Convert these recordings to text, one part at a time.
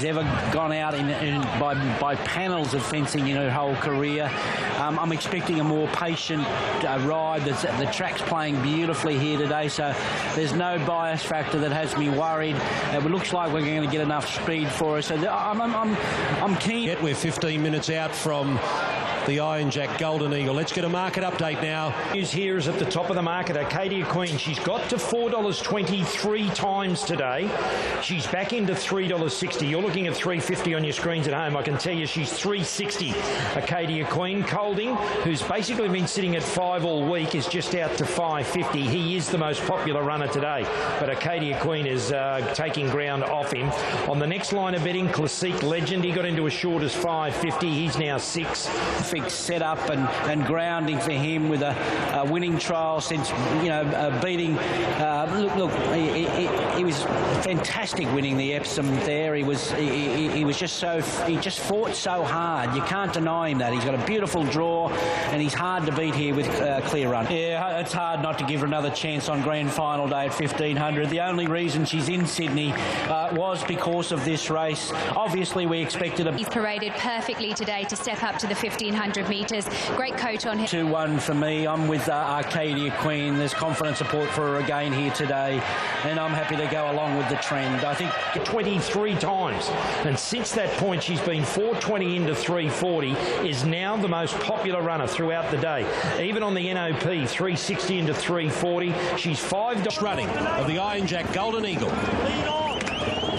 Ever gone out by panels of fencing in her whole career. I'm expecting a more patient ride. The track's playing beautifully here today, so there's no bias factor that has me worried. It looks like we're going to get enough speed for us. So I'm keen. We're 15 minutes out from the Iron Jack Golden Eagle. Let's get a market update now. News here is at the top of the market. Arcadia Queen, she's got to $4.20 3 times today. She's back into $3.60. You're looking at $3.50 on your screens at home. I can tell you she's $3.60. Arcadia Queen. Colding, who's basically been sitting at 5 all week, is just out to $5.50. He is the most popular runner today, but Arcadia Queen is taking ground off him. On the next line of betting, Classique Legend, he got into as short as $5.50. He's now $6. Set up and grounding for him with a winning trial since beating. He was fantastic winning the Epsom there. He just fought so hard. You can't deny him that. He's got a beautiful draw and he's hard to beat here with clear run. Yeah, it's hard not to give her another chance on grand final day at 1500. The only reason she's in Sydney was because of this race. Obviously, we expected a. He's paraded perfectly today to step up to the 1500 metres. Great coach on him. 2-1 for me. I'm with Arcadia Queen. There's confident support for her again here today, and I'm happy to go along with the trend. I think 23 times, and since that point she's been 420 into 340, is now the most popular runner throughout the day. Even on the NOP, 360 into 340. She's $5 running of the Iron Jack Golden Eagle.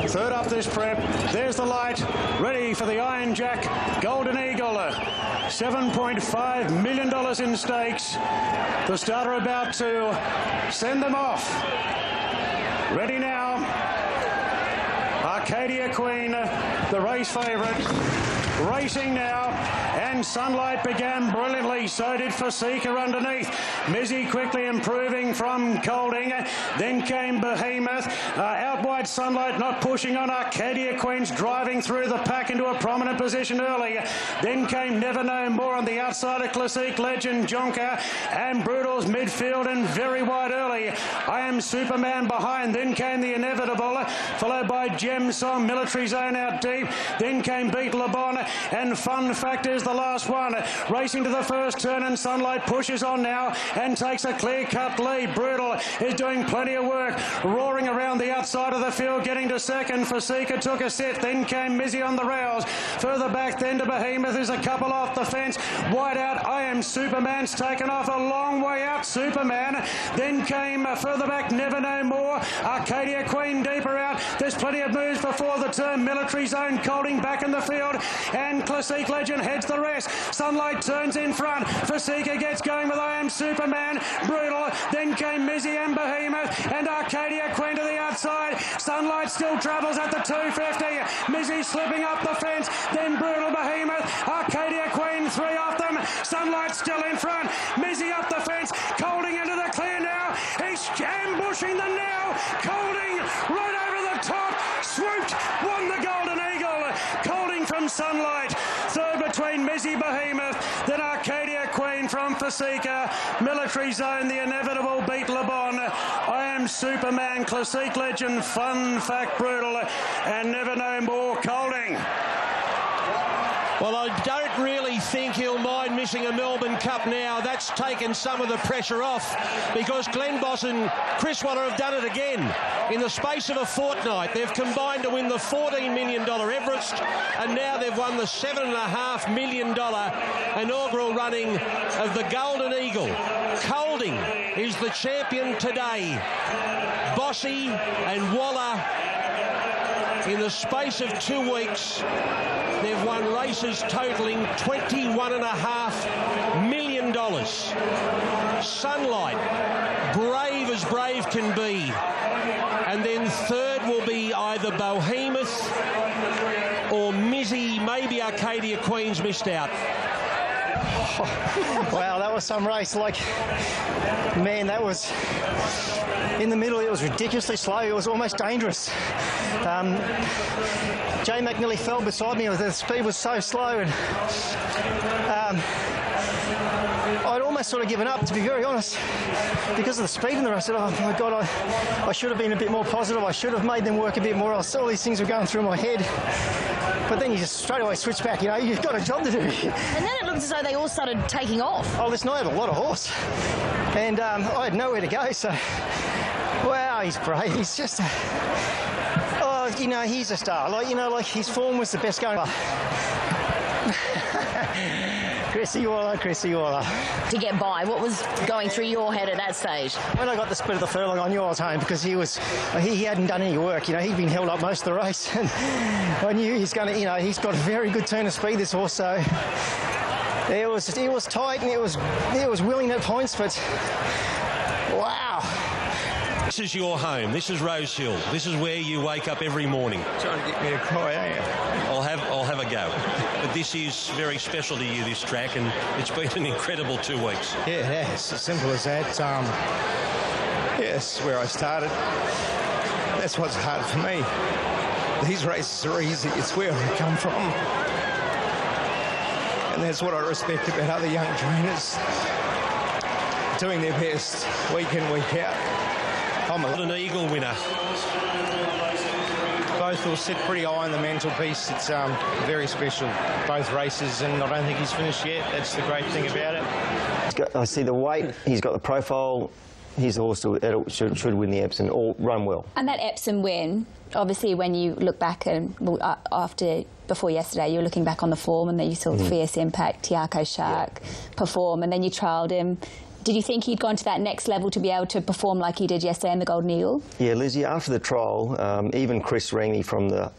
Third up this prep. There's the light. Ready for the Iron Jack Golden Eagle. $7.5 million in stakes. The starter about to send them off. Ready now. Arcadia Queen, the race favourite. Racing now, and Sunlight began brilliantly, so did Fasika underneath. Mizzy quickly improving from Colding. Then came Behemoth. Out wide Sunlight not pushing on. Arcadia Queen's driving through the pack into a prominent position early. Then came Never Know More on the outside of Classique Legend, Jonker, and Brutal's midfield and very wide early. I Am Superman behind. Then came the Inevitable, followed by Gem Song, Military Zone out deep. Then came Beat Le Bon, and Fun Factor is the last one. Racing to the first turn, and Sunlight pushes on now and takes a clear-cut lead. Brutal is doing plenty of work, roaring around the outside of the field, getting to second. Fasika took a set, then came Mizzy on the rails. Further back then to Behemoth, there's a couple off the fence. Wide out, I Am Superman's taken off a long way out. Superman. Then came further back, Never Know More. Arcadia Queen deeper out. There's plenty of moves before the turn. Military Zone, Colding back in the field, and Classique Legend heads the rest. Sunlight turns in front. Fasika gets going with I Am Superman. Brutal. Then came Mizzy and Behemoth, and Arcadia Queen to the outside. Sunlight still travels at the 250. Mizzy slipping up the fence. Then Brutal, Behemoth. Arcadia Queen, 3 off them. Sunlight still in front. Mizzy up the fence. Colding into the clear now. He's ambushing them now. Colding right over the top. Swooped. Won the Golden Eagle. Colding from Sunlight. Third between Mizzy, Behemoth. Then Arcadia Queen from Fasika. Military Zone, the Inevitable, Beat Le Bon. I Am Superman, Classique Legend, Fun Fact, Brutal, and Never Know More, Colding. Well, I don't really think he'll mind missing a Melbourne Cup now. That's taken some of the pressure off, because Glenn Boss and Chris Waller have done it again. In the space of a fortnight, they've combined to win the $14 million Everest, and now they've won the $7.5 million inaugural running of the Golden Eagle. Colding is the champion today. Bossy and Waller, in the space of 2 weeks, they've won races totalling $21.5 million. Sunlight, brave as brave can be. And then third will be either Behemoth or Mizzy. Maybe Arcadia Queen's missed out. Wow, that was some race. Man, that was in the middle. It was ridiculously slow. It was almost dangerous. J-Mac nearly fell beside me. The speed was so slow, and I'd almost sort of given up, to be very honest, because of the speed in there. I said, oh my God, I should have been a bit more positive. I should have made them work a bit more. All these things were going through my head. But then you just straight away switch back, you've got a job to do. And then it looked as though they all started taking off. Oh, listen, I have a lot of horse. And I had nowhere to go, so... Wow, he's brave. He's just... he's a star. Like his form was the best going. Chrissy Waller. To get by, what was going through your head at that stage? When I got the split of the furlong, I knew I was home because he hadn't done any work. He'd been held up most of the race, and I knew he's going to. He's got a very good turn of speed, this horse. So it was tight, and it was willing at points, but wow. This is your home. This is Rose Hill. This is where you wake up every morning. Trying to get me to cry, ain't you? I'll have a go. But this is very special to you, this track, and it's been an incredible 2 weeks. Yeah, it has. As simple as that. This is where I started. That's what's hard for me. These races are easy. It's where I come from. And that's what I respect about other young trainers. Doing their best week in, week out. I'm an Eagle winner. Both will sit pretty high on the mantelpiece. It's very special, both races, and I don't think he's finished yet. That's the great thing about it. I see the weight, he's got the profile. He's a horse that should win the Epsom or run well. And that Epsom win, obviously, when you look back and before yesterday, you were looking back on the form, and then you saw Fierce Impact, Tiako Shark perform, and then you trialled him. Did you think he'd gone to that next level to be able to perform like he did yesterday in the Golden Eagle? Yeah, Lizzie, after the trial, even Chris rang me from the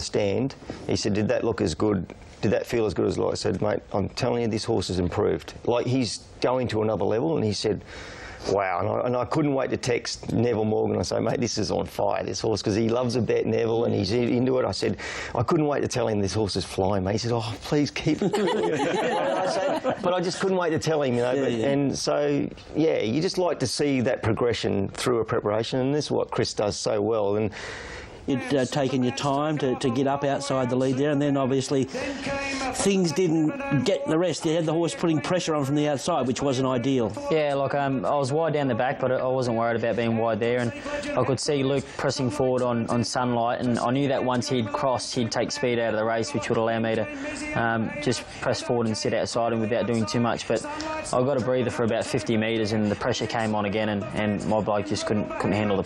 stand. He said, did that look as good? Did that feel as good as I said, mate, I'm telling you, this horse has improved. Like, he's going to another level, and he said, wow, and I couldn't wait to text Neville Morgan. I say, mate, this is on fire, this horse, because he loves a bet, Neville, and he's into it. I said, I couldn't wait to tell him this horse is flying, mate. He said, oh, please keep it. But I just couldn't wait to tell him, And so, yeah, you just like to see that progression through a preparation, and this is what Chris does so well. And you'd taken your time to get up outside the lead there, and then obviously things didn't get the rest. You had the horse putting pressure on from the outside, which wasn't ideal. Yeah, look, I was wide down the back, but I wasn't worried about being wide there, and I could see Luke pressing forward on Sunlight, and I knew that once he'd crossed, he'd take speed out of the race, which would allow me to just press forward and sit outside him without doing too much. But I got a breather for about 50 metres, and the pressure came on again, and my bloke just couldn't handle the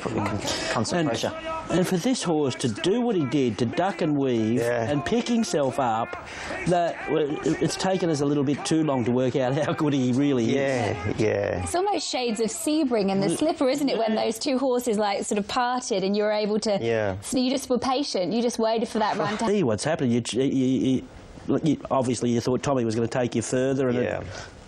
constant pressure. And for this horse to do what he did, to duck and weave and pick himself up, that it's taken us a little bit too long to work out how good he really is. Yeah. It's almost shades of Sebring and the Slipper, isn't it, when those two horses like sort of parted and you were able to... So you just were patient, you just waited for that run to... See what's happening. Obviously you thought Tommy was going to take you further, and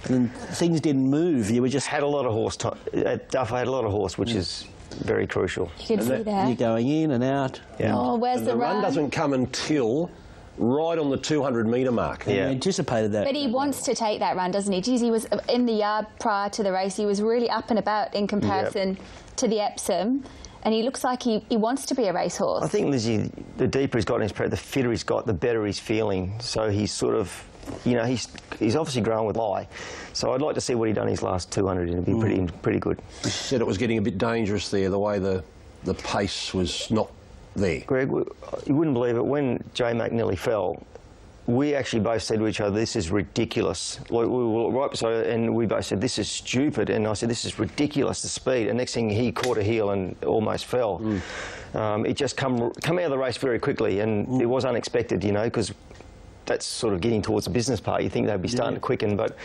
and things didn't move. You were just... Had a lot of horse. Duff, I had a lot of horse, which is... very crucial. You can see that. You're going in and out. Yeah. Oh, where's the run? The run doesn't come until right on the 200-metre mark. Yeah. He anticipated that. But he wants to take that run, doesn't he? Geez, he was in the yard prior to the race. He was really up and about in comparison to the Epsom. And he looks like he wants to be a racehorse. I think, Lizzie, the deeper he's got in his prep, the fitter he's got, the better he's feeling. So he's sort of... You know, he's obviously grown with lie. So I'd like to see what he'd done his last 200. It'd be pretty good. You said it was getting a bit dangerous there, the way the pace was not there. Greg, you wouldn't believe it. When J-Mac nearly fell, we actually both said to each other, this is ridiculous. Like, we were right beside it, and we both said, this is stupid. And I said, this is ridiculous, the speed. And next thing, he caught a heel and almost fell. It just come out of the race very quickly, and it was unexpected, you know, because that's sort of getting towards the business part. You think they'd be starting to quicken, but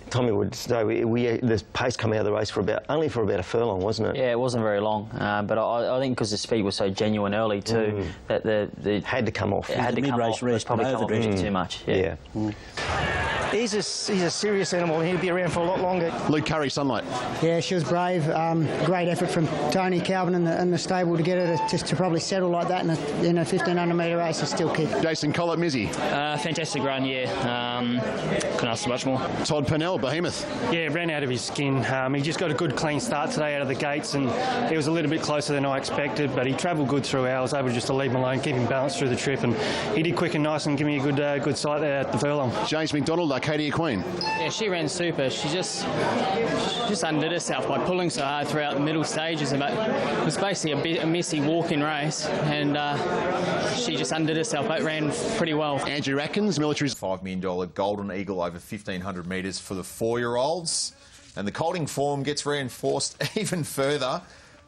Tommy would say the pace come out of the race only for about a furlong, wasn't it? Yeah, it wasn't very long, but I think because the speed was so genuine early too, that the had to come off. It had to come off. Probably come off too much. Yeah. He's a serious animal, and he'll be around for a lot longer. Luke Curry, Sunlight. Yeah, she was brave. Great effort from Tony Calvin in the stable to get her to probably settle like that in a 1,500 metre race and still kick. Jason Collett, Mizzy. Fantastic run, yeah. Couldn't ask for much more. Todd Purnell, Behemoth. Yeah, ran out of his skin. He just got a good clean start today out of the gates, and he was a little bit closer than I expected, but he travelled good through. I was able just to leave him alone, keep him balanced through the trip, and he did quick and nice and give me a good sight there at the furlong. James McDonald, Arcadia Queen. Yeah, she ran super. She just undid herself by pulling so hard throughout the middle stages. It was basically a messy walk-in race, and she just undid herself, but ran pretty well. Andrew Atkins, Military's $5 million Golden Eagle over 1,500 metres for the 4-year-olds. And the colt form gets reinforced even further,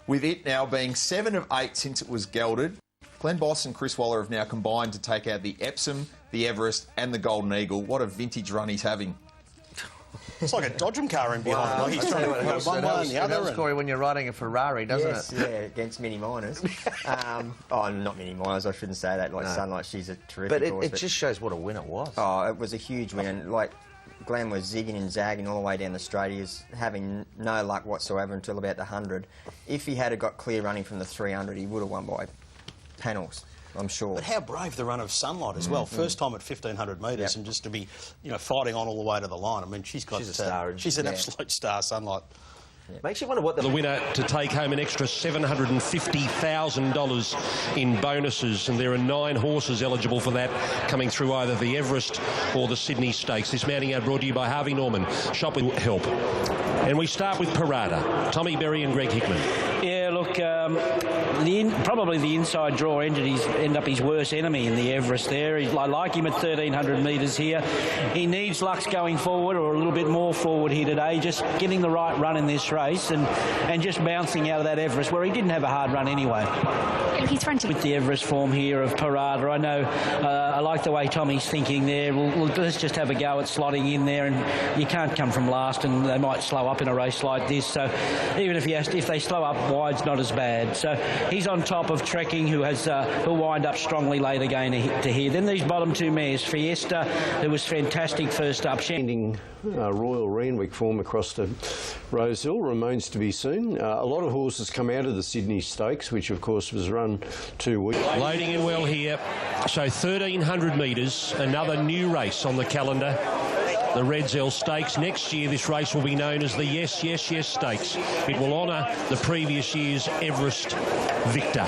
with it now being 7 of 8 since it was gelded. Glenn Boss and Chris Waller have now combined to take out the Epsom, the Everest and the Golden Eagle. What a vintage run he's having. It's like a Dodgem car in behind. Wow. Like he's trying to put one way and the other. Helps, Corey, when you're riding a Ferrari, doesn't it? Yeah, against Mini Miners. Not Mini Miners, I shouldn't say that. Like Sunlight, she's a terrific horse. But it just shows what a win it was. Oh, it was a huge win. And, like, Glenn was zigging and zagging all the way down the straight. He was having no luck whatsoever until about the 100. If he had got clear running from the 300, he would have won by panels, I'm sure. But how brave the run of Sunlight as well. First time at 1,500 metres and just to be, fighting on all the way to the line. I mean, she's a star. She's an absolute star, Sunlight. Yeah. Makes you wonder what the winner to take home an extra $750,000 in bonuses, and there are 9 horses eligible for that coming through either the Everest or the Sydney Stakes. This mounting out brought to you by Harvey Norman. Shop with help. And we start with Parada, Tommy Berry and Greg Hickman. Yeah, look, probably the inside draw end up his worst enemy in the Everest there. I like him at 1,300 metres here. He needs Lux going forward, or a little bit more forward here today, just getting the right run in this race and just bouncing out of that Everest, where he didn't have a hard run anyway. He's fronting with the Everest form here of Parada. I know I like the way Tommy's thinking there. Let's just have a go at slotting in there, and you can't come from last, and they might slow up in a race like this. So even if they slow up, wide's not as bad. So he's on top of Trekking, who'll wind up strongly late again to here. Then these bottom 2 mares, Fiesta, who was fantastic first up. Royal Randwick form across to Rosehill remains to be seen. A lot of horses come out of the Sydney Stakes, which of course was run 2 weeks. Loading in well here. So 1,300 metres, another new race on the calendar. The Redzel Stakes. Next year, this race will be known as the Yes, Yes, Yes Stakes. It will honour the previous year's Everest victor.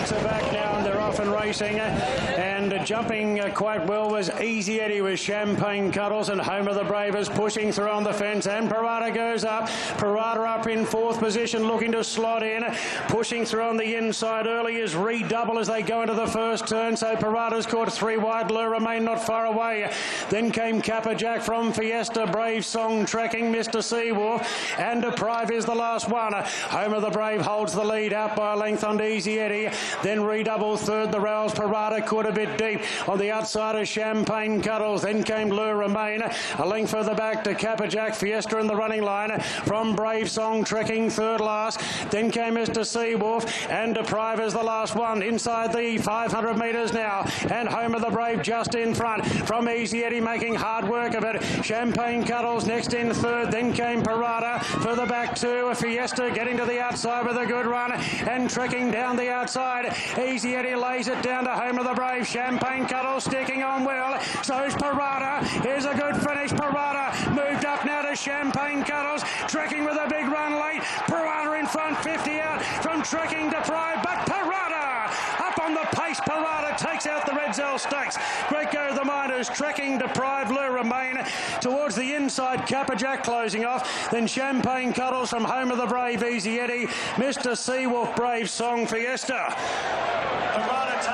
Gates are back now and they're off and racing, and jumping quite well was Easy Eddie with Champagne Cuddles, and Home of the Brave is pushing through on the fence, and Parada goes up. Parada up in 4th position, looking to slot in. Pushing through on the inside early is Redouble as they go into the first turn, so Parada's caught 3 wide. Lure Remain not far away. Then came Kappa Jack from Fiesta, Brave Song Trekking, Mr. Seawolf, and Deprive is the last one. Home of the Brave holds the lead out by a length on Easy Eddie. Then Redouble third, the rails. Parada caught a bit deep on the outside of Champagne Cuddles. Then came Lure Remain, a length further back to Kappa Jack. Fiesta in the running line from Brave Song Trekking third last. Then came Mr. Seawolf, and Deprive is the last one inside the 500 metres now, and Home of the Brave just in front from Easy Eddie, making hard work of it. Champagne Cuddles next in third. Then came Parada further back to Fiesta, getting to the outside with a good run, and Trekking down the outside. Easy Eddie lays it down to Home of the Brave. Champagne Cuddles sticking on well. So's Parada. Here's a good finish. Parada moved up now to Champagne Cuddles. Trekking with a big run late. Parada in front, 50 out from Trekking Deprived, but Parada up on the pace. Parada takes out the Redzel Stakes. Great go the Miners. Trekking Deprived, Lure Remain towards the inside. Kappa Jack closing off. Then Champagne Cuddles from Home of the Brave, Easy Eddie. Mr. Seawolf, Brave Song, Fiesta.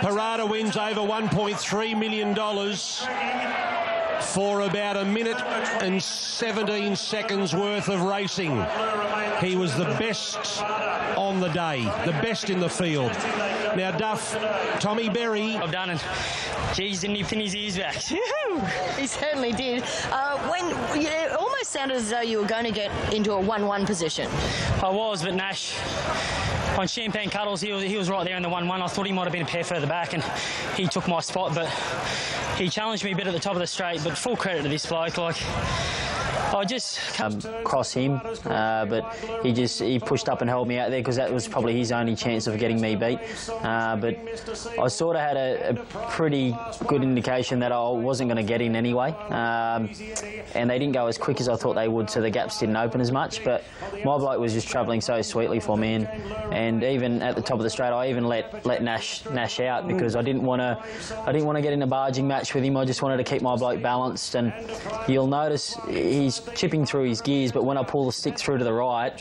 Parada wins over $1.3 million for about 1 minute and 17 seconds worth of racing. He was the best on the day, the best in the field. Now, Duff, Tommy Berry. I've done it. Geez, didn't he pin his ears back? He certainly did. It almost sounded as though you were going to get into a 1-1 position. I was, but Nash on Champagne Cuddles, he was right there in the 1-1. I thought he might have been a pair further back, and he took my spot, but he challenged me a bit at the top of the straight. But full credit to this bloke, like. I just cross him, but he pushed up and held me out there because that was probably his only chance of getting me beat. But I sort of had a pretty good indication that I wasn't going to get in anyway, and they didn't go as quick as I thought they would, so the gaps didn't open as much. But my bloke was just travelling so sweetly for me, and even at the top of the straight, I even let Nash out because I didn't want to get in a barging match with him. I just wanted to keep my bloke balanced, and you'll notice he's chipping through his gears, but when I pull the stick through to the right,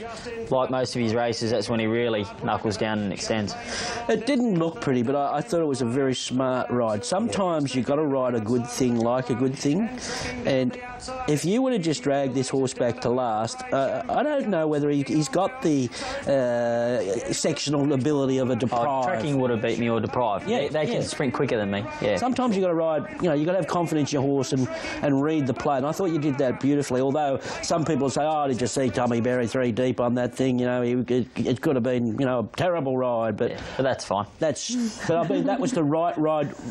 like most of his races, that's when he really knuckles down and extends. It didn't look pretty, but I thought it was a very smart ride. Sometimes you've got to ride a good thing like a good thing, and if you would have just dragged this horse back to last, I don't know whether he's got the sectional ability of a Deprive. Tracking would have beat me or Deprive. Yeah, they can sprint quicker than me. Yeah. Sometimes you've got to ride, you've got to have confidence in your horse and read the play, and I thought you did that beautifully, although some people say, oh, did you see Tommy Berry 3 deep on that thing? It could have been, a terrible ride, but that's fine. But I mean, that was the right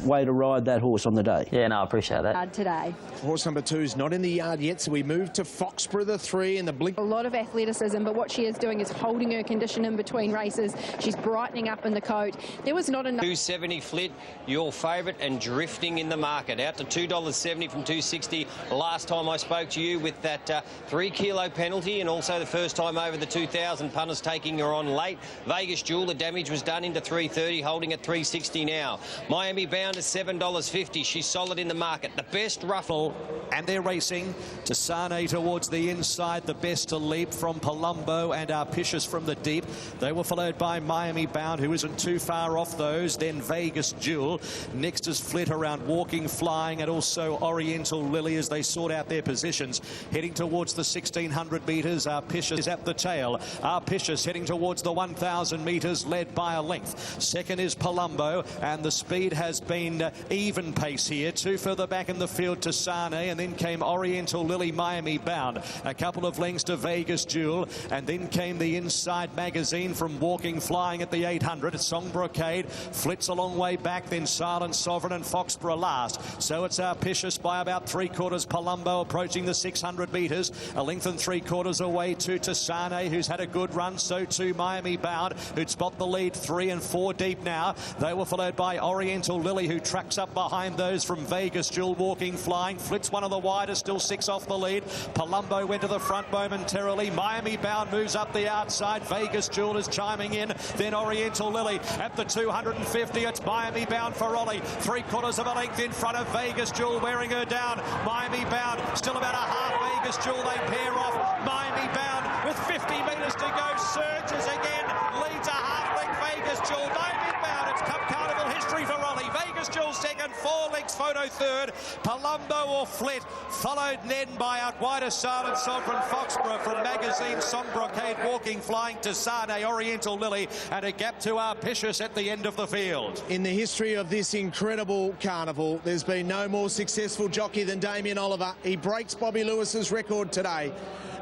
way to ride that horse on the day. Yeah, no, I appreciate that. Today. Horse number 2 is not in the yard yet, so we move to Foxborough, the 3 in the blink. A lot of athleticism, but what she is doing is holding her condition in between races. She's brightening up in the coat. There was not enough. 270 Flit, your favourite, and drifting in the market. Out to $2.70 from $2.60 last time I spoke to you, with that 3 kilo penalty, and also the first time over the 2,000 punters taking her on late. Vegas Jewel, the damage was done into $3.30, holding at $3.60 now. Miami Bound is $7.50. She's solid in the market. The best ruffle. And they're racing to Sane towards the inside. The best to leap from Palumbo and Arpicious from the deep. They were followed by Miami Bound, who isn't too far off those. Then Vegas Jewel. Next is Flit around Walking Flying, and also Oriental Lily as they sort out their positions. Heading towards the 1,600 metres. Arpicious is at the tail. Arpicious heading towards the 1,000 metres, led by a length. Second is Palumbo, and the speed has been even pace here. 2 further back in the field to Sane, and then came Oriental Lily, Miami Bound. A couple of lengths to Vegas Jewel, and then came the Inside Magazine from Walking Flying at the 800. Song Brocade flits a long way back, then Silent Sovereign and Foxborough last. So it's Arpicious by about 3/4. Palumbo approaching the 600 metres. A length and 3/4 away to Tasane, who's had a good run. So too Miami Bound, who'd spot the lead 3 and 4 deep now. They were followed by Oriental Lily, who trucks up behind those from Vegas Jewel. Walking Flying flits one of the widest, still 6 off the lead. Palumbo went to the front momentarily. Miami Bound moves up the outside. Vegas Jewel is chiming in. Then Oriental Lily at the 250. It's Miami Bound for Ollie. 3/4 of a length in front of Vegas Jewel, wearing her down. Miami Bound still about a half. Vegas Jewel, they pair off. Miami Bound with 50 metres to go, surges again, leads a half length. Vegas Jewel, Miami Bound. It's Cup Carnival history for Ollie. Vegas Jewel second, 4 lengths photo third. Palumbo or Flit, followed then by out wide a Silent Sovereign. Foxborough from Magazine, Song Brocade, Walking Flying to Sane, Oriental Lily, and a gap to Arpicious at the end of the field. In the history of this incredible carnival, there's been no more successful jockey than Damien Oliver. He breaks Bobby Lewis's record today.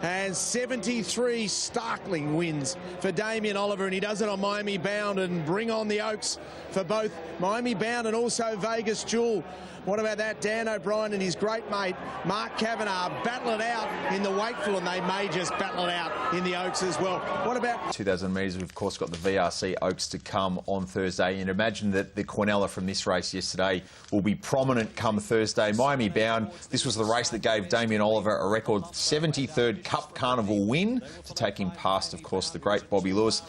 And 73 startling wins for Damien Oliver, and he does it on Miami Bound, and bring on the Oaks for both Miami Bound and also Vegas Jewel. What about that? Dan O'Brien and his great mate Mark Kavanagh battle it out in the Wakeful, and they may just battle it out in the Oaks as well. What about 2,000 metres? We've of course got the VRC Oaks to come on Thursday, and imagine that the Quinella from this race yesterday will be prominent come Thursday. Miami Bound, this was the race that gave Damien Oliver a record 73rd Cup Carnival win to take him past, of course, the great Bobby Lewis.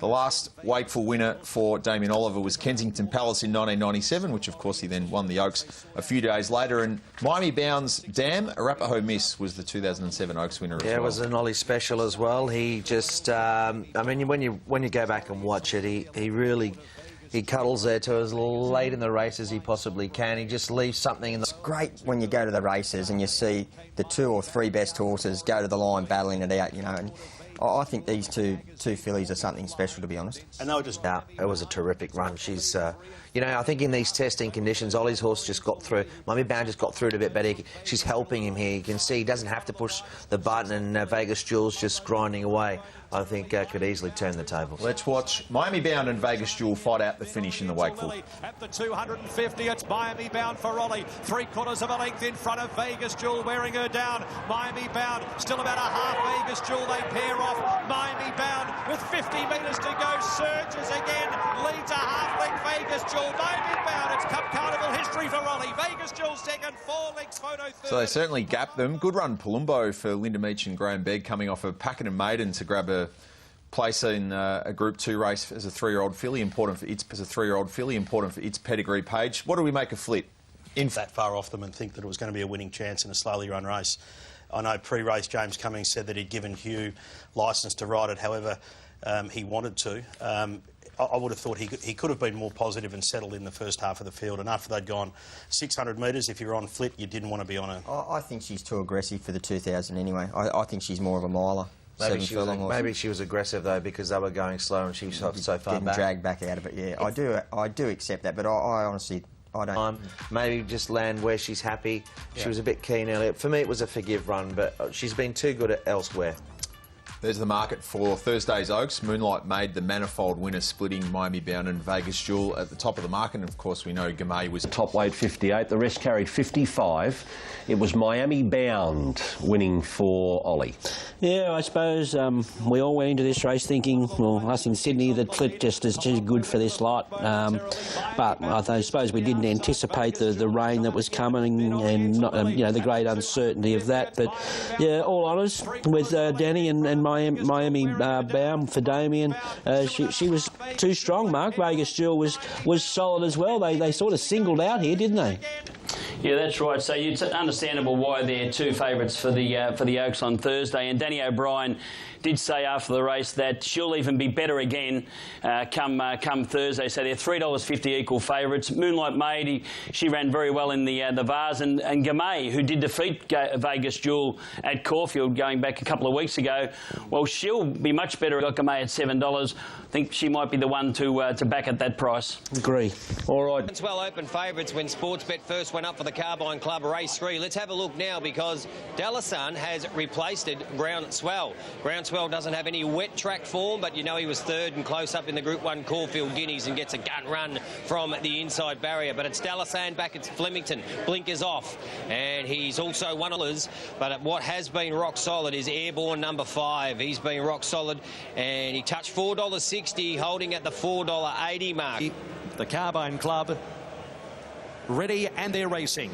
The last Wakeful winner for Damien Oliver was Kensington Palace in 1997, which of course he then won the Oaks a few days later. And Miami Bound's Dam Arapaho Miss was the 2007 Oaks winner as well. Yeah, it was an Ollie special as well. He just, I mean, when you go back and watch it, he cuddles there to as late in the race as he possibly can. He just leaves something in the... It's great when you go to the races and you see the 2 or 3 best horses go to the line battling it out, and I think these two fillies are something special, to be honest. And they were just... it was a terrific run. She's, You know, I think in these testing conditions, Ollie's horse just got through. Miami Bound just got through it a bit better. She's helping him here. You can see he doesn't have to push the button, and Vegas Jewel's just grinding away. I think could easily turn the tables. Let's watch Miami Bound and Vegas Jewel fight out the finish in the Wakeful. At the 250, it's Miami Bound for Ollie. 3/4 of a length in front of Vegas Jewel, wearing her down. Miami Bound, still about a half Vegas Jewel. They pair off. Miami Bound with 50 metres to go, surges again, leads a half length Vegas Jewel. Miami Bound, it's Cup Carnival history for Ollie. Vegas Jewel second, 4 lengths photo third. So they certainly gapped them. Good run Palumbo for Linda Meach and Graham Begg, coming off a Pakenham maiden to grab a place in a Group 2 race as a 3-year-old filly, important for its pedigree page. What do we make of Flit? That far off them and think that it was going to be a winning chance in a slowly run race. I know pre-race James Cummings said that he'd given Hugh licence to ride it, however he wanted to. I would have thought he could have been more positive and settled in the first half of the field, and after they'd gone 600 metres, if you're on Flit, you didn't want to be on her. I think she's too aggressive for the 2000 anyway. I think she's more of a miler. Maybe she was aggressive though because they were going slow and she was so far back. Dragged back out of it. Yeah, I do accept that, but I honestly don't. Maybe just land where she's happy. She was a bit keen earlier. For me, it was a forgive run, but she's been too good elsewhere. There's the market for Thursday's Oaks. Moonlight made the manifold winner, splitting Miami Bound and Vegas Jewel at the top of the market. And of course, we know Gamay was top weight 58. The rest carried 55. It was Miami Bound winning for Ollie. Yeah, I suppose we all went into this race thinking, well, us in Sydney, that Flit just is too good for this lot. But I suppose we didn't anticipate the rain that was coming and not, you know, the great uncertainty of that. But yeah, all honours with Danny and Miami Bound for Damien. She was too strong, Mark. Vegas Jewel was solid as well. They sort of singled out here, didn't they? Yeah, that's right. So it's understandable why they're two favourites for the Oaks on Thursday. And Danny O'Brien did say after the race that she'll even be better again come Thursday. So they're $3.50 equal favourites. Moonlight Maid, she ran very well in the Vars, and Gamay, who did defeat Vegas Jewel at Caulfield going back a couple of weeks ago, well, she'll be much better. Got Gamay at $7. I think she might be the one to back at that price. Agree. All right. It's well open favourites when Sportsbet first went up for the Carbine Club race 3. Let's have a look now because Dalasan has replaced it Groundswell. Groundswell doesn't have any wet track form, but you know he was third and close up in the Group 1 Caulfield Guineas and gets a gun run from the inside barrier. But it's Dalasan back at Flemington. Blinkers off. And he's also won others, but what has been rock solid is Airborne number 5. He's been rock solid and he touched $4.60, holding at the $4.80 mark. The Carbine Club ready and they're racing.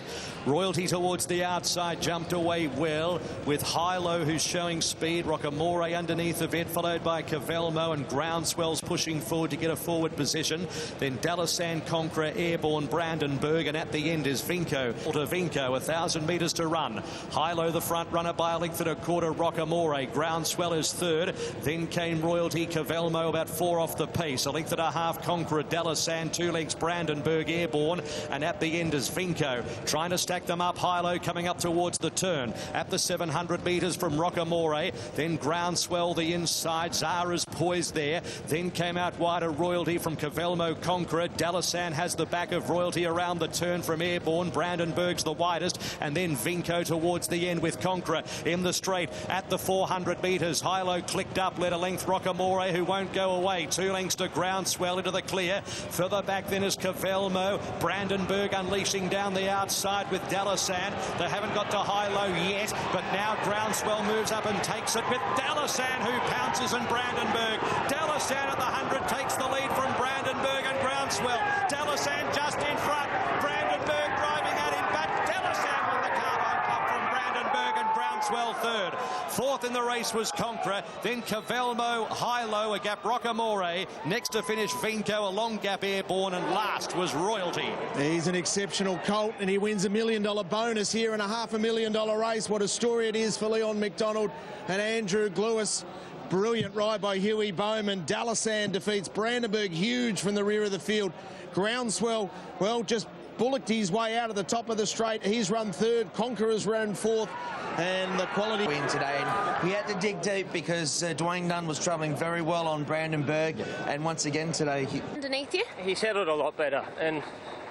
Royalty towards the outside, jumped away well with Hilo, who's showing speed. Rockamore underneath of it, followed by Cavelmo, and Groundswell's pushing forward to get a forward position. Then Dalasan, Conqueror, Airborne, Brandenburg, and at the end is Vinco. To Vinco, 1,000 metres to run. Hilo the front runner by a length and a quarter. Rockamore, Groundswell is third. Then came Royalty, Cavelmo about 4 off the pace. A length and a half, Conqueror, Dalasan, 2 lengths, Brandenburg, Airborne, and at the end is Vinco. Trying to stack them up. Hilo coming up towards the turn at the 700 metres from Rockamore. Then Groundswell the inside. Zara's poised there. Then came out wider Royalty from Cavelmo, Conqueror. Dalasan has the back of Royalty around the turn from Airborne. Brandenburg's the widest, and then Vinco towards the end with Conqueror in the straight at the 400 metres. Hilo clicked up, led a length Rockamore, who won't go away. 2 lengths to Groundswell into the clear. Further back then is Cavelmo. Brandenburg unleashing down the outside with Dalasan. They haven't got to high-low yet, but now Groundswell moves up and takes it with Dalasan, who pounces, and Brandenburg. Dalasan at the 100 takes the lead from Brandenburg and Groundswell. Dalasan just in front. Brandenburg driving at him, but Dalasan won the Carbine Cup from Brandenburg, and Groundswell third. Fourth in the race was Conqueror, then Cavelmo, Hilo, a gap Rockamore. Next to finish Vinco, a long gap Airborne, and last was Royalty. He's an exceptional colt and he wins $1 million bonus here in a $500,000 race. What a story it is for Leon McDonald and Andrew Glewis. Brilliant ride by Huey Bowman. Dalasan defeats Brandenburg, huge from the rear of the field. Groundswell, well, just bullocked his way out of the top of the straight. He's run third. Conqueror's run fourth. And the quality win today, and he had to dig deep because Dwayne Dunn was travelling very well on Brandenburg, and once again today underneath you. He settled a lot better, and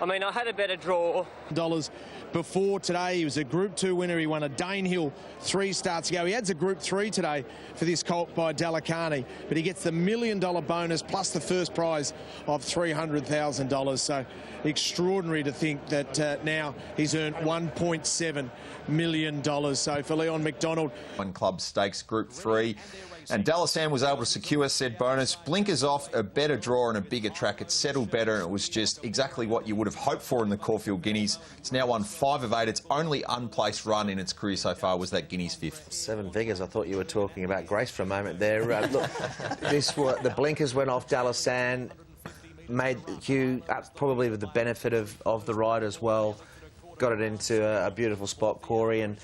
I mean I had a better draw. Dollars before today. He was a Group 2 winner. He won a Danehill 3 starts ago. He adds a Group 3 today for this colt by Dalakani, but he gets the $1 million bonus plus the first prize of $300,000. So extraordinary to think that now he's earned $1.7 million. So for Leon McDonald. One Club Stakes Group 3. And Dalasan was able to secure said bonus. Blinkers off, a better draw and a bigger track. It settled better, and it was just exactly what you would have hoped for in the Caulfield Guineas. It's now won 5 of 8. Its only unplaced run in its career so far was that Guineas 5th. 7 figures. I thought you were talking about Grace for a moment there. Look, the blinkers went off Dalasan, made Hugh probably with the benefit of the ride as well. Got it into a beautiful spot, Corey, and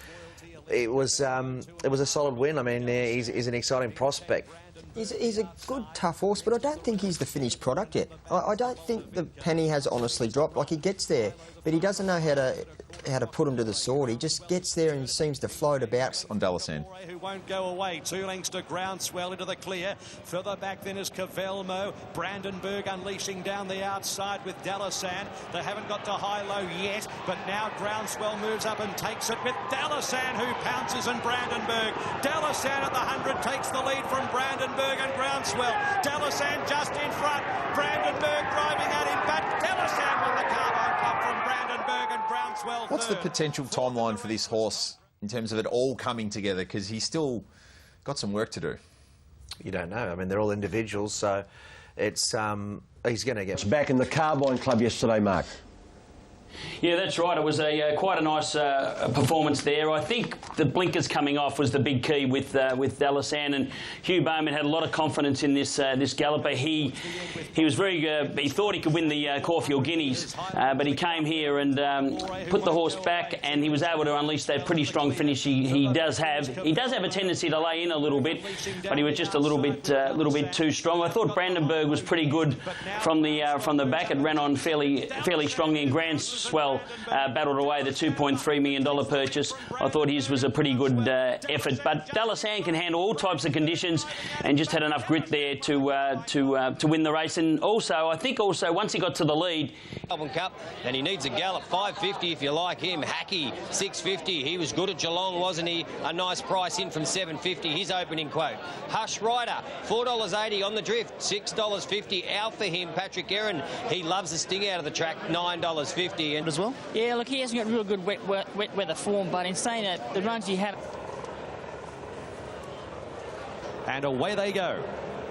it was a solid win. I mean, he's an exciting prospect. He's a good, tough horse, but I don't think he's the finished product yet. I don't think the penny has honestly dropped. Like, he gets there, but he doesn't know how to put him to the sword. He just gets there and seems to float about. On Dalasan. Who won't go away. 2 lengths to Groundswell into the clear. Further back then is Cavelmo. Brandenburg unleashing down the outside with Dalasan. They haven't got to high-low yet, but now Groundswell moves up and takes it with Dalasan, who pounces, and Brandenburg. Dalasan at the 100 takes the lead from Brandenburg and Groundswell. Dalasan just in front. Brandenburg driving at him, but Dalasan with the Carbine Club from Brandenburg and Groundswell. What's the potential timeline for this horse in terms of it all coming together? Because he's still got some work to do. You don't know. I mean, they're all individuals, so it's he's going to get... It's back in the Carbine Club yesterday, Mark. Yeah, that's right. It was quite a nice performance there. I think the blinkers coming off was the big key with Dalasan, and Hugh Bowman had a lot of confidence in this galloper. He was very. He thought he could win the Caulfield Guineas, but he came here and put the horse back, and he was able to unleash that pretty strong finish. He does have a tendency to lay in a little bit, but he was just a little bit too strong. I thought Brandenburg was pretty good from the back. It ran on fairly strongly, and Groundswell battled away the $2.3 million purchase. I thought his was a pretty good effort, but Dalasan can handle all types of conditions and just had enough grit there to win the race. And also, I think once he got to the lead, Melbourne Cup, and he needs a gallop. 550 if you like him. Hackey 650. He was good at Geelong, wasn't he? A nice price in from 750. His opening quote. Hush Rider $4.80 on the drift. $6.50 out for him. Patrick Aaron, he loves the sting out of the track. $9.50 and as well. Yeah, look, he hasn't got real good wet weather form, but in saying that, the runs he had. And away they go.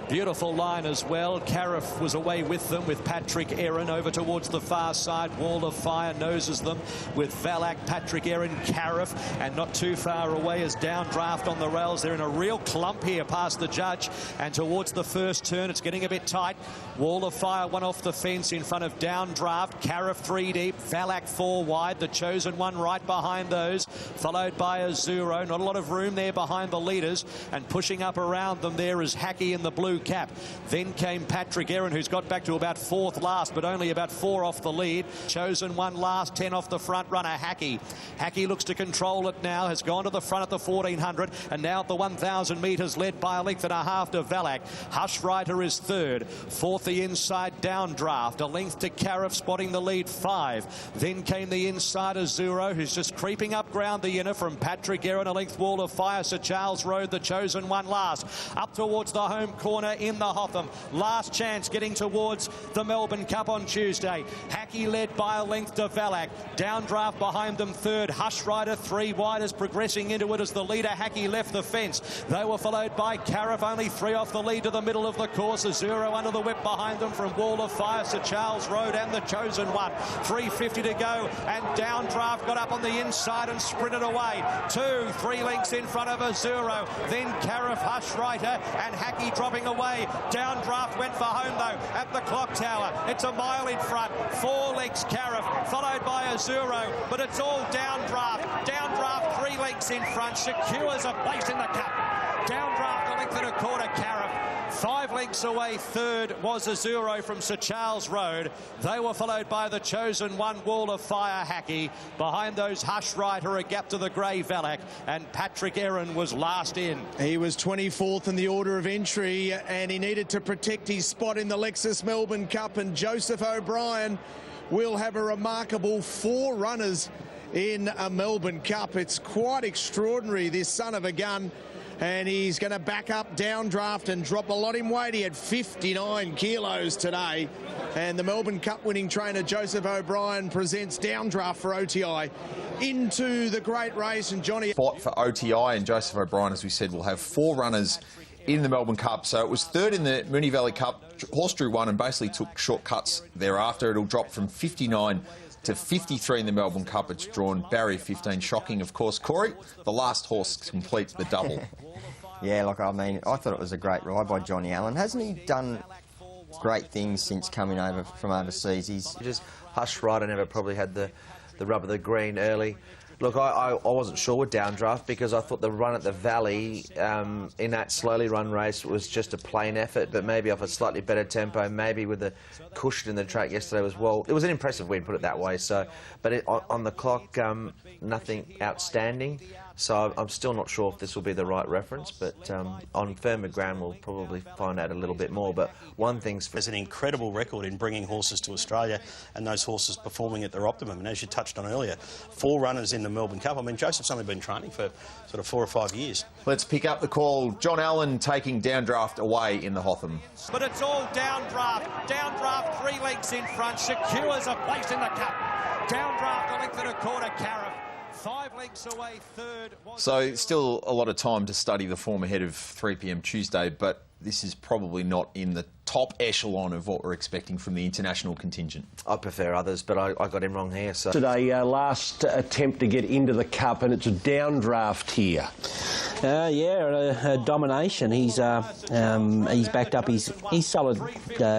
Beautiful line as well. Cariff was away with them, with Patrick Aaron over towards the far side. Wall of Fire noses them with Valac, Patrick Aaron, Cariff, and not too far away is Downdraft on the rails. They're in a real clump here past the judge, and towards the first turn it's getting a bit tight. Wall of Fire one off the fence in front of Downdraft. Cariff 3 deep, Valac 4 wide, the Chosen One right behind those, followed by Azuro. Not a lot of room there behind the leaders, and pushing up around them there is Hackey in the blue cap. Then came Patrick Aaron, who's got back to about 4th last, but only about 4 off the lead. Chosen One last, 10 off the front runner, Hackey. Hackey looks to control it now, has gone to the front at the 1400, and now at the 1,000 metres, led by a length and a half to Valac. Hush Rider is 3rd. 4th, the inside Downdraft. A length to Cariff, spotting the lead 5. Then came the inside Azuro, who's just creeping up ground the inner from Patrick Aaron. A length Wall of Fire, Sir Charles Road, the Chosen One last. Up towards the home corner in the Hotham. Last chance getting towards the Melbourne Cup on Tuesday. Hackey led by a length to Valac. Downdraft behind them 3rd. Hush Rider 3 wide is progressing into it as the leader Hackey left the fence. They were followed by Cariff, only 3 off the lead to the middle of the course. Azuro under the whip behind them from Wall of Fire, Sir Charles Road and the Chosen One. 3:50 to go, and Downdraft got up on the inside and sprinted away. 3 lengths in front of Azuro. Then Cariff, Hush Rider and Hackey dropping away. Downdraft went for home though at the clock tower. It's a mile in front. 4 lengths Cariff, followed by Azuro, but it's all Downdraft. Downdraft 3 lengths in front, secures a place in the cup. Downdraft a length and a quarter Cariff. 5 lengths away, third was Azuro from Sir Charles Road. They were followed by the Chosen One, Wall of Fire Hackey. Behind those, Hush Rider, a gap to the Grey Valac, and Patrick Aaron was last in. He was 24th in the order of entry, and he needed to protect his spot in the Lexus Melbourne Cup, and Joseph O'Brien will have a remarkable 4 runners in a Melbourne Cup. It's quite extraordinary, this son of a gun, and he's going to back up Downdraft and drop a lot in weight. He had 59 kilos today, and the Melbourne Cup winning trainer Joseph O'Brien presents Downdraft for OTI into the great race. And Johnny, spot for OTI, and Joseph O'Brien, as we said, will have 4 runners in the Melbourne Cup. So it was third in the Moonee Valley Cup. Horse drew 1 and basically took shortcuts thereafter. It'll drop from 59 to 53 in the Melbourne Cup. It's drawn barrier 15. Shocking, of course. Corey, the last horse completes the double. Yeah, look, I mean, I thought it was a great ride by Johnny Allen. Hasn't he done great things since coming over from overseas? He's just Hush Rider never probably had the rub of the green early. Look, I wasn't sure with Downdraft because I thought the run at the Valley in that slowly run race was just a plain effort, but maybe off a slightly better tempo, maybe with the cushion in the track yesterday as well. It was an impressive win, put it that way. So, but on the clock, nothing outstanding. So I'm still not sure if this will be the right reference, but on firmer ground we'll probably find out a little bit more. But one thing's... There's an incredible record in bringing horses to Australia and those horses performing at their optimum. And as you touched on earlier, 4 runners in the Melbourne Cup. I mean, Joseph's only been training for sort of 4 or 5 years. Let's pick up the call. John Allen taking Downdraft away in the Hotham. But it's all Downdraft. Downdraft 3 lengths in front, secures a place in the Cup. Downdraft a length and a quarter, Cariff. 5 lengths away, third. So still a lot of time to study the form ahead of 3 p.m. Tuesday, but this is probably not in the top echelon of what we're expecting from the international contingent. I prefer others, but I got him wrong here. So Today, last attempt to get into the Cup, and it's a Downdraft here. Yeah, domination. He's backed up his solid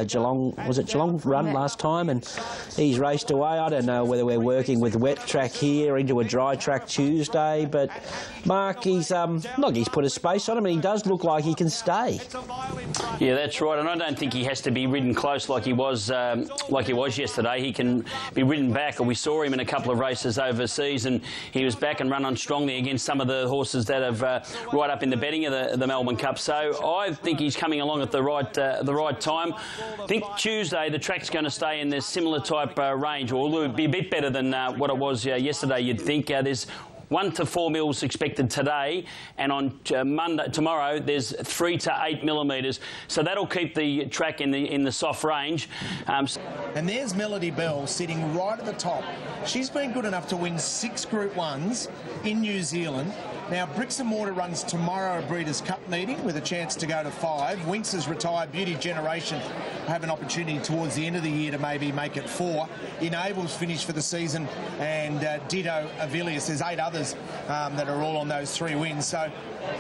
Geelong, was it Geelong run last time, and he's raced away. I don't know whether we're working with wet track here into a dry track Tuesday, but Mark, he's put a space on him, and he does look like he can stay. Yeah, that's right, and I don't think he has to be ridden close like he was yesterday. He can be ridden back. We saw him in a couple of races overseas, and he was back and run on strongly against some of the horses that have right up in the betting of the Melbourne Cup. So I think he's coming along at the right time. I think Tuesday the track's going to stay in this similar type range, or will be a bit better than what it was yesterday. You'd think there's 1 to 4 mils expected today, and on tomorrow there's 3 to 8 millimetres. So that'll keep the track in the soft range. And there's Melody Bell sitting right at the top. She's been good enough to win 6 Group 1s in New Zealand. Now, Bricks and Mortar runs tomorrow a Breeders' Cup meeting with a chance to go to 5. Winx's retired Beauty Generation have an opportunity towards the end of the year to maybe make it 4. Enable's finished for the season, and ditto Avilius. There's 8 others that are all on those 3 wins. So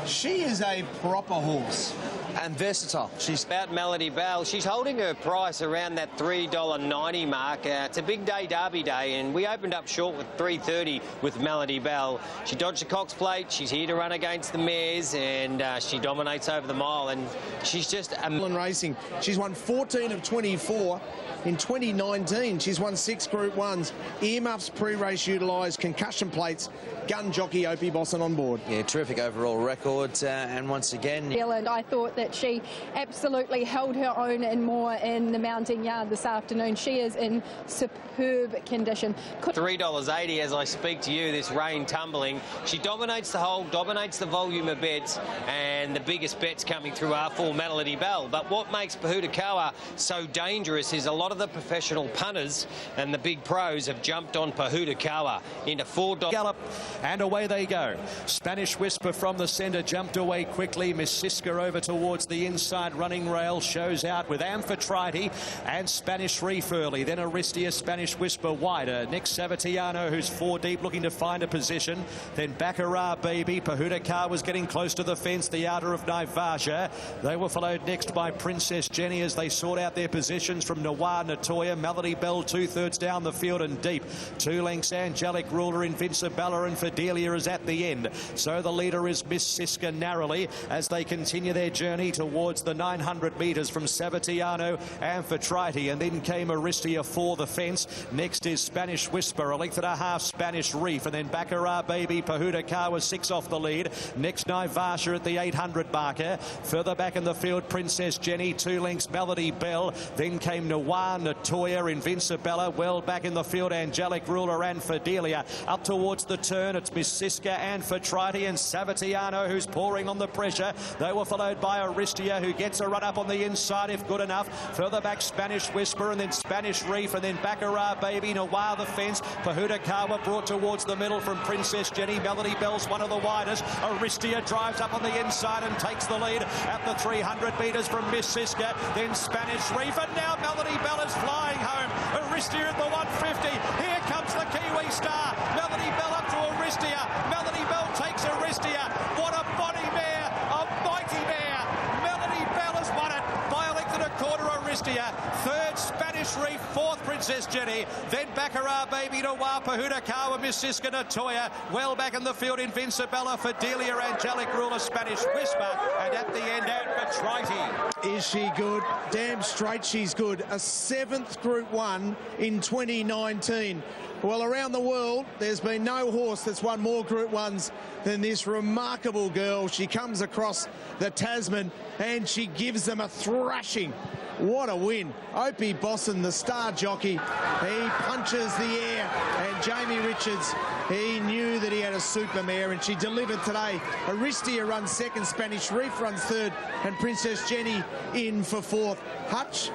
she is a proper horse. And versatile. She's about Melody Bell. She's holding her price around that $3.90 mark. It's a big day, Derby Day, and we opened up short with $3.30 with Melody Bell. She dodged the Cox Plate. She's here to run against the mares, and she dominates over the mile. And she's just racing. She's won 14 of 24. In 2019, she's won 6 Group 1s. Earmuffs pre-race utilised, concussion plates, gun jockey Opie Bosson on board. Yeah, terrific overall record, and once again... And I thought that she absolutely held her own and more in the mounting yard this afternoon. She is in superb condition. $3.80 as I speak to you, this rain tumbling. She dominates the hole, dominates the volume of bets, and the biggest bets coming through are for Melody Bell. But what makes Pahudakawa so dangerous is a lot of the professional punters and the big pros have jumped on Pahudakawa into $4. Gallop, and away they go. Spanish Whisper from the centre jumped away quickly. Miss Siska over towards the inside running rail, shows out with Amphitrite and Spanish Reef early. Then Aristia, Spanish Whisper wider. Next Savatiano, who's 4 deep, looking to find a position. Then Baccarat Baby. Pahudakar was getting close to the fence, the outer of Naivaja. They were followed next by Princess Jenny as they sought out their positions from Nawar Natoya. Melody Bell 2/3 down the field and deep. 2 lengths Angelic Ruler, Invincibella and Fidelia is at the end. So the leader is Miss Siska narrowly as they continue their journey. journey towards the 900 metres from Savatiano and Fatriti, and then came Aristia for the fence. Next is Spanish Whisper, a length and a half Spanish Reef, and then Baccarat Baby, Pahuda Kawa 6 off the lead. Next Naivasha at the 800 marker. Further back in the field, Princess Jenny, 2 lengths Melody Bell. Then came Noir, Natoya, Invincibella. Well back in the field, Angelic Ruler and Fidelia. Up towards the turn, it's Miss Siska and Fatriti and Savatiano, who's pouring on the pressure. They were followed by Aristia, who gets a run up on the inside if good enough. Further back, Spanish Whisper, and then Spanish Reef, and then Baccarat Baby, Noir the fence. Pahuda Kawa brought towards the middle from Princess Jenny. Melody Bell's one of the widest. Aristia drives up on the inside and takes the lead at the 300 metres from Miss Siska. Then Spanish Reef, and now Melody Bell is flying home. Aristia at the 150. Here comes the Kiwi star. Melody Bell up to Aristia. Melody Bell takes Aristia. What a body mare, a mighty mare. Melody Bell has won it by a length and a quarter. Aristia, third Spanish Reef, fourth Princess Jenny, then Baccarat Baby, Noir, Pahuda Kawa, Miss Siska, Natoya, well back in the field, Invincibella, Fidelia, Angelic Ruler, Spanish Whisper, and at the end, Fatriti. Is she good? Damn straight she's good. A 7th Group 1 in 2019. Well, around the world, there's been no horse that's won more Group 1s than this remarkable girl. She comes across the Tasman and she gives them a thrashing. What a win. Opie Bosson, the star jockey, he punches the air, and Jamie Richards, he knew that he had a super mare, and she delivered today. Aristia runs second, Spanish Reef runs third, and Princess Jenny in for fourth. Hutch,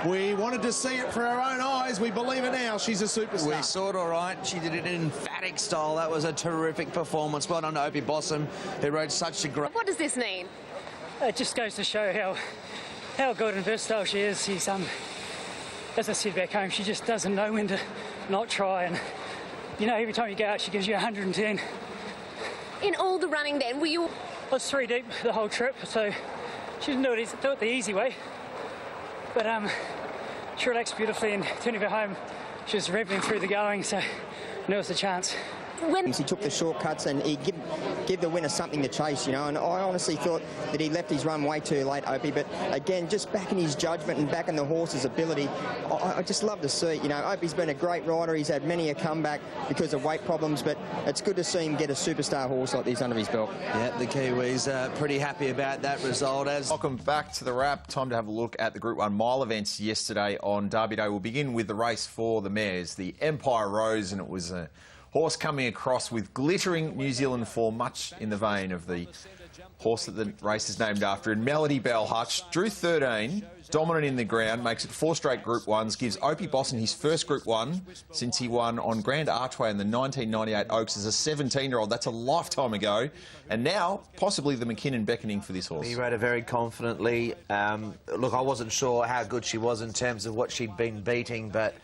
we wanted to see it for our own eyes. We believe it now. She's a superstar. We saw it all right. She did it in emphatic style. That was a terrific performance. Well done to Opie Bosson, who rode such a great... What does this mean? It just goes to show how good and versatile she is. She's, as I said back home, she just doesn't know when to not try. And, you know, every time you go out, she gives you 110. In all the running then, were you... I was 3 deep the whole trip, so she didn't do it the easy way. But she relaxed beautifully, and turning her home, she was revving through the going, so there was a chance. He took the shortcuts and he give the winner something to chase, you know, and I honestly thought that he left his run way too late, Opie, but again, just backing his judgment and backing the horse's ability, I just love to see it, you know. Opie's been a great rider. He's had many a comeback because of weight problems, but it's good to see him get a superstar horse like this under his belt. Yeah, the Kiwis are pretty happy about that result. Welcome back to the wrap. Time to have a look at the Group 1 mile events yesterday on Derby Day. We'll begin with the race for the mares, the Empire Rose, and it was a horse coming across with glittering New Zealand form, much in the vein of the horse that the race is named after. And Melody Bell, Hutch drew 13, dominant in the ground, makes it 4 straight Group 1s, gives Opie Bosson his first Group 1 since he won on Grand Archway in the 1998 Oaks as a 17-year-old. That's a lifetime ago. And now, possibly the Mckinnon beckoning for this horse. He rode it very confidently. Look, I wasn't sure how good she was in terms of what she'd been beating, but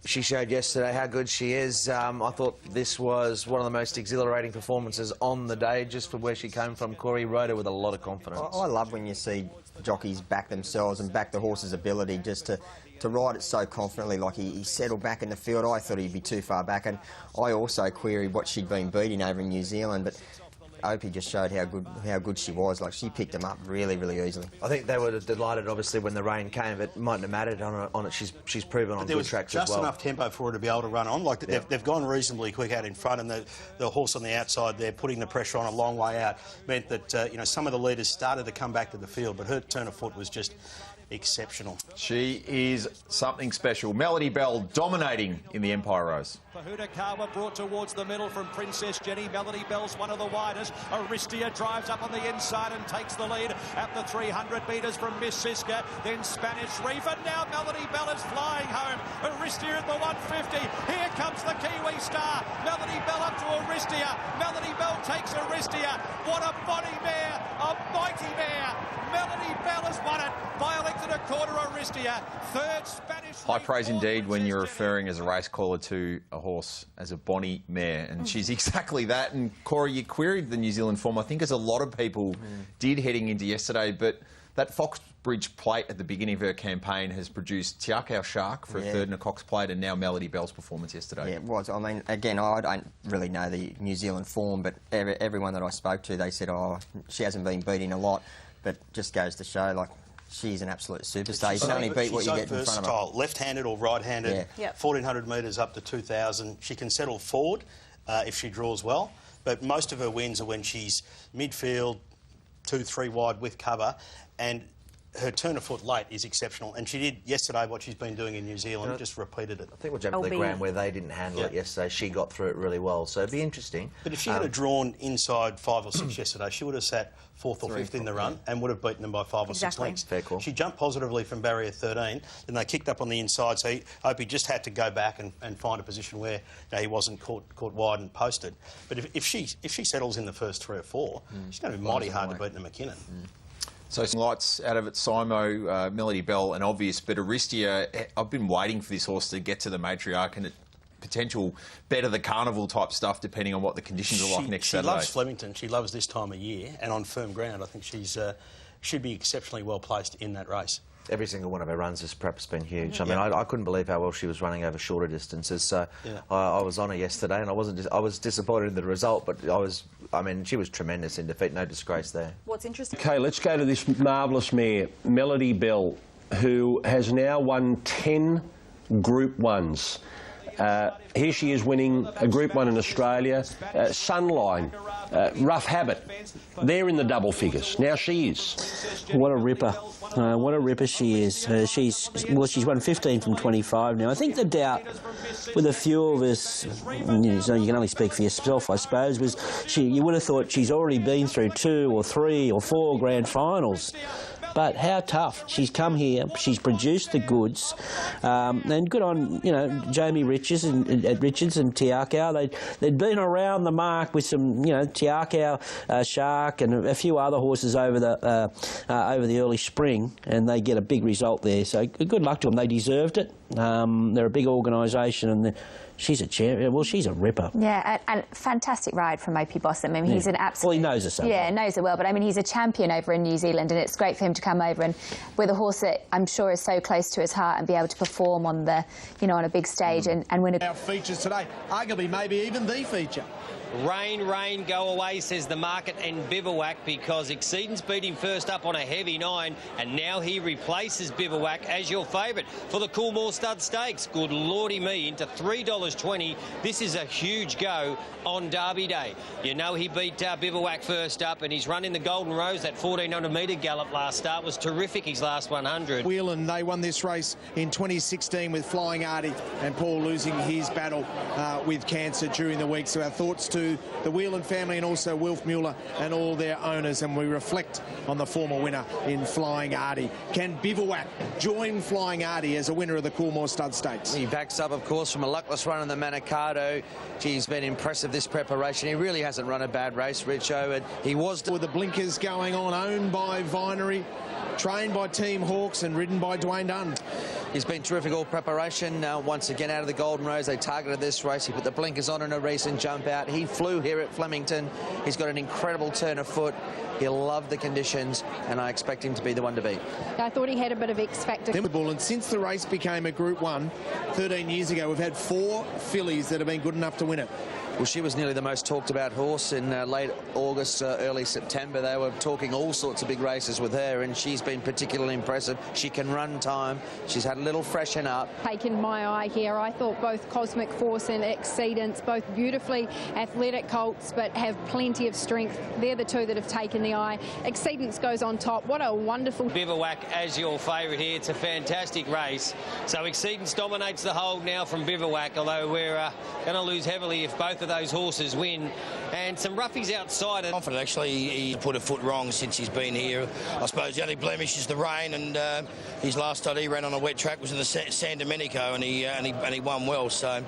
she showed yesterday how good she is. I thought this was one of the most exhilarating performances on the day, just from where she came from. Corey rode her with a lot of confidence. I love when you see jockeys back themselves and back the horse's ability just to ride it so confidently. Like he settled back in the field. I thought he'd be too far back, and I also queried what she'd been beating over in New Zealand, but Opie just showed how good she was. Like, she picked him up really, really easily. I think they were delighted, obviously, when the rain came, but it mightn't have mattered on it. She's proven on good tracks as well. There was just enough tempo for her to be able to run on. Like, they've gone reasonably quick out in front, and the horse on the outside, they're putting the pressure on a long way out. Meant that, you know, some of the leaders started to come back to the field, but her turn of foot was just exceptional. She is something special. Melody Bell dominating in the Empire Rose. Pahuda Kawa brought towards the middle from Princess Jenny. Melody Bell's one of the widest. Aristia drives up on the inside and takes the lead at the 300 metres from Miss Siska. Then Spanish Reef, and now Melody Bell is flying home. Aristia at the 150. Here comes the Kiwi star. Melody Bell up to Aristia. Melody Bell takes Aristia. What a body mare, a mighty mare. Melody Bell has won it by a length and a quarter. Aristia, third Spanish. High praise indeed when you're referring as a race caller to a horse as a bonny mare, and she's exactly that. And Corey, you queried the New Zealand form, I think, as a lot of people did heading into yesterday, but that Foxbridge Plate at the beginning of her campaign has produced Tiakau Shark for a third in a Cox Plate, and now Melody Bell's performance yesterday. Yeah, it was. I mean, again, I don't really know the New Zealand form, but everyone that I spoke to, they said, oh, she hasn't been beating a lot. but just goes to show, like, she's an absolute superstar. You can only beat what you get in front of her. Left-handed or right-handed, Yeah. 1,400 metres up to 2,000. She can settle forward if she draws well, but most of her wins are when she's midfield, 2-3 wide with cover, and her turn of foot late is exceptional, and she did yesterday what she's been doing in New Zealand, just repeated it. I think we'll jump to the ground where they didn't handle it yesterday. She got through it really well, so it'd be interesting. But if she had drawn inside 5 or 6 yesterday, she would have sat 4th or 5th in the run and would have beaten them by 5 or 6 lengths. Fair call. She jumped positively from barrier 13, then they kicked up on the inside, so Opie just had to go back and find a position where he wasn't caught wide and posted. But if she settles in the first 3 or 4, she's going to be mighty hard to beat in Mckinnon. So some lights out of it, Simo, Melody Bell and Obvious, but Aristia, I've been waiting for this horse to get to the matriarch and potential better the carnival type stuff depending on what the conditions are like next Saturday. She loves Flemington. She loves this time of year, and on firm ground I think she'd be exceptionally well placed in that race. Every single one of her runs has perhaps been huge. I mean, I couldn't believe how well she was running over shorter distances. So I was on her yesterday, and I was disappointed in the result, but I mean, she was tremendous in defeat. No disgrace there. What's interesting? OK, let's go to this marvellous mare, Melody Bell, who has now won 10 Group 1s. Here she is winning a Group 1 in Australia. Sunline, Rough Habit, they're in the double figures. Now she is. What a ripper. What a ripper she is. She's won 15 from 25 now. I think the doubt with a few of us, you can only speak for yourself, I suppose, was you would have thought she's already been through 2 or 3 or 4 grand finals. But how tough. She's come here, she's produced the goods, and good on, Jamie Richards and Tiakau. They'd been around the mark with some, Tiakau, Shark and a few other horses over the early spring, and they get a big result there. So good luck to them. They deserved it. They're a big organisation, and she's a champion. Well, she's a ripper. Yeah, and fantastic ride from Opie Blossom. I mean, he's an absolute... Well, he knows her so Yeah, well. knows her well, but I mean, he's a champion over in New Zealand, and it's great for him to come over and with a horse that I'm sure is so close to his heart and be able to perform on the, on a big stage and win a... Our features today, arguably maybe even the feature. Rain, rain, go away, says the market and Bivouac, because Exceedance beat him first up on a heavy 9, and now he replaces Bivouac as your favourite for the Coolmore Stud Stakes. Good lordy me, into $3.20. This is a huge go on Derby Day. You know he beat Bivouac first up, and he's run in the Golden Rose. That 1,400-metre gallop last start was terrific, his last 100. Whelan, they won this race in 2016 with Flying Artie, and Paul losing his battle with cancer during the week. So our thoughts to the Whelan family and also Wilf Mueller and all their owners, and we reflect on the former winner in Flying Artie. Can Bivouac join Flying Artie as a winner of the Coolmore Stud Stakes? He backs up, of course, from a luckless run in the Manikato. He's been impressive this preparation. He really hasn't run a bad race, Richo, and he was... With the blinkers going on, owned by Vinery, trained by Team Hawks and ridden by Dwayne Dunn. He's been terrific all preparation. Once again, out of the Golden Rose, they targeted this race. He put the blinkers on in a recent jump out. He flew here at Flemington. He's got an incredible turn of foot. He'll love the conditions, and I expect him to be the one to beat. I thought he had a bit of X factor. And since the race became a Group 1 13 years ago, we've had 4 fillies that have been good enough to win it. Well, she was nearly the most talked about horse in late August, early September. They were talking all sorts of big races with her, and she's been particularly impressive. She can run time. She's had a little freshen up. Taken my eye here. I thought both Cosmic Force and Exceedance, both beautifully athletic colts, but have plenty of strength. They're the two that have taken the eye. Exceedance goes on top. What a wonderful... Bivouac as your favourite here. It's a fantastic race. So Exceedance dominates the hold now from Bivouac, although we're going to lose heavily if both of those horses win. And some roughies outside. Confident, actually. He put a foot wrong since he's been here. I suppose the only blemish is the rain, and his last start he ran on a wet track was in the San Domenico, and he won well. So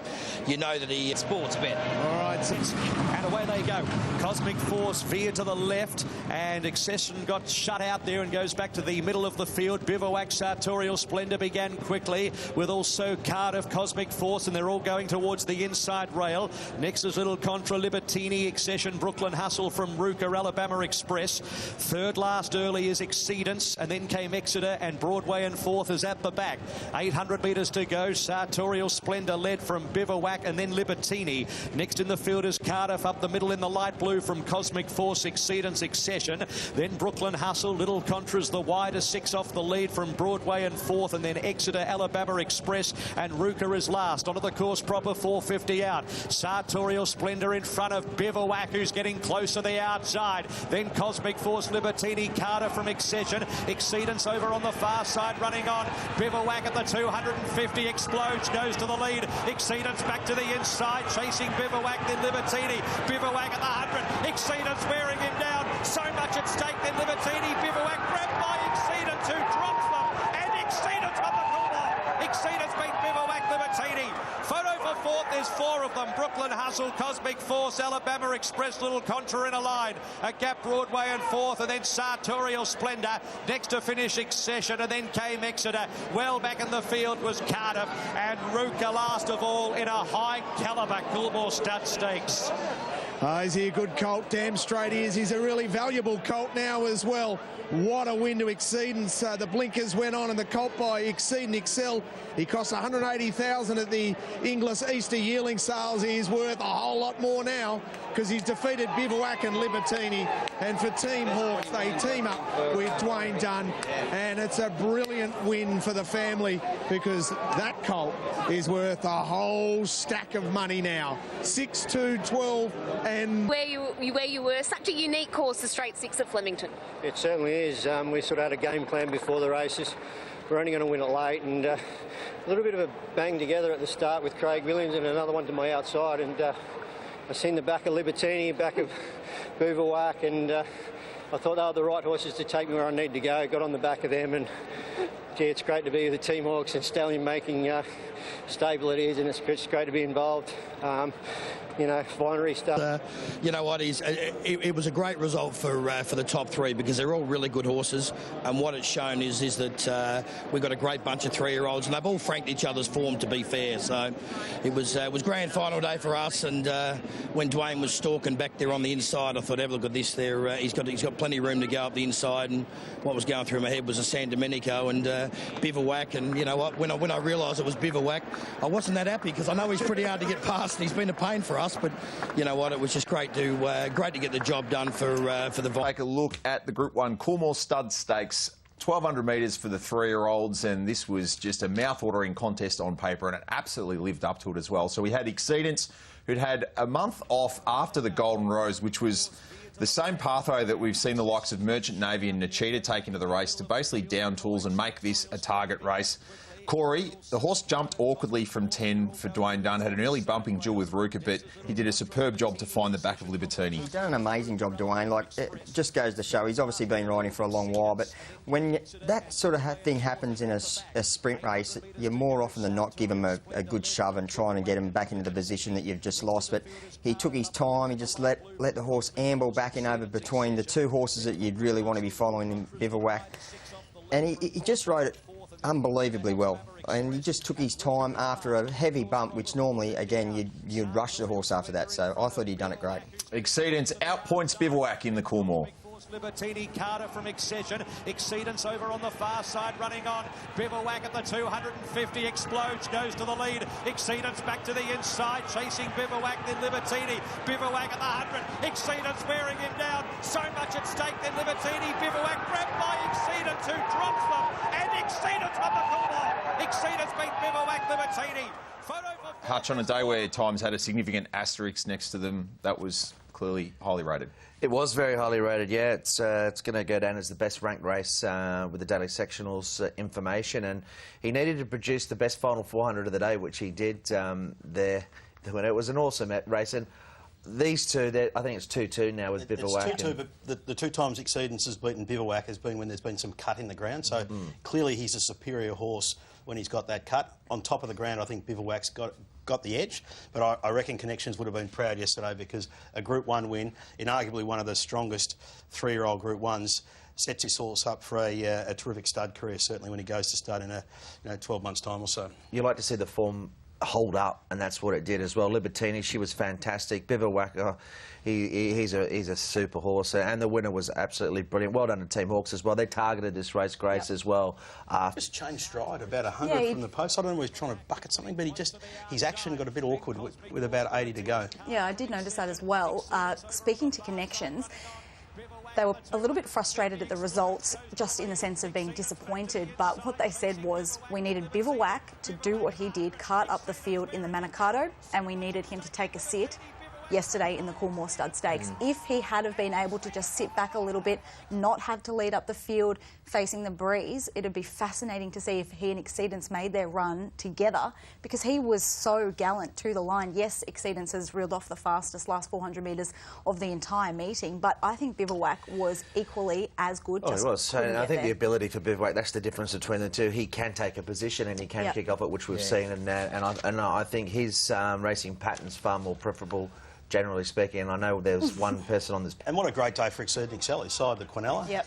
you know that he... Sports bet. All right, and away they go. Cosmic Force veered to the left, and Accession got shut out there and goes back to the middle of the field. Bivouac Sartorial Splendour began quickly, with also Cardiff, Cosmic Force, and they're all going towards the inside rail. Next is Little Contra Libertini, Accession, Brooklyn Hustle from Ruka, Alabama Express. Third last early is Exceedance, and then came Exeter, and Broadway and fourth is at the back. 800 metres to go. Sartorial Splendour led from Bivouac and then Libertini. Next in the field is Cardiff. Up the middle in the light blue from Cosmic Force, Exceedance, Accession. Then Brooklyn Hustle, Little Contra's the widest, 6 off the lead from Broadway and 4th, and then Exeter, Alabama Express, and Ruka is last. Onto the course proper, 450 out. Sartorial Splendor in front of Bivouac, who's getting close to the outside. Then Cosmic Force, Libertini, Carter from Accession. Exceedance over on the far side, running on. Bivouac at the 250, explodes, goes to the lead. Exceedance back to the inside, chasing Bivouac, then Libertini. Bivouac at the 100. Exceedance wearing him down. So much at stake, then Libertini. Bivouac grabbed by Exceedance, who drops them. And Exceedance on the corner. Exceedance beat Bivouac, Libertini. Photo for 4th, there's 4 of them. Brooklyn Hustle, Cosmic Force, Alabama Express, Little Contra in a line. A gap Broadway and 4th, and then Sartorial Splendor. Next to finish Accession, and then came Exeter. Well back in the field was Cardiff, and Ruka last of all in a high calibre Coolmore Stud Stakes. Is he a good colt? Damn straight he is. He's a really valuable colt now as well. What a win to Exceedance. The blinkers went on and the colt by Exceed and Excel. He cost $180,000 at the Inglis Easter yearling sales. He is worth a whole lot more now because he's defeated Bivouac and Libertini. And for Team Hawkes, they team up with Dwayne Dunn. And it's a brilliant win for the family because that colt is worth a whole stack of money now. 6, 2, 12 and... Where you were, such a unique course, the Straight Six at Flemington. It certainly is. We sort of had a game plan before the races. We're only going to win it late, and a little bit of a bang together at the start with Craig Williams and another one to my outside, and I seen the back of Libertini, back of Bivouac, and I thought they were the right horses to take me where I need to go. Got on the back of them, and gee, it's great to be with the Team Hawkes and stallion making stable it is, and it's great to be involved. You know, finery stuff. You know what? It was a great result for the top 3 because they're all really good horses, and what it's shown is that we've got a great bunch of 3-year-olds, and they've all franked each other's form. To be fair, so it was grand final day for us. And when Dwayne was stalking back there on the inside, I thought, have a look at this. There, he's got plenty of room to go up the inside, and what was going through my head was a San Domenico and Bivouac. And you know what? When I realised it was Bivouac, I wasn't that happy because I know he's pretty hard to get past. And he's been a pain for us, but you know what? It was just great to get the job done for the. Take a look at the Group 1 Coolmore Stud Stakes. 1,200 metres for the 3-year-olds, and this was just a mouth-watering contest on paper, and it absolutely lived up to it as well. So we had Exceedance, who'd had a month off after the Golden Rose, which was the same pathway that we've seen the likes of Merchant Navy and Nachita take into the race to basically down tools and make this a target race. Corey, the horse jumped awkwardly from 10 for Dwayne Dunn, had an early bumping duel with Ruka, but he did a superb job to find the back of Libertini. He's done an amazing job, Dwayne. Like, it just goes to show he's obviously been riding for a long while, but when that sort of thing happens in a sprint race, you more often than not give him a good shove and trying to get him back into the position that you've just lost. But he took his time, he just let the horse amble back in over between the 2 horses that you'd really want to be following in Bivouac. And he just rode it unbelievably well, and he just took his time after a heavy bump, which normally, again, you'd rush the horse after that. So I thought he'd done it great. Exceedance outpoints Bivouac in the Coolmore. Libertini, Carter from Accession. Exceedance over on the far side, running on. Bivouac at the 250, explodes, goes to the lead. Exceedance back to the inside, chasing Bivouac, then Libertini. Bivouac at the 100. Exceedance wearing him down. So much at stake, then Libertini. Bivouac grabbed by Exceedance, who drops them. And Exceedance on the corner. Exceedance beat Bivouac, Libertini. Hutch, on a day where Times had a significant asterisk next to them, that was clearly highly rated. It was very highly rated, yeah. It's going to go down as the best ranked race with the Daily Sectionals information, and he needed to produce the best final 400 of the day, which he did there. It was an awesome race, and these two, I think it's 2-2 now with Bivouac. It's 2-2, but the 2 times Exceedance has beaten Bivouac has been when there's been some cut in the ground, so clearly he's a superior horse when he's got that cut. On top of the ground, I think Bivouac's got the edge, but I reckon Connections would have been proud yesterday because a Group 1 win in arguably one of the strongest 3-year-old Group 1s sets his horse up for a terrific stud career, certainly when he goes to stud in 12 months' time or so. You like to see the form hold up, and that's what it did as well. Libertini, she was fantastic. Bivouac, he's a super horse, and the winner was absolutely brilliant. Well done to Team Hawkes as well. They targeted this race, Grace, as well. Just changed stride about 100 from the post. I don't know if he was trying to bucket something, but his action got a bit awkward with about 80 to go. Yeah, I did notice that as well. Speaking to Connections, they were a little bit frustrated at the results, just in the sense of being disappointed, but what they said was we needed Bivouac to do what he did, cart up the field in the Manikato, and we needed him to take a sit yesterday in the Coolmore Stud Stakes. If he had have been able to just sit back a little bit, not have to lead up the field facing the breeze, it'd be fascinating to see if he and Exceedance made their run together, because he was so gallant to the line. Yes, Exceedance has reeled off the fastest last 400 metres of the entire meeting, but I think Bivouac was equally as good. Oh, he was. So I think the ability for Bivouac, that's the difference between the two. He can take a position and he can kick off it, which we've seen, and I think his racing pattern's far more preferable, generally speaking, and I know there's one person on this. And what a great day for Exceed Excel. He side the Quinella. Yep.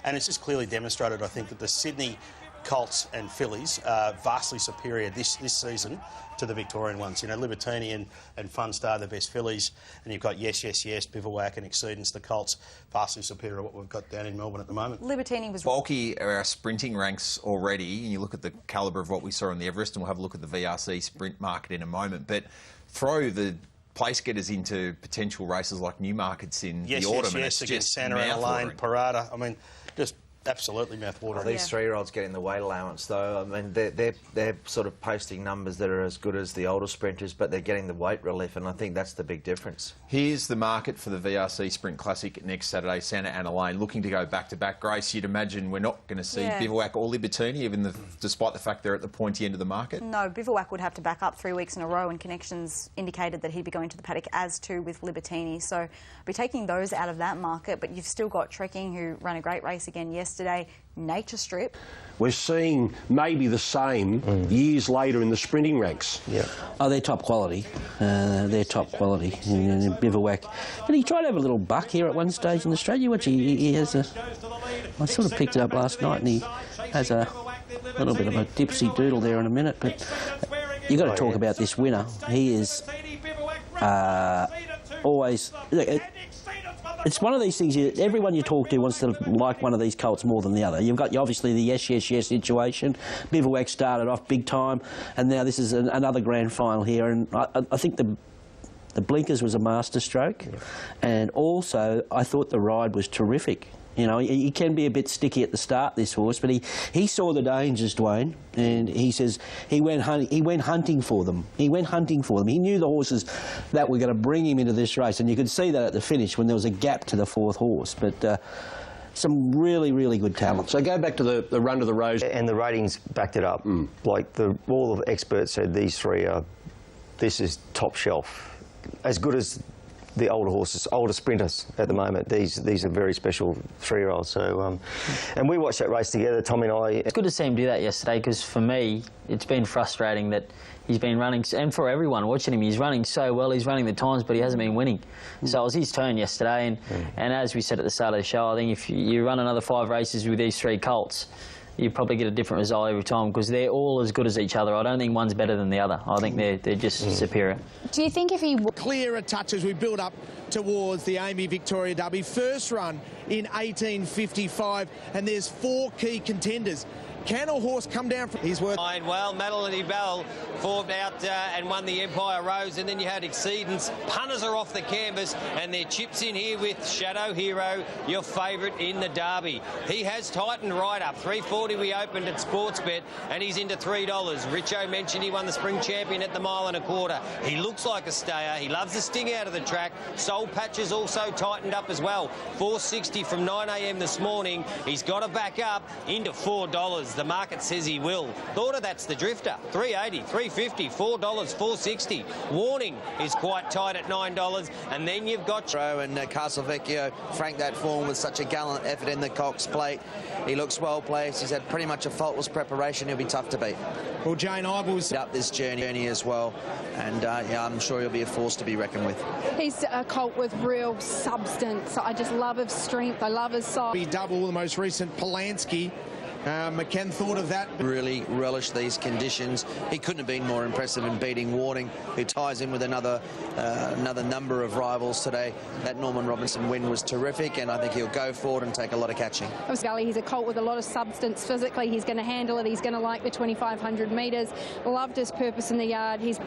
And it's just clearly demonstrated, I think, that the Sydney Colts and fillies are vastly superior this season to the Victorian ones. You know, Libertini and Funstar, the best fillies, and you've got Yes, Bivouac and Exceedance, the Colts, vastly superior to what we've got down in Melbourne at the moment. Libertini was bulky are our sprinting ranks already, and you look at the calibre of what we saw on the Everest, and we'll have a look at the VRC sprint market in a moment, but throw the place getters into potential races like Newmarket's in the autumn. Yes, against Santa Ana Lane, Parada. I mean, just absolutely mouth-watering. These three-year-olds getting the weight allowance, though. I mean, they're sort of posting numbers that are as good as the older sprinters, but they're getting the weight relief, and I think that's the big difference. Here's the market for the VRC Sprint Classic next Saturday. Santa Ana Lane looking to go back-to-back. Grace, you'd imagine we're not going to see Bivouac or Libertini, despite the fact they're at the pointy end of the market? No, Bivouac would have to back up 3 weeks in a row, and Connections indicated that he'd be going to the paddock, as too with Libertini. So I'll be taking those out of that market, but you've still got Trekking, who ran a great race again yesterday. Nature Strip. We're seeing maybe the same years later in the sprinting ranks. Yeah. Oh, they're top quality. They're top quality. And Bivouac. And he tried to have a little buck here at one stage in Australia, which he has a... I sort of picked it up last night, and he has a little bit of a dipsy doodle there in a minute, but you've got to talk about this winner. He is always... It's one of these things, everyone you talk to wants to like one of these colts more than the other. You've got obviously the yes situation. Bivouac started off big time, and now this is another grand final here. And I think the blinkers was a masterstroke, and also I thought the ride was terrific. You know, he can be a bit sticky at the start, this horse, but he saw the dangers, Dwayne, and he says he went hunting for them. He went hunting for them. He knew the horses that were going to bring him into this race, and you could see that at the finish when there was a gap to the fourth horse. But some really, really good talent. So go back to the run to the Rose. And the ratings backed it up. Like all of the experts said, these three this is top shelf. As good as the older horses, older sprinters at the moment. These are very special three-year-olds. So, and we watched that race together, Tommy and I. It's good to see him do that yesterday, because for me, it's been frustrating that he's been running, and for everyone watching him, he's running so well. He's running the times, but he hasn't been winning. So it was his turn yesterday, and as we said at the start of the show, I think if you run another 5 races with these 3 colts, you probably get a different result every time, because they're all as good as each other. I don't think one's better than the other. I think they're just superior. Do you think if he... Clearer touch as we build up towards the Amy Victoria Derby. First run in 1855, and there's 4 key contenders. Can a horse come down from his worth? Well, Melody Bell formed out and won the Empire Rose, and then you had Exceedance. Punters are off the canvas, and their chips in here with Shadow Hero, your favourite in the Derby. He has tightened right up. $3.40 we opened at Sportsbet, and he's into $3. Richo mentioned he won the Spring Champion at the 1 1/4. He looks like a stayer. He loves the sting out of the track. Soul Patch is also tightened up as well. $4.60 from 9 a.m. this morning. He's got to back up into $4. The market says he will. Thought of that's the Drifter. $3.80, $3.50, $4, $4.60. Warning is quite tight at $9. And then you've got... And Castelvecchio franked that form with such a gallant effort in the Cox Plate. He looks well placed. He's had pretty much a faultless preparation. He'll be tough to beat. Well, Jane Ibles up this journey as well. And yeah, I'm sure he'll be a force to be reckoned with. He's a colt with real substance. I just love his strength. I love his size. Double the most recent Polanski. McKinnon thought of that. Really relished these conditions. He couldn't have been more impressive in beating Warning, who ties in with another number of rivals today. That Norman Robinson win was terrific, and I think he'll go forward and take a lot of catching. Gully, he's a colt with a lot of substance physically. He's going to handle it. He's going to like the 2,500 metres. Loved his purpose in the yard. He's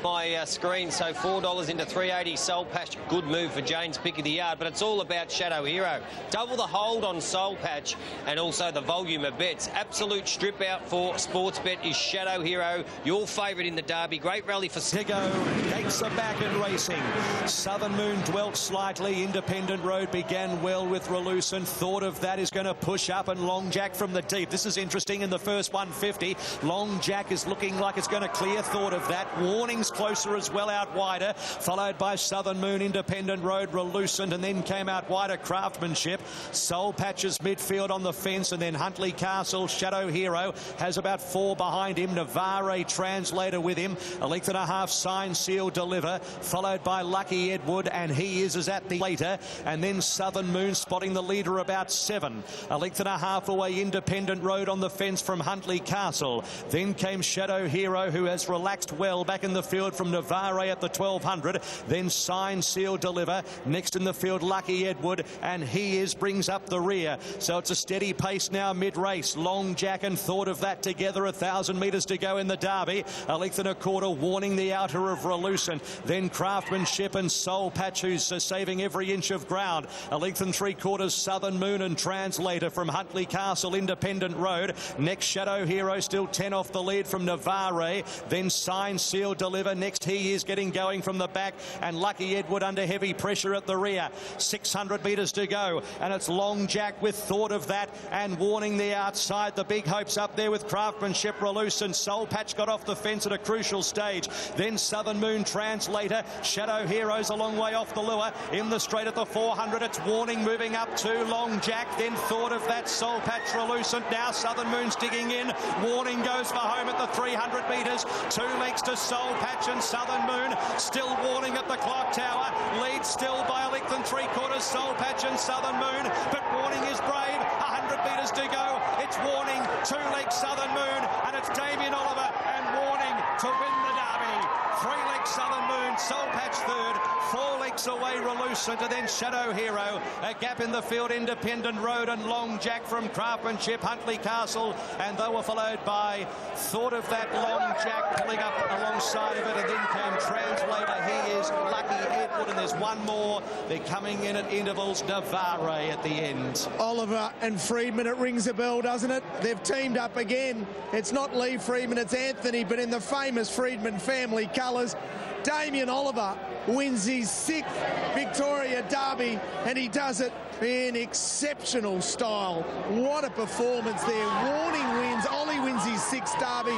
my screen, so $4 into 380 Soul Patch. Good move for Jane's pick of the yard, but it's all about Shadow Hero. Double the hold on Soul Patch and also the volume of bets. Absolute strip out for Sportsbet is Shadow Hero, your favourite in the Derby. Great rally for Tigo. Gates are back and racing. Southern Moon dwelt slightly. Independent Road began well with Relucent. Thought of that is going to push up, and Long Jack from the deep. This is interesting in the first 150. Long Jack is looking like it's going to clear. Thought of that. Warning's closer as well, out wider, followed by Southern Moon, Independent Road, Relucent, and then came out wider Craftsmanship. Soul Patches midfield on the fence, and then Huntley Castle, Shadow Hero has about 4 behind him. Navarre Translator with him. A length and a half, Sign, Seal, Deliver, followed by Lucky Edward, and he is at the later, and then Southern Moon spotting the leader about 7. A length and a half away, Independent Road on the fence from Huntley Castle. Then came Shadow Hero, who has relaxed well back in the field from Navarre at the 1200. Then Sign, Seal, Deliver. Next in the field, Lucky Edward, and he brings up the rear. So it's a steady pace now mid-race. Long Jack and Thought of that together, 1,000 metres to go in the Derby. A length and a quarter, Warning the outer of Relucent. Then Craftsmanship and Soul Patch, who's saving every inch of ground. A length and 3/4, Southern Moon and Translator from Huntley Castle, Independent Road. Next, Shadow Hero, still 10 off the lead from Navarre. Then Sign, Seal, Deliver. Next, he is getting going from the back, and Lucky Edward under heavy pressure at the rear. 600 metres to go, and it's Long Jack with Thought of that and Warning the outside. The big hopes up there with Craftsmanship, Relucent. Soul Patch got off the fence at a crucial stage. Then Southern Moon, Translator. Shadow Hero's a long way off the lure. In the straight at the 400, it's Warning moving up to Long Jack. Then Thought of that, Soul Patch, Relucent. Now Southern Moon's digging in. Warning goes for home at the 300 metres. 2 lengths to Soul Patch and Southern Moon. Still Warning at the clock tower. Lead still by a length and 3/4, Soul Patch and Southern Moon. But Warning is brave. 100 metres to go. It's Warning, 2 legs Southern Moon, and it's Damien Oliver and Warning to win the Derby. 3 legs Southern Moon, Soul Patch third, 4 legs away Relucent, and then Shadow Hero. A gap in the field, Independent Road and Long Jack from Craftsmanship, Huntley Castle, and they were followed by Thought of that, Long Jack pulling up alongside of it, and then came Translator. He is Lucky Edward, and there's one more. They're coming in at intervals, Navarre at the end. Oliver and Friedman, it rings a bell, doesn't it? They've teamed up again. It's not Lee Friedman, it's Anthony, but in the famous Friedman family colours. Damien Oliver wins his 6th Victoria Derby, and he does it in exceptional style. What a performance there. Warning wins. Ollie wins his 6th Derby.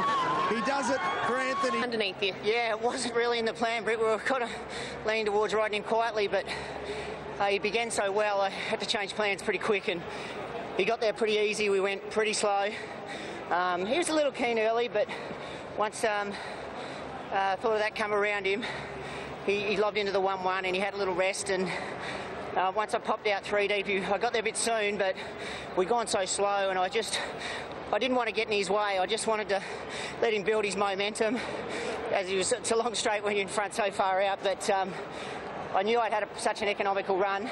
He does it for Anthony. Underneath you. Yeah, it wasn't really in the plan, Britt. We were kind of leaning towards riding him quietly, but he began so well, I had to change plans pretty quick, and he got there pretty easy. We went pretty slow. He was a little keen early, but once Thought of that come around him, he lobbed into the 1-1 and he had a little rest, and once I popped out 3 deep, I got there a bit soon, but we'd gone so slow, and I didn't want to get in his way. I just wanted to let him build his momentum, as it's a long straight when you're in front so far out, but I knew I'd had such an economical run,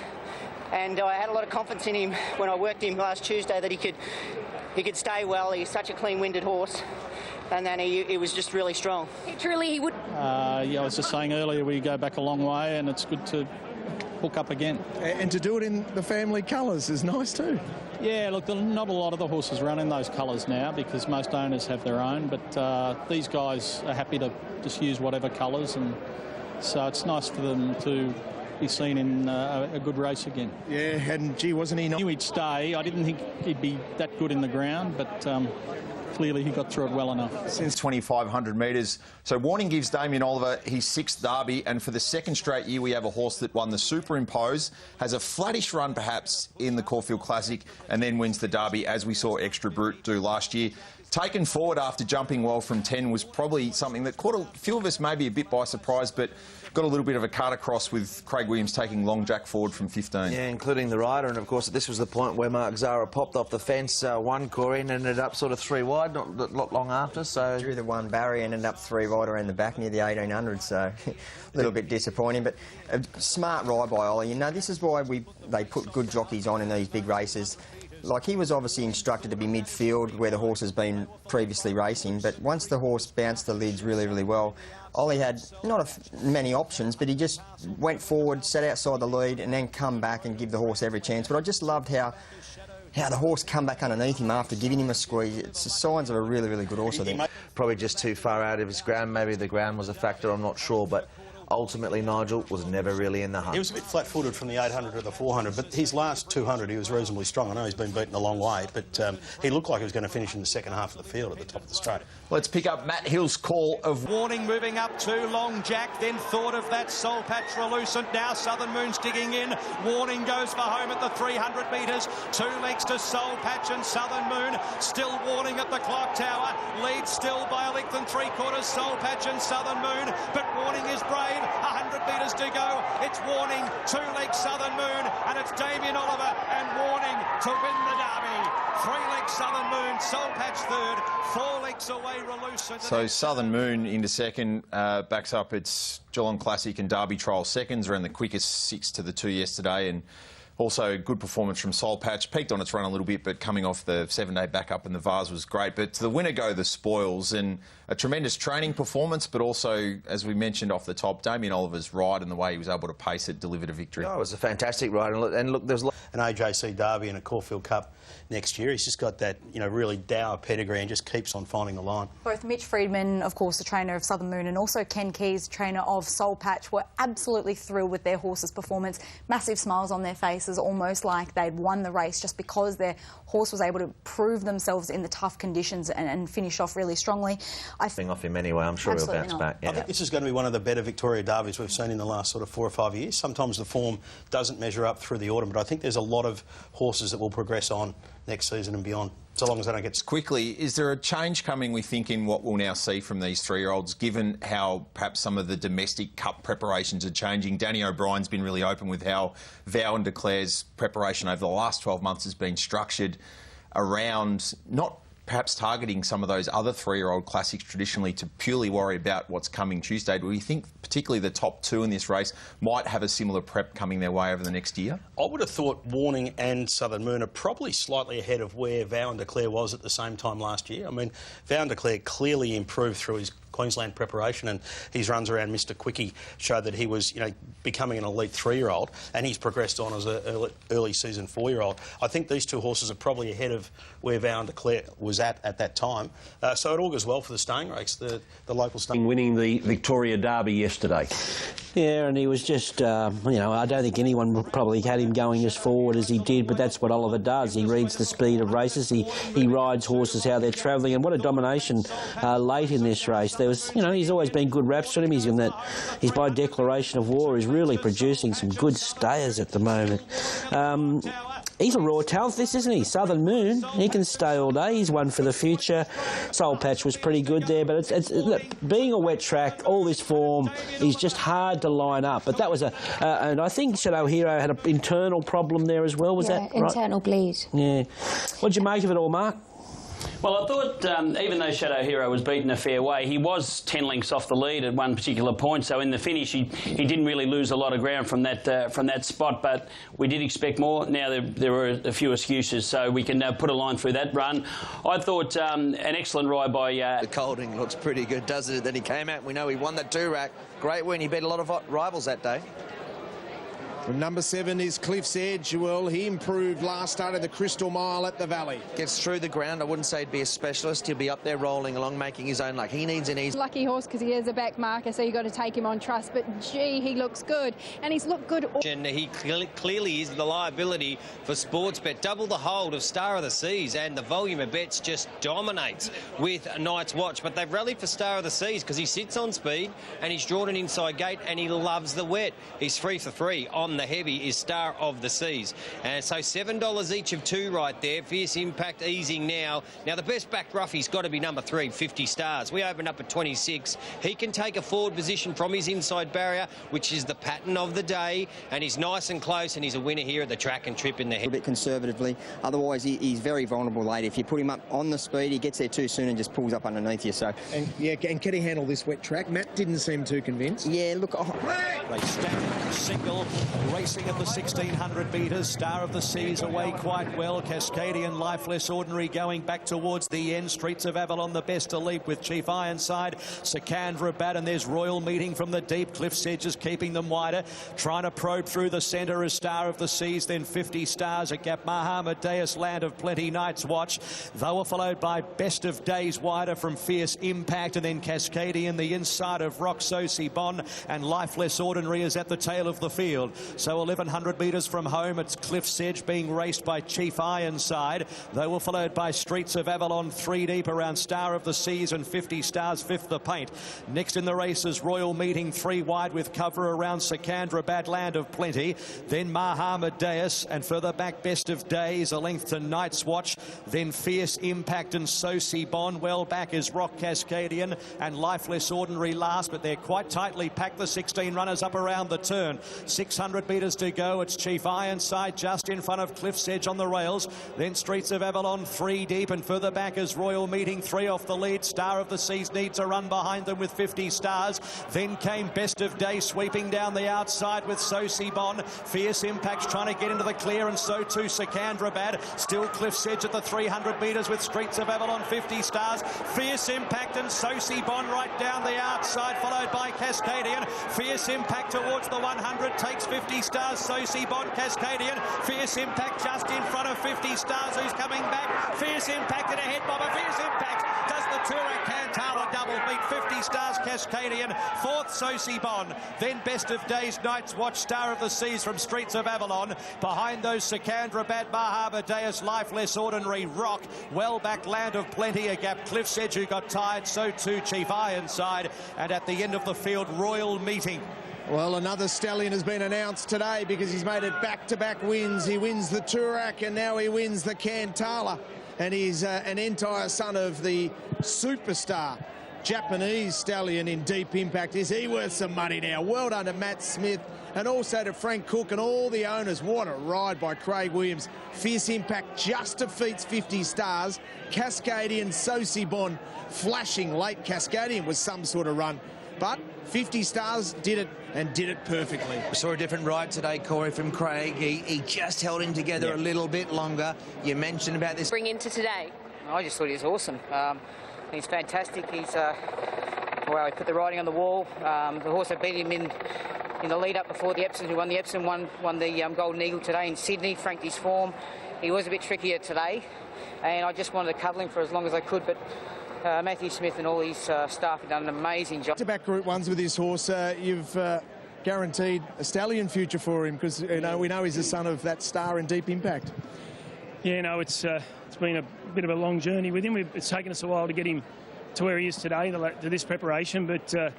and I had a lot of confidence in him when I worked him last Tuesday that he could stay well. He's such a clean-winded horse. And then he was just really strong. Truly, he would. Yeah, I was just saying earlier, we go back a long way, and it's good to hook up again. And to do it in the family colours is nice too. Yeah, look, not a lot of the horses run in those colours now because most owners have their own, but these guys are happy to just use whatever colours, and so it's nice for them to be seen in a good race again. Yeah, and gee, wasn't he? I knew he'd stay. I didn't think he'd be that good in the ground, but clearly he got through it well enough. Since 2,500 metres. So Warning gives Damien Oliver his 6th Derby, and for the 2nd straight year we have a horse that won the Superimpose, has a flattish run perhaps in the Caulfield Classic, and then wins the Derby, as we saw Extra Brute do last year. Taken forward after jumping well from 10 was probably something that caught a few of us maybe a bit by surprise, but got a little bit of a cut across with Craig Williams taking Long Jack forward from 15. Yeah, including the rider, and of course this was the point where Mark Zara popped off the fence, won Corey, and ended up sort of 3 wide, not long after. So drew the 1 barrier and ended up 3 wide around the back near the 1800, so a little bit disappointing. But a smart ride by Ollie. You know, this is why they put good jockeys on in these big races. Like, he was obviously instructed to be midfield where the horse has been previously racing, but once the horse bounced the lids really, really well, Ollie had not many options, but he just went forward, sat outside the lead, and then come back and give the horse every chance. But I just loved how the horse come back underneath him after giving him a squeeze. It's the signs of a really, really good horse, I think. Probably just too far out of his ground. Maybe the ground was a factor, I'm not sure, but ultimately Nigel was never really in the hunt. He was a bit flat-footed from the 800 to the 400, but his last 200 he was reasonably strong. I know he's been beaten a long way, but he looked like he was going to finish in the second half of the field at the top of the straight. Let's pick up Matt Hill's call of... Warning moving up to Long Jack, then thought of that Soul Patch Relucent. Now Southern Moon's digging in. Warning goes for home at the 300 metres. 2 lengths to Soul Patch and Southern Moon. Still Warning at the clock tower. Leads still by a length and 3/4 Soul Patch and Southern Moon. But Warning is brave. 100 metres to go. It's Warning, 2 lengths Southern Moon, and it's Damien Oliver and Warning to win the Derby. 3 lengths Southern Moon, Soul Patch third, 4 lengths away Relucent. So Southern Moon into second, backs up its Geelong Classic and Derby Trial seconds, ran the quickest 6 to the 2 yesterday, and also good performance from Soul Patch. Peaked on its run a little bit, but coming off the 7-day backup in the Vars was great. But to the winner go the spoils, and a tremendous training performance, but also, as we mentioned off the top, Damien Oliver's ride and the way he was able to pace it delivered a victory. Oh, it was a fantastic ride, and look, there's an AJC Derby and a Caulfield Cup next year. He's just got that, you know, really dour pedigree and just keeps on finding the line. Both Mitch Freedman, of course, the trainer of Southern Moon, and also Ken Keys, trainer of Soul Patch, were absolutely thrilled with their horse's performance. Massive smiles on their faces, almost like they'd won the race just because their horse was able to prove themselves in the tough conditions and finish off really strongly. I think off him anyway, I'm sure he'll bounce back. Yeah. I think this is going to be one of the better Victoria Derbies we've seen in the last sort of 4 or 5 years. Sometimes the form doesn't measure up through the autumn, but I think there's a lot of horses that will progress on next season and beyond, so long as they don't get... Quickly, is there a change coming, we think, in what we'll now see from these 3-year-olds, given how perhaps some of the domestic cup preparations are changing? Danny O'Brien's been really open with how Vow and Declare's preparation over the last 12 months has been structured around not perhaps targeting some of those other 3-year-old classics traditionally to purely worry about what's coming Tuesday. Do we think particularly the top 2 in this race might have a similar prep coming their way over the next year? I would have thought Warning and Southern Moon are probably slightly ahead of where Vow and Declare was at the same time last year. I mean, Vow and Declare clearly improved through his Queensland preparation, and his runs around Mr Quickie showed that he was, you know, becoming an elite 3-year-old, and he's progressed on as an early season 4-year-old. I think these 2 horses are probably ahead of where Vow and Declare was at that time. So it augurs well for the staying race, the local staying. Winning the Victoria Derby yesterday. Yeah, and he was just, you know, I don't think anyone probably had him going as forward as he did, but that's what Oliver does. He reads the speed of races. He rides horses how they're travelling, and what a domination late in this race. There was, you know, he's always been good raps on him. He's by declaration of war. He's really producing some good stayers at the moment. He's a raw talent, this, isn't he? Southern Moon, he can stay all day. He's one for the future. Soul Patch was pretty good there, but look, being a wet track, all this form, is just hard to line up. But that was and I think Shadow Hero had an internal problem there as well. Was that right? Internal bleed. Yeah. What did you make of it all, Mark? Well, I thought even though Shadow Hero was beaten a fair way, he was 10 lengths off the lead at one particular point. So in the finish, he didn't really lose a lot of ground from that spot. But we did expect more. Now there were a few excuses, so we can put a line through that run. I thought an excellent ride by... The Colding looks pretty good, doesn't it? Then he came out. We know he won that 2-rack. Great win. He beat a lot of rivals that day. From number 7 is Cliff's Edge. Well, he improved last start of the Crystal Mile at the Valley. Gets through the ground. I wouldn't say he'd be a specialist. He'll be up there rolling along, making his own luck. He needs an easy... Lucky horse because he is a back marker, so you've got to take him on trust. But, gee, he looks good. And he's looked good... And he clearly is the liability for Sportsbet. Double the hold of Star of the Seas, and the volume of bets just dominates with Night's Watch. But they've rallied for Star of the Seas because he sits on speed and he's drawn an inside gate and he loves the wet. He's 3 for 3 on the heavy is Star of the Seas. And so $7 each of 2 right there. Fierce Impact easing now. Now, the best backed roughie's got to be number 3, 50 Stars. We opened up at 26. He can take a forward position from his inside barrier, which is the pattern of the day, and he's nice and close, and he's a winner here at the track and trip in the head. A bit conservatively, otherwise he's very vulnerable late. If you put him up on the speed, he gets there too soon and just pulls up underneath you. So, and can he handle this wet track? Matt didn't seem too convinced. Yeah, look. They stand single, racing at the 1600 metres. Star of the Seas away quite well. Cascadian, Lifeless Ordinary going back towards the end. Streets of Avalon the best to leap with Chief Ironside. Secandra Bat, and there's Royal Meeting from the deep. Cliff's Edge is keeping them wider. Trying to probe through the centre is Star of the Seas, then 50 Stars, a gap. Mahamadeus, Land of Plenty, Night's Watch. They were followed by Best of Days wider from Fierce Impact, and then Cascadian, the inside of Roxosi Bon, and Lifeless Ordinary is at the tail of the field. So 1100 metres from home, it's Cliff's Edge being raced by Chief Ironside. They were followed by Streets of Avalon 3 deep around Star of the Seas, and 50 Stars fifth the paint. Next in the race is Royal Meeting 3 wide with cover around Secandra Bad, Land of Plenty. Then Mahamadeus, and further back Best of Days, a length to Night's Watch. Then Fierce Impact and Sosi Bon. Well back is Rock Cascadian and Lifeless Ordinary last, but they're quite tightly packed, the 16 runners up around the turn. 600 metres to go. It's Chief Ironside just in front of Cliff's Edge on the rails. Then Streets of Avalon 3 deep, and further back is Royal Meeting 3 off the lead. Star of the Seas needs a run behind them with 50 Stars. Then came Best of Day sweeping down the outside with Sosi Bon. Fierce Impact's trying to get into the clear, and so too Secandra Bad. Still Cliff's Edge at the 300 metres with Streets of Avalon, 50 Stars. Fierce Impact and Sosi Bon right down the outside, followed by Cascadian. Fierce Impact towards the 100 takes 50 Stars. Sosi Bon, Cascadian. Fierce Impact just in front of 50 Stars, who's coming back. Fierce Impact and a head bobber. Fierce Impact does the Tourer Cantala double beat. 50 Stars, Cascadian. Fourth, Sosi Bon. Then Best of Days, Night's Watch, Star of the Seas from Streets of Avalon. Behind those, Secandra Bad, Mahamadeus, Lifeless Ordinary, Rock. Well back, Land of Plenty, a gap. Cliff's Edge, who got tired, so too Chief Ironside. And at the end of the field, Royal Meeting. Well, another stallion has been announced today because he's made it back-to-back wins. He wins the Tourak and now he wins the Cantala. And he's an entire son of the superstar Japanese stallion in Deep Impact. Is he worth some money now? Well done to Matt Smith and also to Frank Cook and all the owners. What a ride by Craig Williams. Fierce Impact just defeats 50 Stars. Cascadian, Sosi Bon flashing late. Cascadian was some sort of run. But 50 Stars did it, and did it perfectly. We saw a different ride today, Corey, from Craig. He just held him together a little bit longer. You mentioned about this. Bring into today. I just thought he was awesome. He's fantastic. He's well, he put the riding on the wall. The horse that beat him in the lead up before the Epsom, who won the Epsom, won the Golden Eagle today in Sydney, franked his form. He was a bit trickier today, and I just wanted to cuddle him for as long as I could, but Matthew Smith and all his staff have done an amazing job. Back Group 1s with this horse, you've guaranteed a stallion future for him, because we know he's the son of that star in Deep Impact. Yeah, no, it's been a bit of a long journey with him. It's taken us a while to get him to where he is today, to this preparation, but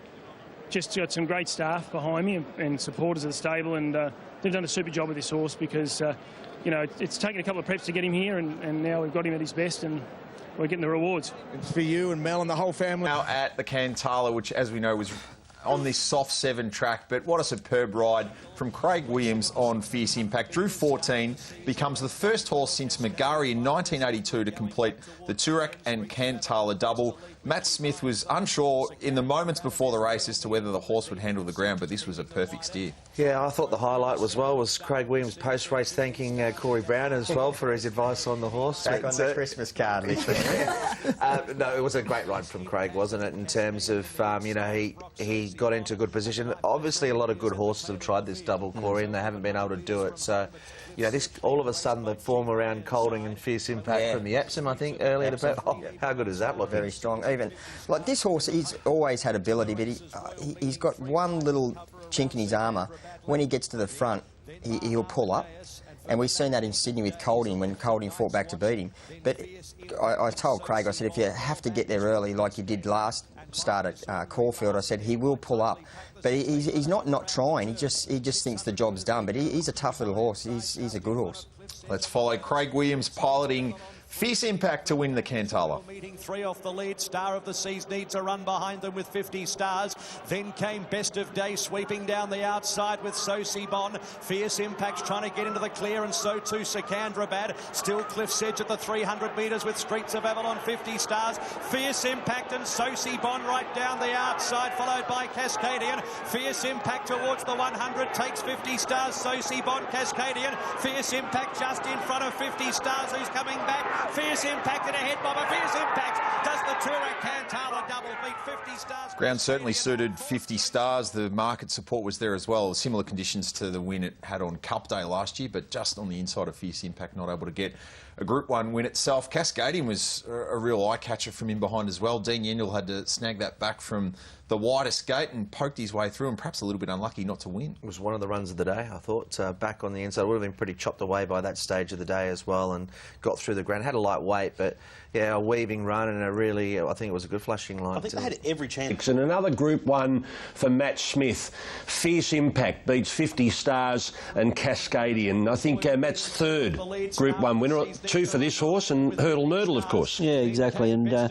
just got some great staff behind me and supporters of the stable, and they've done a super job with this horse because, it's taken a couple of preps to get him here, and now we've got him at his best, and we're getting the rewards. It's for you and Mel and the whole family. Now at the Cantala, which, as we know, was on this soft 7 track, but what a superb ride from Craig Williams on Fierce Impact. Drew 14, becomes the first horse since McGarry in 1982 to complete the Tourak and Cantala double. Matt Smith was unsure in the moments before the race as to whether the horse would handle the ground, but this was a perfect steer. Yeah, I thought the highlight was Craig Williams post-race thanking Corey Brown as well for his advice on the horse. Back on the Christmas card list. No, it was a great ride from Craig, wasn't it, in terms of, he got into a good position. Obviously, a lot of good horses have tried this double, Corey, and they haven't been able to do it. So, this all of a sudden, the form around Colding and Fierce Impact from the Epsom, I think, earlier. How good is that looking? Very strong. Even, like, this horse, he's always had ability, but he's got one little chink in his armour. When he gets to the front, he'll pull up. And we've seen that in Sydney with Colding, when Colding fought back to beat him. But I told Craig, I said, if you have to get there early like you did last start at Caulfield, I said he will pull up. But he's not trying. He just thinks the job's done. But he's a tough little horse. He's a good horse. Let's follow Craig Williams piloting Fierce Impact to win the Cantala. Meeting 3 off the lead. Star of the Seas needs a run behind them with 50 Stars. Then came Best of Day sweeping down the outside with Sosibon. Fierce Impact's trying to get into the clear, and so too Sikandrabad. Still Cliff's Edge at the 300 metres with Streets of Avalon, 50 Stars. Fierce Impact and Sosibon right down the outside, followed by Cascadian. Fierce Impact towards the 100 takes 50 Stars. Sosibon, Cascadian. Fierce Impact just in front of 50 Stars, who's coming back. Fierce Impact and a head bobber. Fierce Impact does the tour at Cantala double beat 50 Stars. Ground certainly suited 50 Stars. The market support was there as well. Similar conditions to the win it had on Cup Day last year, but just on the inside of Fierce Impact, not able to get a Group 1 win itself. Cascadian was a real eye-catcher from in behind as well. Dean Yendall had to snag that back from the widest gate and poked his way through, and perhaps a little bit unlucky not to win. It was one of the runs of the day, I thought. Back on the inside, would have been pretty chopped away by that stage of the day as well, and got through the ground. Had a light weight, but yeah, a weaving run and a really, I think it was a good flashing line. I think they had every chance. And another Group 1 for Matt Smith. Fierce Impact beats 50 Stars and Cascadian. I think Matt's third Group 1 winner. 2 for this horse and Hurdle Myrtle, of course. Yeah, exactly. And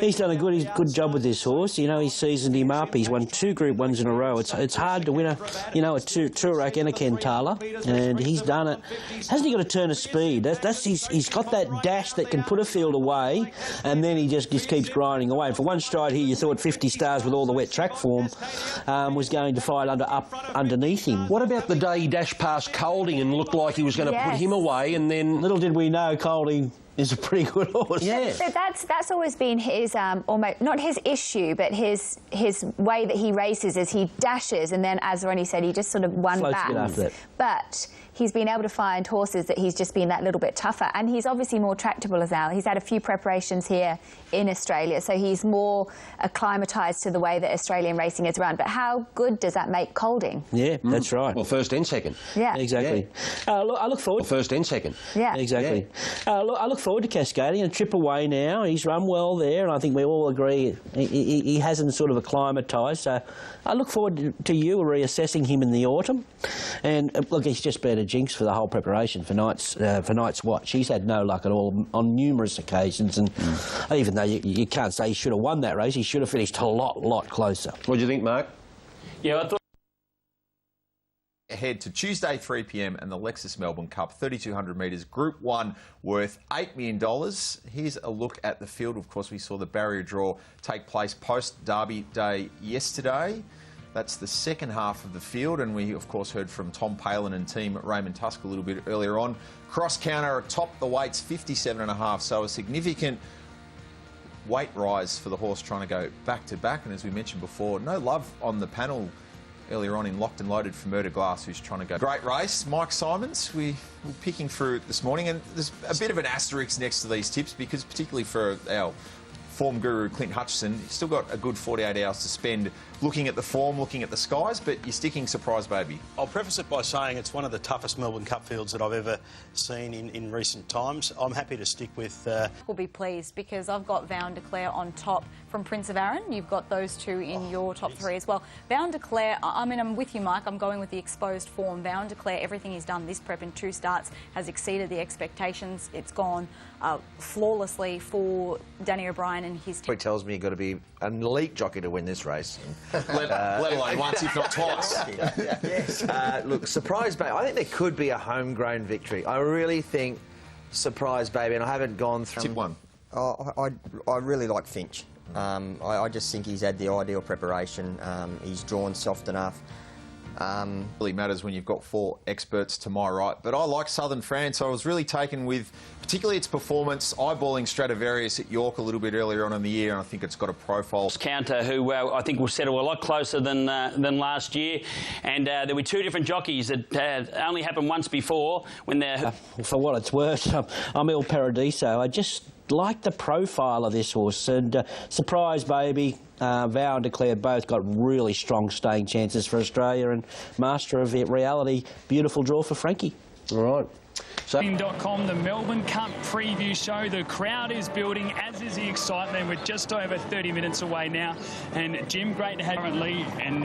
he's done a good job with this horse. You know, he's seasoned him up. He's won 2 Group 1s in a row. It's hard to win a Toorak and a Cantala, and he's done it. Hasn't he got a turn of speed? He's got that dash that can put a field away, and then he just keeps grinding away. For one stride here, you thought 50 Stars with all the wet track form was going to fight underneath him. What about the day he dashed past Colding and looked like he was going to put him away, and then... Little did we know Colding is a pretty good horse. Yeah. So that's always been his almost not his issue, but his way that he races is he dashes, and then, as Ronnie said, he just sort of bangs. But he's been able to find horses that he's just been that little bit tougher, and he's obviously more tractable as well. He's had a few preparations here in Australia, so he's more acclimatised to the way that Australian racing is run. But how good does that make Colding? Yeah, that's right. Well, first and second. Yeah. Exactly. Yeah. I look forward... Well, first and second. Yeah. Exactly. Yeah. I look forward to Cascadian. A trip away now. He's run well there, and I think we all agree he hasn't sort of acclimatised. So I look forward to you reassessing him in the autumn. And look, he's just been a jinx for the whole preparation for Night's Watch. He's had no luck at all on numerous occasions, and even though you can't say he should have won that race, he should have finished a lot closer. What do you think, Mark? Yeah, I thought... Ahead to Tuesday 3 p.m. and the Lexus Melbourne Cup, 3,200 metres, Group 1 worth $8 million. Here's a look at the field. Of course, we saw the barrier draw take place post-Derby Day yesterday. That's the second half of the field, and we, of course, heard from Tom Palin and team at Raymond Tusk a little bit earlier on. Cross counter atop the weights, 57.5, so a significant weight rise for the horse trying to go back-to-back, and as we mentioned before, no love on the panel earlier on in Locked and Loaded for Murder Glass, who's trying to go. Great race. Mike Simons, we were picking through it this morning, and there's a bit of an asterisk next to these tips because particularly for our form guru Clint Hutchison, you've still got a good 48 hours to spend looking at the form, looking at the skies, but you're sticking Surprise Baby. I'll preface it by saying it's one of the toughest Melbourne Cup fields that I've ever seen in recent times. I'm happy to stick with... We'll be pleased because I've got Vow and Declare on top from Prince of Arran. You've got those two in your top three as well. Vow and Declare, I mean, I'm with you, Mike. I'm going with the exposed form. Vow and Declare, everything he's done this prep in 2 starts has exceeded the expectations. It's gone flawlessly for Danny O'Brien and his team. He tells me you've got to be an elite jockey to win this race. Let alone once, if not twice. Yes. Look, Surprise Baby, I think there could be a homegrown victory. I really think Surprise Baby, and I haven't gone through... Tip 1. I really like Finch. I just think he's had the ideal preparation. He's drawn soft enough. Really matters when you've got 4 experts to my right, but I like Southern France. I was really taken with particularly its performance, eyeballing Stradivarius at York a little bit earlier on in the year, and I think it's got a profile. Counter, who I think will settle a lot closer than last year, and there were 2 different jockeys that only happened once before when they're... For what it's worth, I'm Il Paradiso. I just like the profile of this horse, and Surprise Baby, Vow and Declare both got really strong staying chances for Australia, and Master of Reality, beautiful draw for Frankie. All right. So .com, the Melbourne Cup preview show. The crowd is building, as is the excitement. We're just over 30 minutes away now. And Jim, great to have you currently. And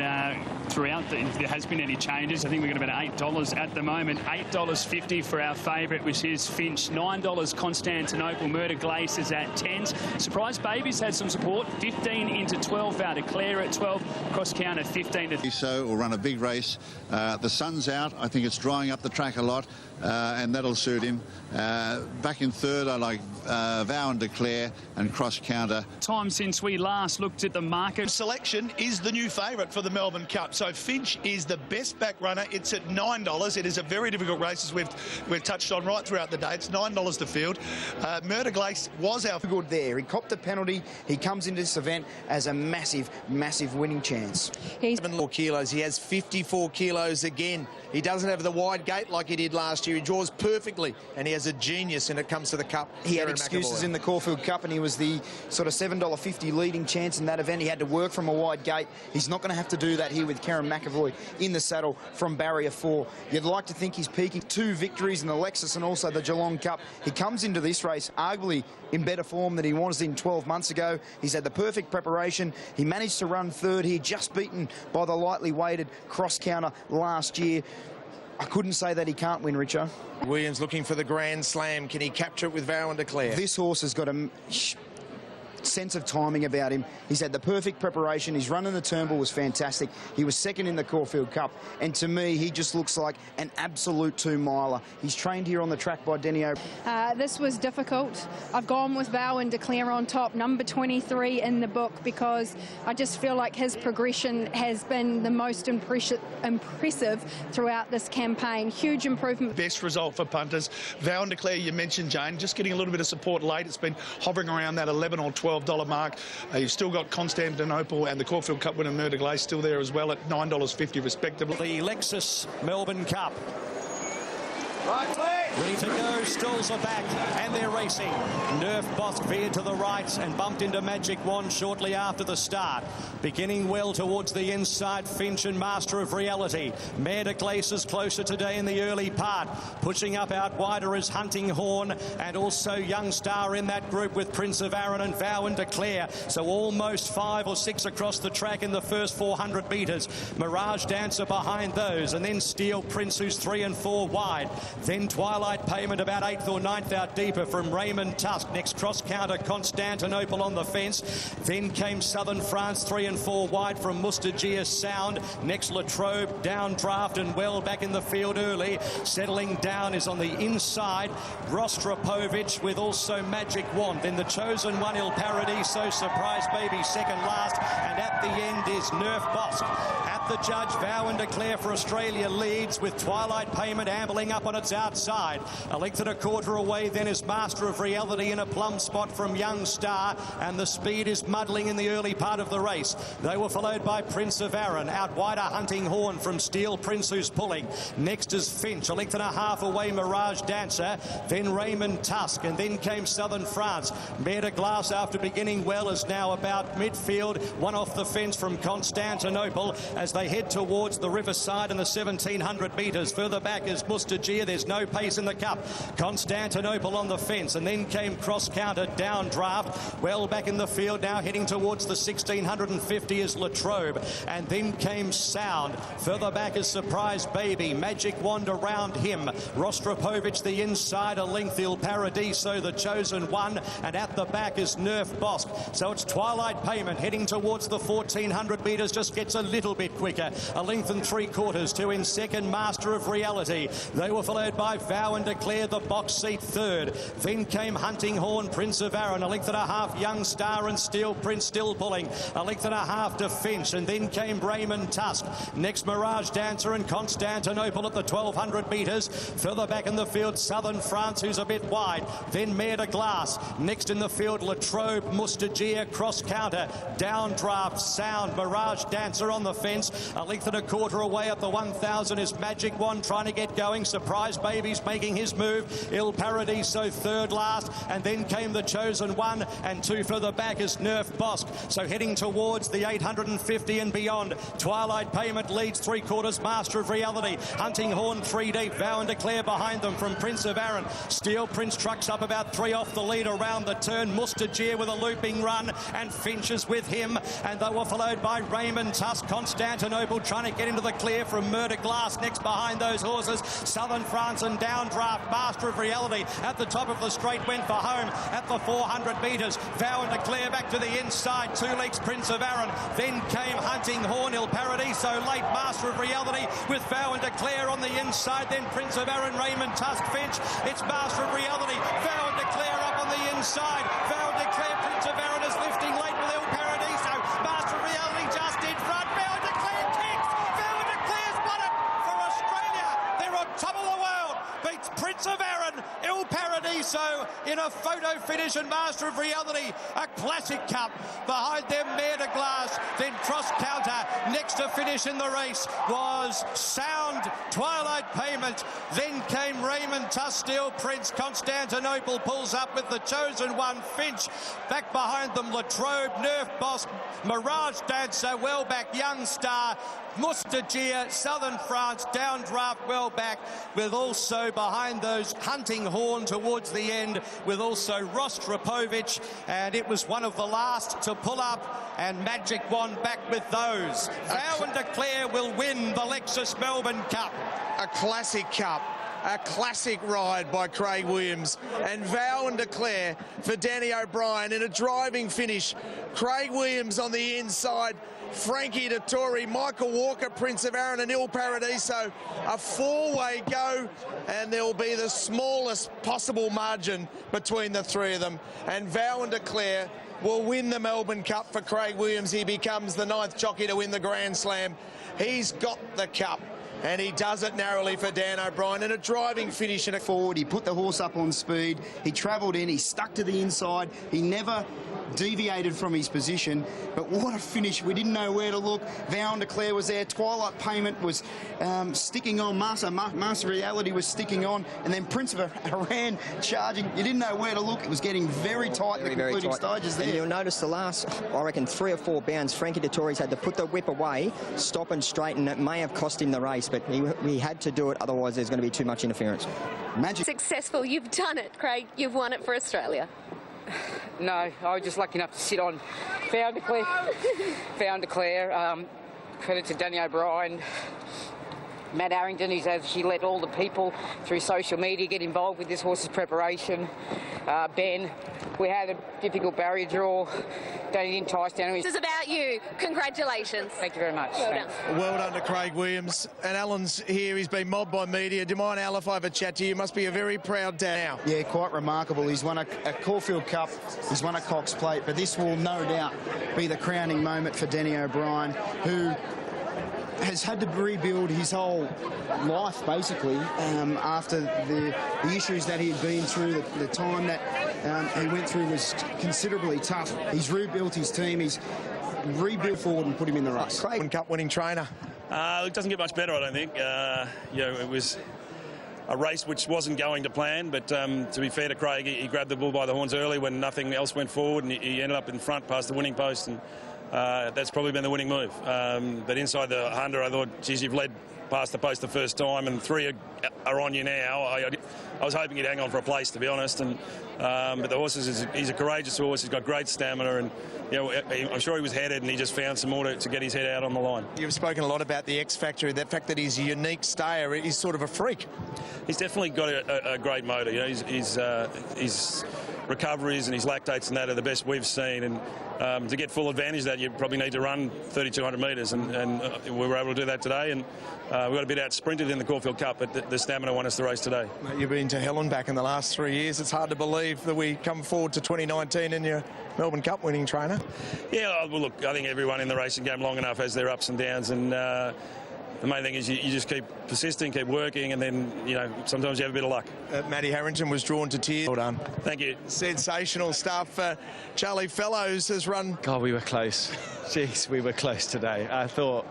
throughout, if there has been any changes, I think we've got about $8 at the moment. $8.50 for our favourite, which is Finch. $9 Constantinople. Murder Glace is at 10s. Surprise Babies had some support. 15 into 12. Val Declare at 12. Cross counter 15 to... So we'll run a big race. The sun's out. I think it's drying up the track a lot, and that'll suit him. Back in third, I like Vow and Declare and Cross Counter. Time since we last looked at the market. Selection is the new favourite for the Melbourne Cup. So Finch is the best back runner. It's at $9. It is a very difficult race, as we've touched on right throughout the day. It's $9 to field. Murder Glace was our... Good there. He copped a penalty. He comes into this event as a massive, massive winning chance. He's 7 more kilos. He has 54 kilos again. He doesn't have the wide gate like he did last year. He draws perfectly, and he has a genius when it comes to the Cup. He had excuses in the Caulfield Cup, and he was the sort of $7.50 leading chance in that event. He had to work from a wide gate. He's not going to have to do that here with Karen McAvoy in the saddle from barrier 4. You'd like to think he's peaking. 2 victories in the Lexus and also the Geelong Cup. He comes into this race arguably in better form than he was in 12 months ago. He's had the perfect preparation. He managed to run third here, just beaten by the lightly weighted Cross Counter last year. I couldn't say that he can't win, Richo. Williams looking for the Grand Slam. Can he capture it with Vow and Declare? This horse has got a sense of timing about him. He's had the perfect preparation. His run in the Turnbull was fantastic. He was second in the Caulfield Cup, and to me he just looks like an absolute 2-miler. He's trained here on the track by Denny O'Brien. This was difficult. I've gone with Vow and Declare on top, number 23 in the book, because I just feel like his progression has been the most impressive throughout this campaign. Huge improvement. Best result for punters. Vow and Declare, you mentioned, Jane, just getting a little bit of support late. It's been hovering around that $11 or $12 mark. You've still got Constantinople and the Caulfield Cup winner Murder Glace still there as well at $9.50 respectively. The Lexus Melbourne Cup. Right, ready to go, stalls are back, and they're racing. Nerf Bosk veered to the right and bumped into Magic Wand shortly after the start. Beginning well towards the inside, Finch and Master of Reality. Murder Glace is closer today in the early part. Pushing up out wider is Hunting Horn, and also Young Star in that group with Prince of Arran and Vow and Declare. So almost 5 or 6 across the track in the first 400 metres. Mirage Dancer behind those, and then Steel Prince, who's 3 and 4 wide. Then Twilight Payment about 8th or 9th out deeper from Raymond Tusk. Next cross counter Constantinople on the fence. Then came Southern France 3 and 4 wide from Mustagia Sound. Next Latrobe, down draft and well back in the field early. Settling down is on the inside Rostropovich with also Magic Wand. Then the Chosen One Il Paradiso, Surprise Baby second last, and at the end is Nerf Bosk. At the judge, Vow and Declare for Australia leads with Twilight Payment ambling up on its outside. A length and a quarter away then is Master of Reality in a plum spot from Young Star, and the speed is muddling in the early part of the race. They were followed by Prince of Arran. Out wider Hunting Horn from Steel Prince, who's pulling. Next is Finch, a length and a half away Mirage Dancer, then Raymond Tusk, and then came Southern France. Murder Glace, after beginning well, is now about midfield, one off the fence from Constantinople as they head towards the riverside in the 1700 metres. Further back is Mustagia. There's no pace in the cup. Constantinople on the fence, and then came cross counter down draft. Well back in the field now, heading towards the 1650 is Latrobe, and then came Sound. Further back is Surprise Baby. Magic Wand around him. Rostropovich the inside, a length Il Paradiso, the Chosen One, and at the back is Nerf Bosk. So it's Twilight Payment heading towards the 1400 metres, just gets a little bit quicker. A length and 3/4 to in second, Master of Reality. They were followed by Vow and Declare, the box seat third. Then came Hunting Horn, Prince of Arran, a length and a half Young Star, and Steel Prince still pulling. A length and a half to Finch, and then came Raymond Tusk. Next Mirage Dancer and Constantinople at the 1200 metres. Further back in the field, Southern France, who's a bit wide. Then Murder Glace. Next in the field, Latrobe, Mustagia, cross counter, down draft, Sound, Mirage Dancer on the fence. A length and a quarter away at the 1,000 is Magic Wand trying to get going. Surprise Baby's making his move. Il Paradiso third last, and then came the Chosen One, and two further back is Nerf Bosk. So heading towards the 850 and beyond. Twilight Payment leads three-quarters. Master of Reality. Hunting Horn 3 deep. Vow and Declare behind them from Prince of Arran. Steel Prince trucks up about 3 off the lead around the turn. Mustajir with a looping run, and Finch is with him, and they were followed by Raymond Tusk. Constantinople trying to get into the clear from Murder Glass next behind those horses. Southern France and Downdraft. Master of Reality at the top of the straight went for home at the 400 metres. Vow and Declare back to the inside. 2 legs Prince of Arran. Then came Hunting Horn. Il Paradiso late. Master of Reality with Vow and Declare on the inside. Then Prince of Arran, Raymond Tusk, Finch. It's Master of Reality. Vow and Declare up on the inside. Vow and Declare. Prince of Arran is lifting late with Il Paradiso. Master of Reality just in front. Vow and Declare kicks. Vow and Declare's won it for Australia. They're on top of the world. Beats Prince of Arran, Il Paradiso in a photo finish, and Master of Reality, a classic cup. Behind them, Mare de Glace, then cross counter. Next to finish in the race was Sound, Twilight Payment. Then came Raymond Tusk, Steel Prince. Constantinople pulls up with the Chosen One, Finch. Back behind them, Latrobe, Nerf Bosk, Mirage Dancer, well back, Young Star, Mustajir, Southern France, Downdraft well back, with also behind those Hunting Horn towards the end, with also Rostropovich, and it was one of the last to pull up, and Magic Wand back with those. Vow and Declare will win the Lexus Melbourne Cup. A classic cup. A classic ride by Craig Williams, and Vow and Declare for Danny O'Brien in a driving finish. Craig Williams on the inside, Frankie Dettori, Michael Walker, Prince of Arran and Il Paradiso. A 4-way go, and there will be the smallest possible margin between the three of them. And Vow and Declare will win the Melbourne Cup for Craig Williams. He becomes the 9th jockey to win the Grand Slam. He's got the cup, and he does it narrowly for Dan O'Brien in a driving finish. And forward, he put the horse up on speed, he travelled in, he stuck to the inside, he never deviated from his position, but what a finish. We didn't know where to look. Vow and Declare was there, Twilight Payment was sticking on, Master Reality was sticking on, and then Prince of Arran charging. You didn't know where to look. It was getting very tight in the concluding stages there. And you'll notice the last, I reckon, 3 or 4 bounds, Frankie Dettori's had to put the whip away, stop and straighten. It may have cost him the race, but he had to do it, otherwise there's going to be too much interference. Magic. Successful. You've done it, Craig. You've won it for Australia. No, I was just lucky enough to sit on Vow and Declare. Vow and Declare. Credit to Danny O'Brien, Matt Harrington, he let all the people through social media get involved with this horse's preparation. Ben, we had a difficult barrier draw. Danny enticed down. This is about you. Congratulations. Thank you very much. Well done. Well done to Craig Williams. And Alan's here. He's been mobbed by media. Do you mind, Al, if I have a chat to you? You must be a very proud dad now. Yeah, quite remarkable. He's won a Caulfield Cup. He's won a Cox Plate. But this will no doubt be the crowning moment for Danny O'Brien, who has had to rebuild his whole life, basically, after the issues that he had been through. The time that he went through was considerably tough. He's rebuilt his team. He's rebuilt forward and put him in the race. Craig, Cup winning trainer. It doesn't get much better, I don't think. It was a race which wasn't going to plan, but to be fair to Craig, he grabbed the bull by the horns early when nothing else went forward, and he ended up in front past the winning post, and that's probably been the winning move. But inside the 100, I thought, geez, you've led past the post the first time, and 3 are on you now. I was hoping he'd hang on for a place, to be honest. And but the horse he's a courageous horse. He's got great stamina, and I'm sure he was headed, and he just found some more to get his head out on the line. You've spoken a lot about the X Factor, the fact that he's a unique stayer. He's sort of a freak. He's definitely got a great motor. His recoveries and his lactates and that are the best we've seen, and to get full advantage of that, you probably need to run 3,200 metres, and we were able to do that today, and we got a bit out sprinted in the Caulfield Cup, but the stamina won us the race today. Mate, you've been to hell and back in the last 3 years. It's hard to believe that we come forward to 2019 and you're Melbourne Cup winning trainer. Yeah, well, look, I think everyone in the racing game long enough has their ups and downs, and the main thing is you just keep persisting, keep working, and then, sometimes you have a bit of luck. Matty Harrington was drawn to tears. Well done. Thank you. Sensational stuff. Charlie Fellows has run... God, we were close. Jeez, we were close today. I thought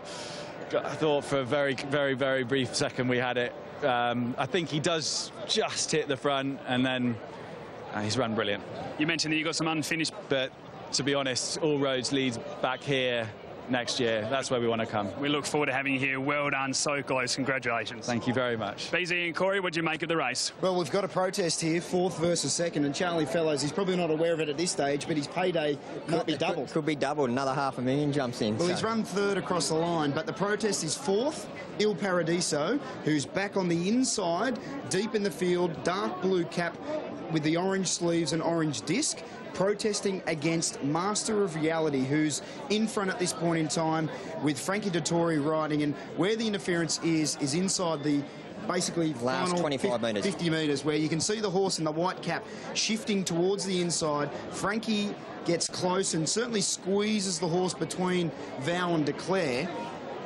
I thought for a very, very, very brief second we had it. I think he does just hit the front, and then he's run brilliant. You mentioned that you got some unfinished, but to be honest, all roads lead back here next year. That's where we want to come. We look forward to having you here. Well done, so close. Congratulations. Thank you very much. BZ and Corey, what did you make of the race? Well, we've got a protest here, 4th versus 2nd, and Charlie Fellows, he's probably not aware of it at this stage, but his payday might be doubled. Could be doubled. Another $500,000 jumps in. Well, so. he's run 3rd across the line, but the protest is 4th. Il Paradiso, who's back on the inside, deep in the field, dark blue cap with the orange sleeves and orange disc, protesting against Master of Reality, who's in front at this point in time with Frankie Dettori riding, and where the interference is inside the basically last final 25 metres. 50 metres, where you can see the horse in the white cap shifting towards the inside. Frankie gets close and certainly squeezes the horse between Vow and Declare.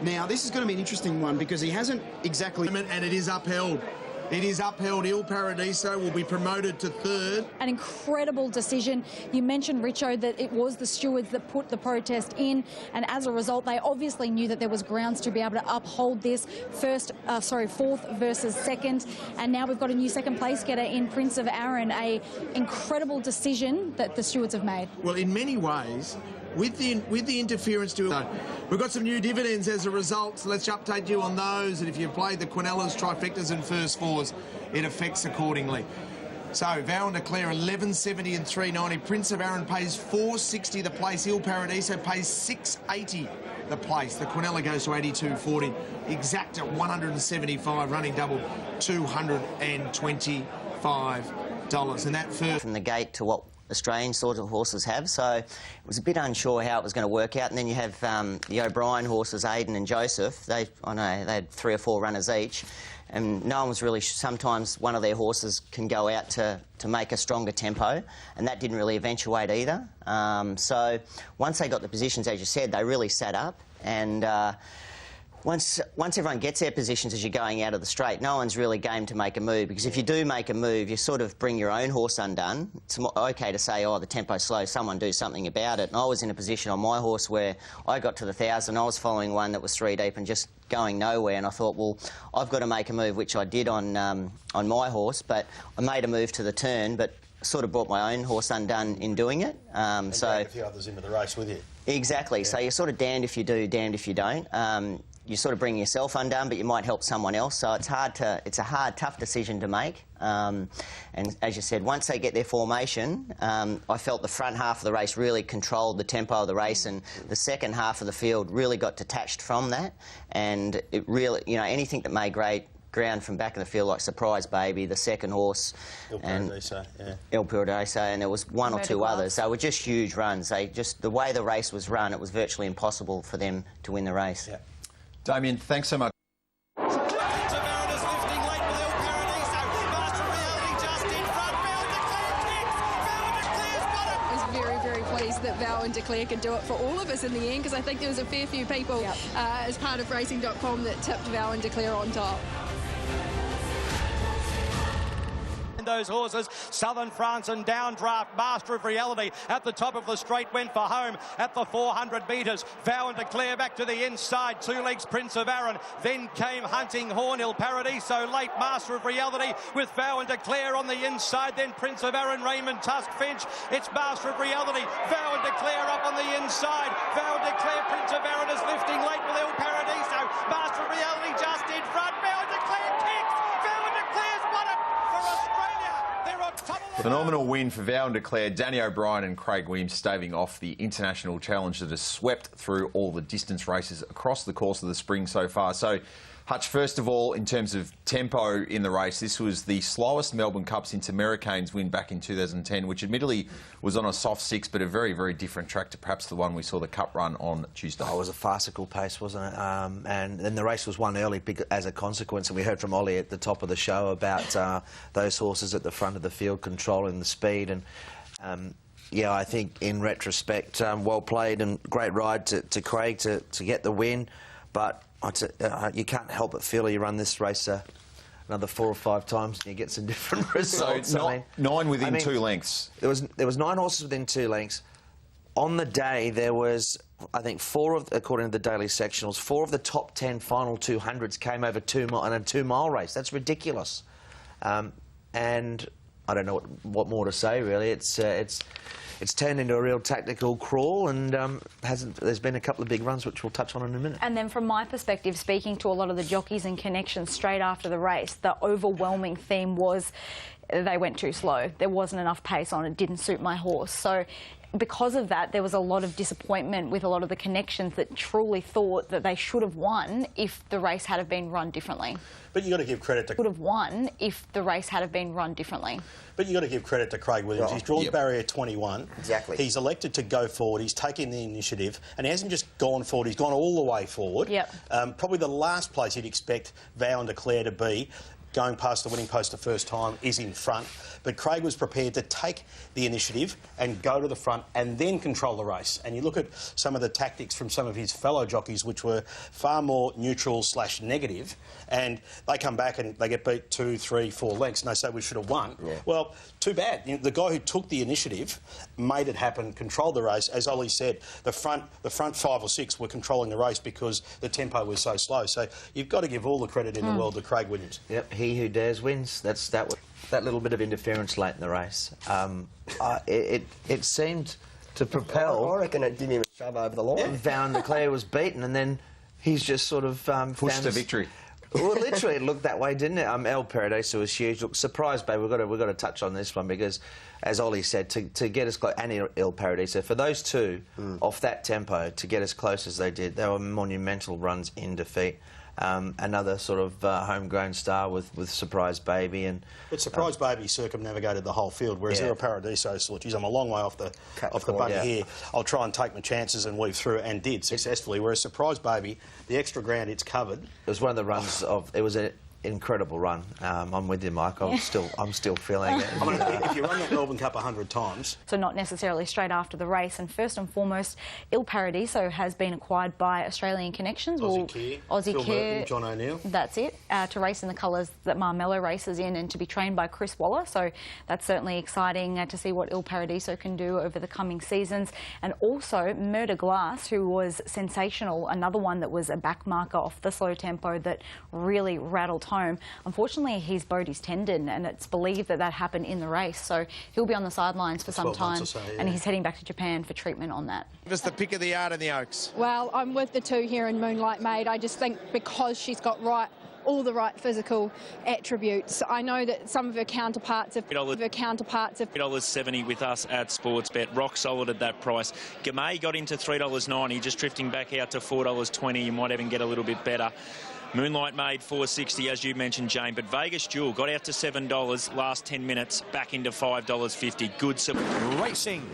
Now, this is going to be an interesting one because he hasn't exactly... And it is upheld. It is upheld. Il Paradiso will be promoted to 3rd. An incredible decision. You mentioned, Richo, that it was the stewards that put the protest in, and as a result, they obviously knew that there was grounds to be able to uphold this 4th versus 2nd, and now we've got a new second place getter in Prince of Arran. A incredible decision that the stewards have made. Well, in many ways, with the interference we've got some new dividends as a result, so let's update you on those, and if you've played the Quinellas, trifectas and first fours, it affects accordingly. So Vow and Declare 11.70 and 3.90. Prince of Arran pays 4.60 the place. Il Paradiso pays 6.80 the place. The Quinella goes to 82.40. Exact at 175, running double $225. And that first from the gate to what Australian sort of horses have, so it was a bit unsure how it was going to work out. And then you have the O'Brien horses, Aiden and Joseph. They had 3 or 4 runners each, and no one was really... Sometimes one of their horses can go out to make a stronger tempo, and that didn't really eventuate either. So once they got the positions, as you said, they really sat up, and once everyone gets their positions as you're going out of the straight, no one's really game to make a move, because if you do make a move, you sort of bring your own horse undone. It's okay to say, oh, the tempo's slow, someone do something about it. And I was in a position on my horse where I got to the 1,000, I was following one that was 3 deep and just going nowhere, and I thought, well, I've got to make a move, which I did on my horse, but I made a move to the turn, but sort of brought my own horse undone in doing it. So a few others into the race with you. Exactly. Yeah. So you're sort of damned if you do, damned if you don't. You sort of bring yourself undone, but you might help someone else. So it's a hard, tough decision to make. And as you said, once they get their formation, I felt the front half of the race really controlled the tempo of the race, and the second half of the field really got detached from that. And it really, anything that made ground from back in the field, like Surprise Baby, the second horse, Il Paradiso, and there was one or two others. They were just huge runs. The way the race was run, it was virtually impossible for them to win the race. Yeah. Damien, thanks so much. That Vow and Declare could do it for all of us in the end, because I think there was a fair few people as part of Racing.com that tipped Vow and Declare on top. Those horses, Southern France and Downdraft, Master of Reality at the top of the straight went for home at the 400 metres. Vow and Declare back to the inside, 2 legs Prince of Arran, then came Hunting Horn, Il Paradiso late, Master of Reality with Vow and Declare on the inside, then Prince of Arran, Raymond Tusk Finch, it's Master of Reality, Vow and Declare up on the inside, Vow and Declare, Prince of Arran is lifting late with Il Paradiso, Master of Reality just in front, Vow and Declare kicks, Vow and Declare's won it for Australia. Phenomenal win for Vow and Declare. Danny O'Brien and Craig Williams staving off the international challenge that has swept through all the distance races across the course of the spring so far. So, Hutch, first of all, in terms of tempo in the race, this was the slowest Melbourne Cup since Americane's win back in 2010, which admittedly was on a soft 6, but a very, very different track to perhaps the one we saw the Cup run on Tuesday. Oh, it was a farcical pace, wasn't it? And then the race was won early as a consequence, and we heard from Ollie at the top of the show about those horses at the front of the field controlling the speed. And yeah, I think in retrospect, well played and great ride to Craig to get the win, but you can't help but feel you run this race another 4 or 5 times and you get some different results. So 9 within 2 lengths. There was 9 horses within 2 lengths. On the day, there was, I think, according to the daily sectionals, 4 of the top 10 final 200s came over 2 mile in a 2 mile race. That's ridiculous. And I don't know what more to say, really. It's turned into a real tactical crawl, and there's been a couple of big runs which we'll touch on in a minute. And then from my perspective, speaking to a lot of the jockeys and connections straight after the race, the overwhelming theme was they went too slow. There wasn't enough pace on it, didn't suit my horse. So because of that, there was a lot of disappointment with a lot of the connections that truly thought that they should have won if the race had have been run differently. But you've got to give credit to... Would have won if the race had have been run differently. But you've got to give credit to Craig Williams. He's drawn barrier 21. Exactly. He's elected to go forward. He's taken the initiative, and he hasn't just gone forward. He's gone all the way forward. Yep. Probably the last place you'd expect Vow and Declare to be, going past the winning post the first time, is in front. But Craig was prepared to take the initiative and go to the front and then control the race. And you look at some of the tactics from some of his fellow jockeys, which were far more neutral/negative, and they come back and they get beat 2, 3, 4 lengths, and they say we should have won. Yeah. Well, too bad. You know, the guy who took the initiative made it happen, controlled the race. As Ollie said, the front 5 or 6 were controlling the race because the tempo was so slow. So you've got to give all the credit in the world to Craig Williams. Yep, he who dares wins. That little bit of interference late in the race. It seemed to propel... I reckon it didn't even shove over the line. Vow and Declare was beaten, and then he's just sort of... pushed to victory. Well, literally, it looked that way, didn't it? El Paradiso was huge. Look, surprise, babe. We've got to touch on this one because, as Ollie said, to get us close, and El Paradiso, for those two off that tempo to get as close as they did, they were monumental runs in defeat. Another sort of homegrown star with Surprise Baby. But Surprise Baby circumnavigated the whole field, whereas El Paradiso thought, geez, I'm a long way off the buggy here. I'll try and take my chances and weave through, and did successfully. Whereas Surprise Baby, the extra ground it's covered. It was one of the runs of... It was an incredible run. I'm with you, Mike. I'm still feeling it. I mean, if you run that Melbourne Cup 100 times... So not necessarily straight after the race. And first and foremost, Il Paradiso has been acquired by Australian Connections. Aussie Care, John O'Neill. That's it. To race in the colours that Marmello races in and to be trained by Chris Waller. So that's certainly exciting to see what Il Paradiso can do over the coming seasons. And also Murder Glass, who was sensational, another one that was a backmarker off the slow tempo that really rattled home. Unfortunately, he's bowed his tendon, and it's believed that happened in the race. So he'll be on the sidelines for some time, and he's heading back to Japan for treatment on that. Give us the pick of the yard in the Oaks. Well, I'm with the 2 here in Moonlight Maid. I just think because she's got all the right physical attributes. I know that some of her counterparts have $70 with us at Sportsbet. Rock solid at that price. Gamay got into $3.90, just drifting back out to $4.20. You might even get a little bit better. Moonlight Maid $4.60, as you mentioned, Jane. But Vegas Jewel got out to $7 last 10 minutes, back into $5.50. Good support. Racing.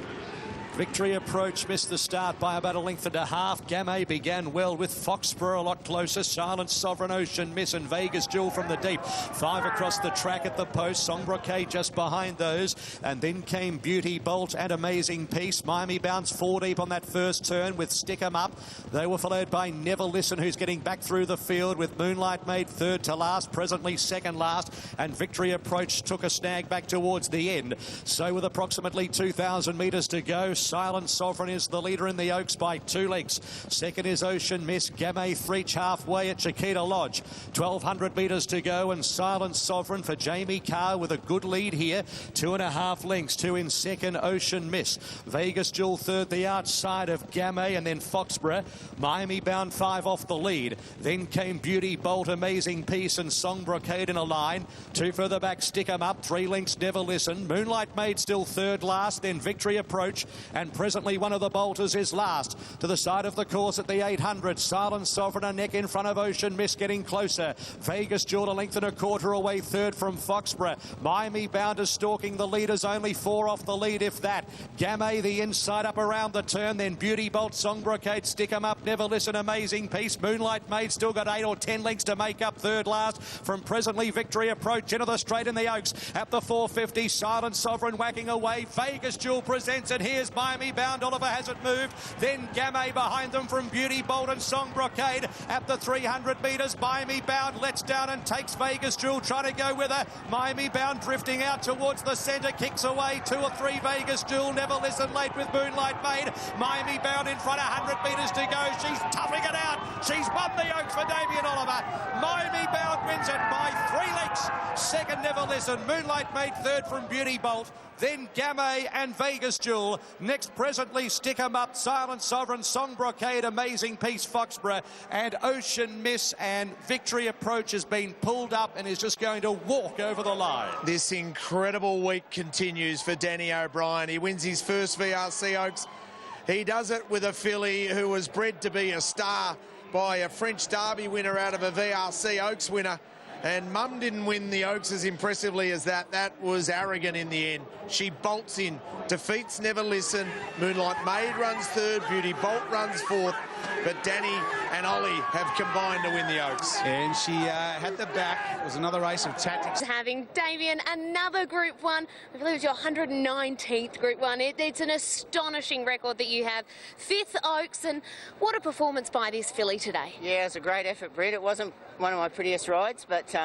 Victory Approach missed the start by about a length and a half. Gamay began well with Foxborough a lot closer. Silent Sovereign, Ocean Miss and Vegas Jewel from the deep. 5 across the track at the post. Songbrocade just behind those. And then came Beauty Bolt and Amazing Peace. Miami Bounce 4 deep on that first turn with Stick 'em Up. They were followed by Never Listen, who's getting back through the field with Moonlight Maid 3rd to last, presently 2nd last. And Victory Approach took a snag back towards the end. So with approximately 2,000 metres to go, Silent Sovereign is the leader in the Oaks by 2 lengths. Second is Ocean Miss. Gamay Threach halfway at Chiquita Lodge. 1,200 metres to go, and Silent Sovereign for Jamie Carr with a good lead here. 2.5 lengths. 2 in second, Ocean Miss. Vegas Jewel third, the outside of Gamay, and then Foxborough. Miami Bound 5 off the lead. Then came Beauty Bolt, Amazing Peace, and Songbrocade in a line. 2 further back, Stick 'em Up. 3 lengths, Never Listen. Moonlight Maid still third last, then Victory Approach, and presently one of the bolters is last. To the side of the course at the 800, Silent Sovereign a neck in front of Ocean Miss, getting closer. Vegas Jewel a length and a quarter away third from Foxborough. Miami Bound is stalking the leaders, only 4 off the lead if that. Gamay the inside up around the turn, then Beauty Bolt, Songbrocade, Stick 'em Up, Never Listen, Amazing Peace. Moonlight Maid still got 8 or 10 lengths to make up third last from presently Victory Approach into the straight in the Oaks at the 450. Silent Sovereign whacking away. Vegas Jewel presents it. Here's Miami Bound. Oliver has it moved. Then Gamay behind them from Beauty Bolt and Song Brocade. At the 300 metres, Miami Bound lets down and takes Vegas Jewel, trying to go with her. Miami Bound drifting out towards the centre, kicks away 2 or 3 Vegas Jewel. Never Listen late with Moonlight Maid. Miami Bound in front, 100 metres to go. She's toughing it out. She's won the Oaks for Damien Oliver. Miami Bound wins it by 3 lengths. Second, Never Listen. Moonlight Maid third from Beauty Bolt. Then Gamay and Vegas Jewel. Next, Presently, Stick 'em Up, Silent Sovereign, Song Brocade, Amazing Peace, Foxborough, and Ocean Miss. And Victory Approach has been pulled up and is just going to walk over the line. This incredible week continues for Danny O'Brien. He wins his first VRC Oaks. He does it with a filly who was bred to be a star by a French Derby winner out of a VRC Oaks winner. And Mum didn't win the Oaks as impressively as that. That was arrogant in the end. She bolts in, defeats Never Listen. Moonlight Maid runs third, Beauty Bolt runs fourth. But Danny and Ollie have combined to win the Oaks. And she had the back. It was another race of tactics. Having Damien, another Group 1. I believe it's your 119th Group 1. It's an astonishing record that you have. 5th Oaks, and what a performance by this filly today. Yeah, it was a great effort, Brett. It wasn't one of my prettiest rides, but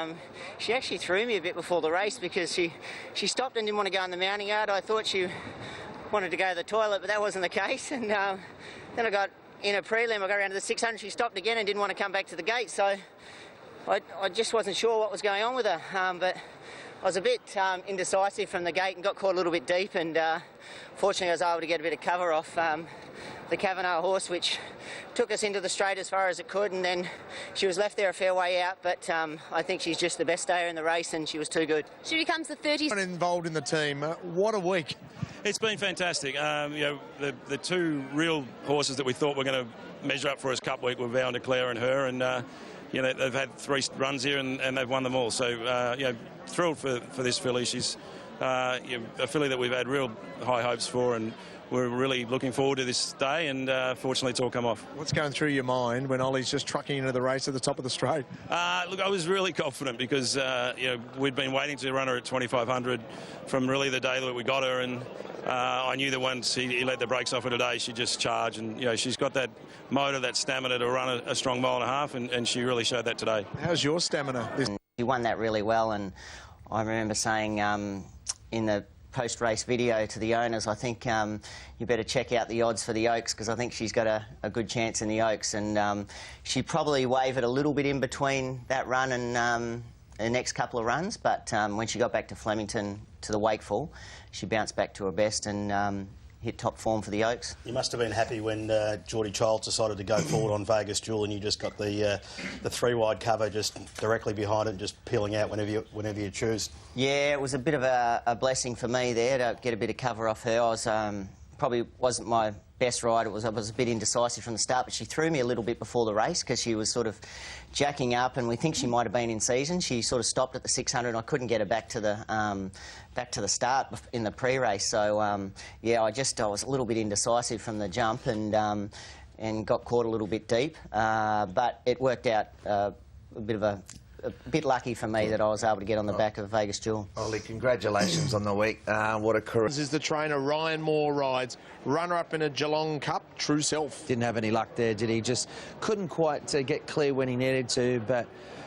she actually threw me a bit before the race because she stopped and didn't want to go in the mounting yard. I thought she wanted to go to the toilet, but that wasn't the case. And then I got in a prelim, I got around to the 600, she stopped again and didn't want to come back to the gate, so I just wasn't sure what was going on with her. But I was a bit indecisive from the gate and got caught a little bit deep, and fortunately I was able to get a bit of cover off the Kavanagh horse, which took us into the straight as far as it could, and then she was left there a fair way out, but I think she's just the best stayer in the race, and she was too good. She becomes the 30th. Involved in the team. What a week. It's been fantastic. You know, the 2 real horses that we thought were going to measure up for us Cup week were Vow and Declare and her, and you know, they've had 3 runs here and they've won them all. So you know, thrilled for this filly. She's you know, a filly that we've had real high hopes for, and we're really looking forward to this day, and fortunately it's all come off. What's going through your mind when Ollie's just trucking into the race at the top of the straight? Look, I was really confident because you know, we'd been waiting to run her at 2,500 from really the day that we got her, and I knew that once he let the brakes off her today, she'd just charge, and you know, she's got that motor, that stamina to run a strong 1.5 miles, and she really showed that today. How's your stamina? She won that really well, and I remember saying in the post-race video to the owners, I think you better check out the odds for the Oaks, because I think she's got a good chance in the Oaks, and she probably wavered a little bit in between that run and the next couple of runs, but when she got back to Flemington to the Wakeful, she bounced back to her best and hit top form for the Oaks. You must have been happy when Geordie Childs decided to go forward on Vegas Jewel, and you just got the 3-wide cover just directly behind it, and just peeling out whenever you choose. Yeah, it was a bit of a blessing for me there to get a bit of cover off her. I was probably wasn't my best ride. I was a bit indecisive from the start, but she threw me a little bit before the race because she was sort of jacking up, and we think she might have been in season. She sort of stopped at the 600, and I couldn't get her back to the start in the pre-race. So yeah, I was a little bit indecisive from the jump, and got caught a little bit deep. But it worked out a bit lucky for me that I was able to get on the back of Vegas Jewel. Ollie, congratulations on the week. What a career. This is the trainer Ryan Moore rides. Runner-up in a Geelong Cup, True Self. Didn't have any luck there, did he? Just couldn't quite get clear when he needed to, but...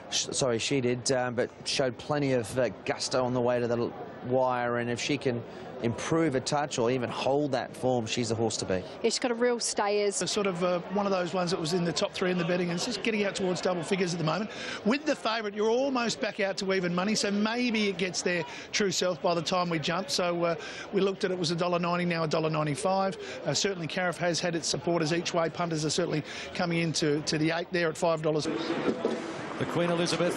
Sorry, she did, but showed plenty of gusto on the way to the wire, and if she can improve a touch or even hold that form, she's a horse to beat. Yeah, she's got a real stayers. Sort of one of those ones that was in the top 3 in the betting, and it's just getting out towards double figures at the moment. With the favourite, you're almost back out to even money, so maybe it gets there True Self by the time we jump. So we looked at it was $1.90, now $1.95. Certainly Cariff has had its supporters each way. Punters are certainly coming into the 8 there at $5. The Queen Elizabeth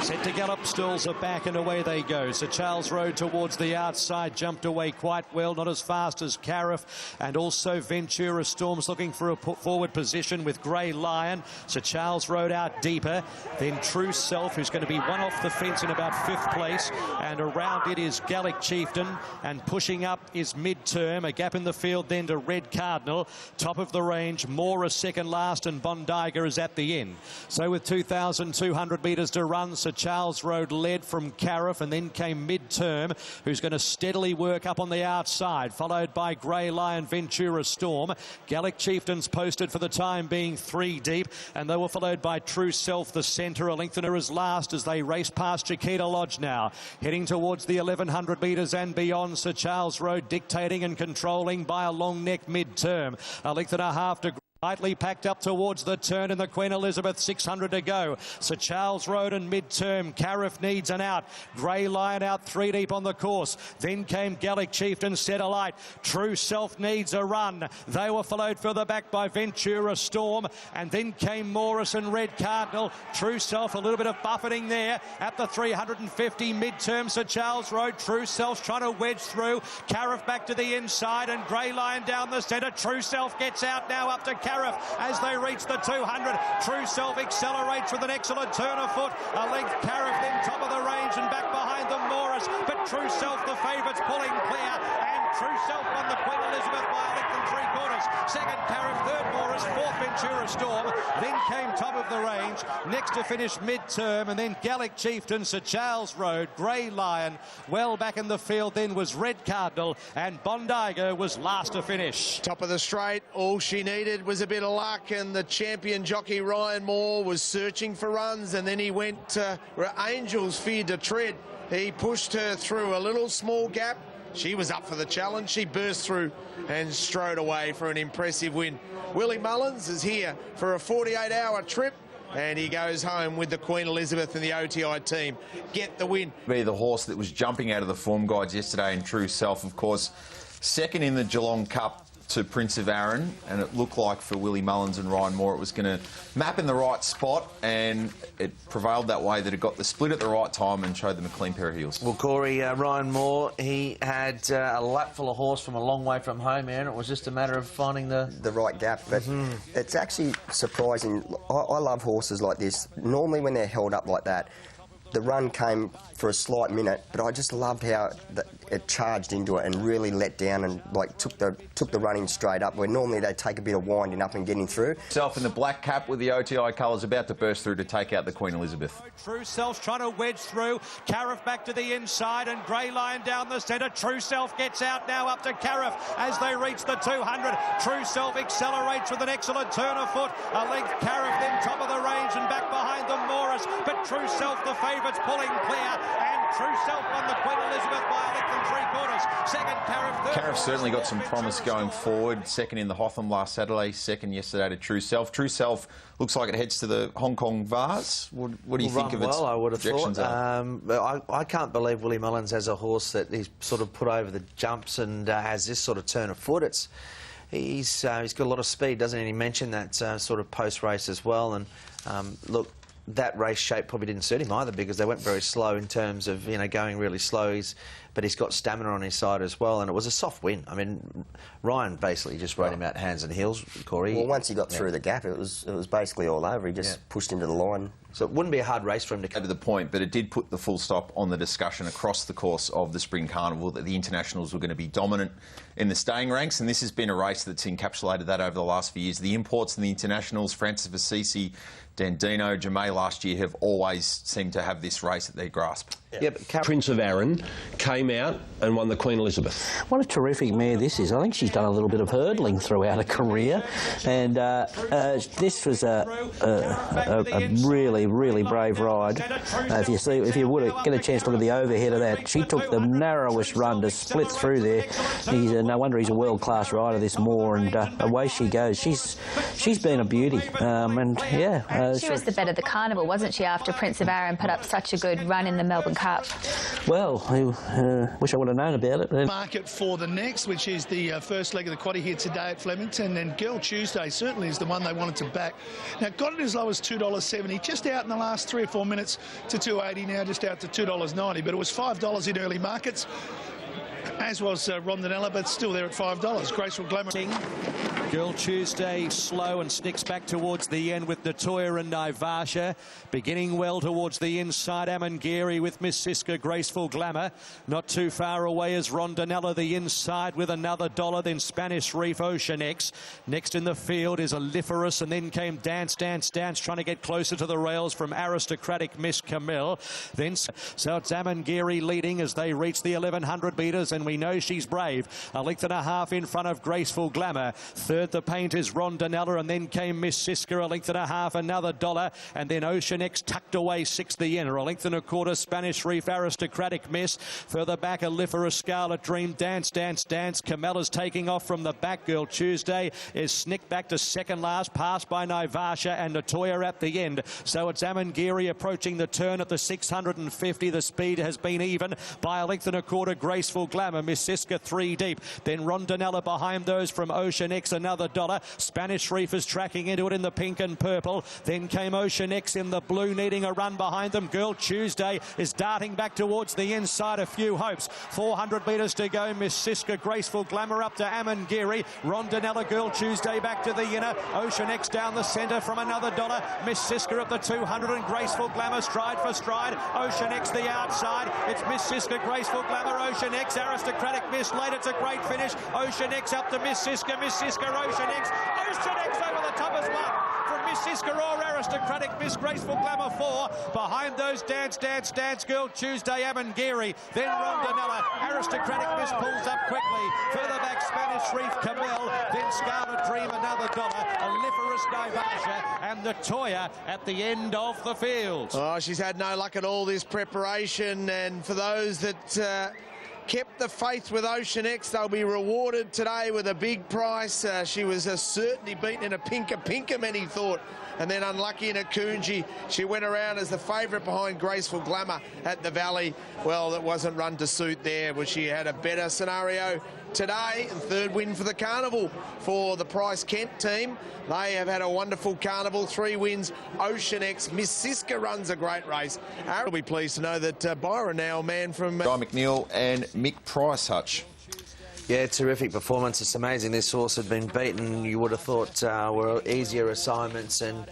set to gallop, stalls are back and away they go. Sir Charles rode towards the outside, jumped away quite well, not as fast as Cariff, and also Ventura Storms looking for a forward position with Grey Lion. Sir Charles rode out deeper, then True Self, who's going to be one off the fence in about 5th place, and around it is Gallic Chieftain, and pushing up is Midterm, a gap in the field then to Red Cardinal. Top of the range, Moore second last, and Bondiga is at the end. So with 2,200 metres to run, Sir Charles Road led from Cariff, and then came Midterm, who's going to steadily work up on the outside, followed by Grey Lion, Ventura Storm. Gallic Chieftains posted for the time being 3 deep, and they were followed by True Self, the centre, a lengthener as last as they race past Chiquita Lodge now. Heading towards the 1100 metres and beyond, Sir Charles Road dictating and controlling by a long neck Midterm. A length and a half to tightly packed up towards the turn in the Queen Elizabeth, 600 to go. Sir Charles Road and Midterm. Cariff needs an out. Grey Lion out 3 deep on the course. Then came Gallic Chieftain, set alight. True Self needs a run. They were followed further back by Ventura Storm, and then came Morris and Red Cardinal. True Self, a little bit of buffeting there at the 350. Midterm, Sir Charles Road. True Self's trying to wedge through. Cariff back to the inside, and Grey Lion down the centre. True Self gets out now up to Cariff as they reach the 200. True Self accelerates with an excellent turn of foot. A length Cariff, then top of the range and back behind them Morris. But True Self, the favourites, pulling clear. And True Self won the Queen Elizabeth by a length and 3/4. Second Cariff, third Morris, fourth Ventura Storm. Then came top of the range. Next to finish Midterm, and then Gallic Chieftain, Sir Charles Road, Grey Lion. Well back in the field then was Red Cardinal, and Bondigo was last to finish. Top of the straight, all she needed was a bit of luck, and the champion jockey Ryan Moore was searching for runs, and then he went where Angels feared to tread. He pushed her through a little small gap. She was up for the challenge. She burst through and strode away for an impressive win. Willie Mullins is here for a 48-hour trip, and he goes home with the Queen Elizabeth and the OTI team. Get the win. Be the horse that was jumping out of the form guides yesterday in True Self, of course. Second in the Geelong Cup to Prince of Arran, and it looked like for Willie Mullins and Ryan Moore it was going to map in the right spot, and it prevailed that way, that it got the split at the right time and showed them a clean pair of heels. Well, Corey, Ryan Moore, he had a lap full of horse from a long way from home here, and it was just a matter of finding the right gap. But it's actually surprising. I love horses like this. Normally when they're held up like that, the run came for a slight minute, but I just loved how it charged into it and really let down and took the running straight up, where normally they take a bit of winding up and getting through. Self in the black cap with the OTI colours about to burst through to take out the Queen Elizabeth. True Self's trying to wedge through. Cariff back to the inside, and Grey Lion down the centre. True Self gets out now up to Cariff as they reach the 200. True Self accelerates with an excellent turn of foot. A length Cariff, then top of the range and back behind them Morris. But True Self, the favourites, pulling clear, and True Self won the Queen Elizabeth by a length and 3/4. Second Cariff, third. Cariff certainly got some promise going forward. Second in the Hotham last Saturday, second yesterday to True Self. True Self looks like it heads to the Hong Kong Vars. What do you think of its I would have projections? I can't believe Willie Mullins has a horse that he's sort of put over the jumps and has this sort of turn of foot. He's got a lot of speed, doesn't he? He mentioned that sort of post-race as well. And look, that race shape probably didn't suit him either, because they went very slow in terms of, going really slow. But he's got stamina on his side as well, and it was a soft win. I mean, Ryan basically just rode him out hands and heels, Corey. Well, once he got through the gap, it was basically all over. He just pushed into the line. So it wouldn't be a hard race for him to come to the point, but it did put the full stop on the discussion across the course of the Spring Carnival that the internationals were going to be dominant in the staying ranks, and this has been a race that's encapsulated that over the last few years. The imports and the internationals, Francis Assisi, Dandino, Jamay last year, have always seemed to have this race at their grasp. Yeah, but Prince of Arran came out and won the Queen Elizabeth. What a terrific mare this is. I think she's done a little bit of hurdling throughout her career, and this was a really, really brave ride. If you would get a chance to look at the overhead of that, she took the narrowest run to split through there. No wonder he's a world-class rider, this Moore, and away she goes. She's been a beauty, and yeah. She was the bet of the carnival, wasn't she, after Prince of Arran put up such a good run in the Melbourne Cup? Well, I wish I would have known about it. Market for the next, which is the first leg of the quaddie here today at Flemington, and Girl Tuesday certainly is the one they wanted to back. Now, got it as low as $2.70, just out in the last 3 or 4 minutes to $2.80, now just out to $2.90, but it was $5 in early markets, as was Rondinella, but still there at $5. Graceful Glamour. Girl Tuesday slow and snicks back towards the end with Natoya and Naivasha. Beginning well towards the inside, Amangiri with Miss Siska, Graceful Glamour. Not too far away is Rondinella, the inside with another $1. Then Spanish Reef, Ocean X. Next in the field is Aliferous, and then came Dance, Dance, Dance, trying to get closer to the rails from Aristocratic Miss Camille. Then, so it's Amangiri leading as they reach the 1100 metres, and we know she's brave. A length and a half in front of Graceful Glamour. Third, the paint is Rondinella, and then came Miss Siska, a length and a half, another $1. And then Ocean X tucked away 6th the inner. A length and a quarter, Spanish Reef, Aristocratic Miss. Further back, Aliferous, Scarlet Dream, Dance, Dance, Dance. Camella's taking off from the back. Girl Tuesday is snicked back to second last, passed by Naivasha and Natoya at the end. So it's Amangiri approaching the turn at the 650. The speed has been even by a length and a quarter. Graceful Glamour, Miss Siska 3 deep. Then Rondinella behind those from Ocean X, another $1. Spanish Reef is tracking into it in the pink and purple. Then came Ocean X in the blue, needing a run behind them. Girl Tuesday is darting back towards the inside. A few hopes. 400 metres to go. Miss Siska, Graceful Glamour up to Amangiri. Rondinella, Girl Tuesday back to the inner. Ocean X down the centre from another $1. Miss Siska at the 200 and Graceful Glamour stride for stride. Ocean X the outside. It's Miss Siska, Graceful Glamour, Ocean X, Aristocratic Miss late. It's a great finish. Ocean X up to Miss Siska, Ocean X. Ocean X over the top as well. From Miss Siska or Aristocratic Miss, Graceful Glamour 4. Behind those, Dance, Dance, Dance, Girl Tuesday, Amangiri. Then Rondinella. Aristocratic Miss pulls up quickly. Further back, Spanish Reef, Camille. Then Scarlet Dream, another $1. Aliferous, Naivasha, and Natoya at the end of the field. Oh, she's had no luck at all this preparation, and for those that kept the faith with Ocean X, they'll be rewarded today with a big price. She was certainly beaten in a pinker, many thought, and then unlucky in a Coonji. She went around as the favourite behind Graceful Glamour at the Valley. Well, that wasn't run to suit there, but she had a better scenario today, and third win for the carnival for the Price Kent team. They have had a wonderful carnival, 3 wins. Ocean X, Miss Siska runs a great race. I'll be pleased to know that Byron now, a man from Guy McNeil and Mick Price, Hutch. Yeah, terrific performance. It's amazing this horse had been beaten. You would have thought were easier assignments and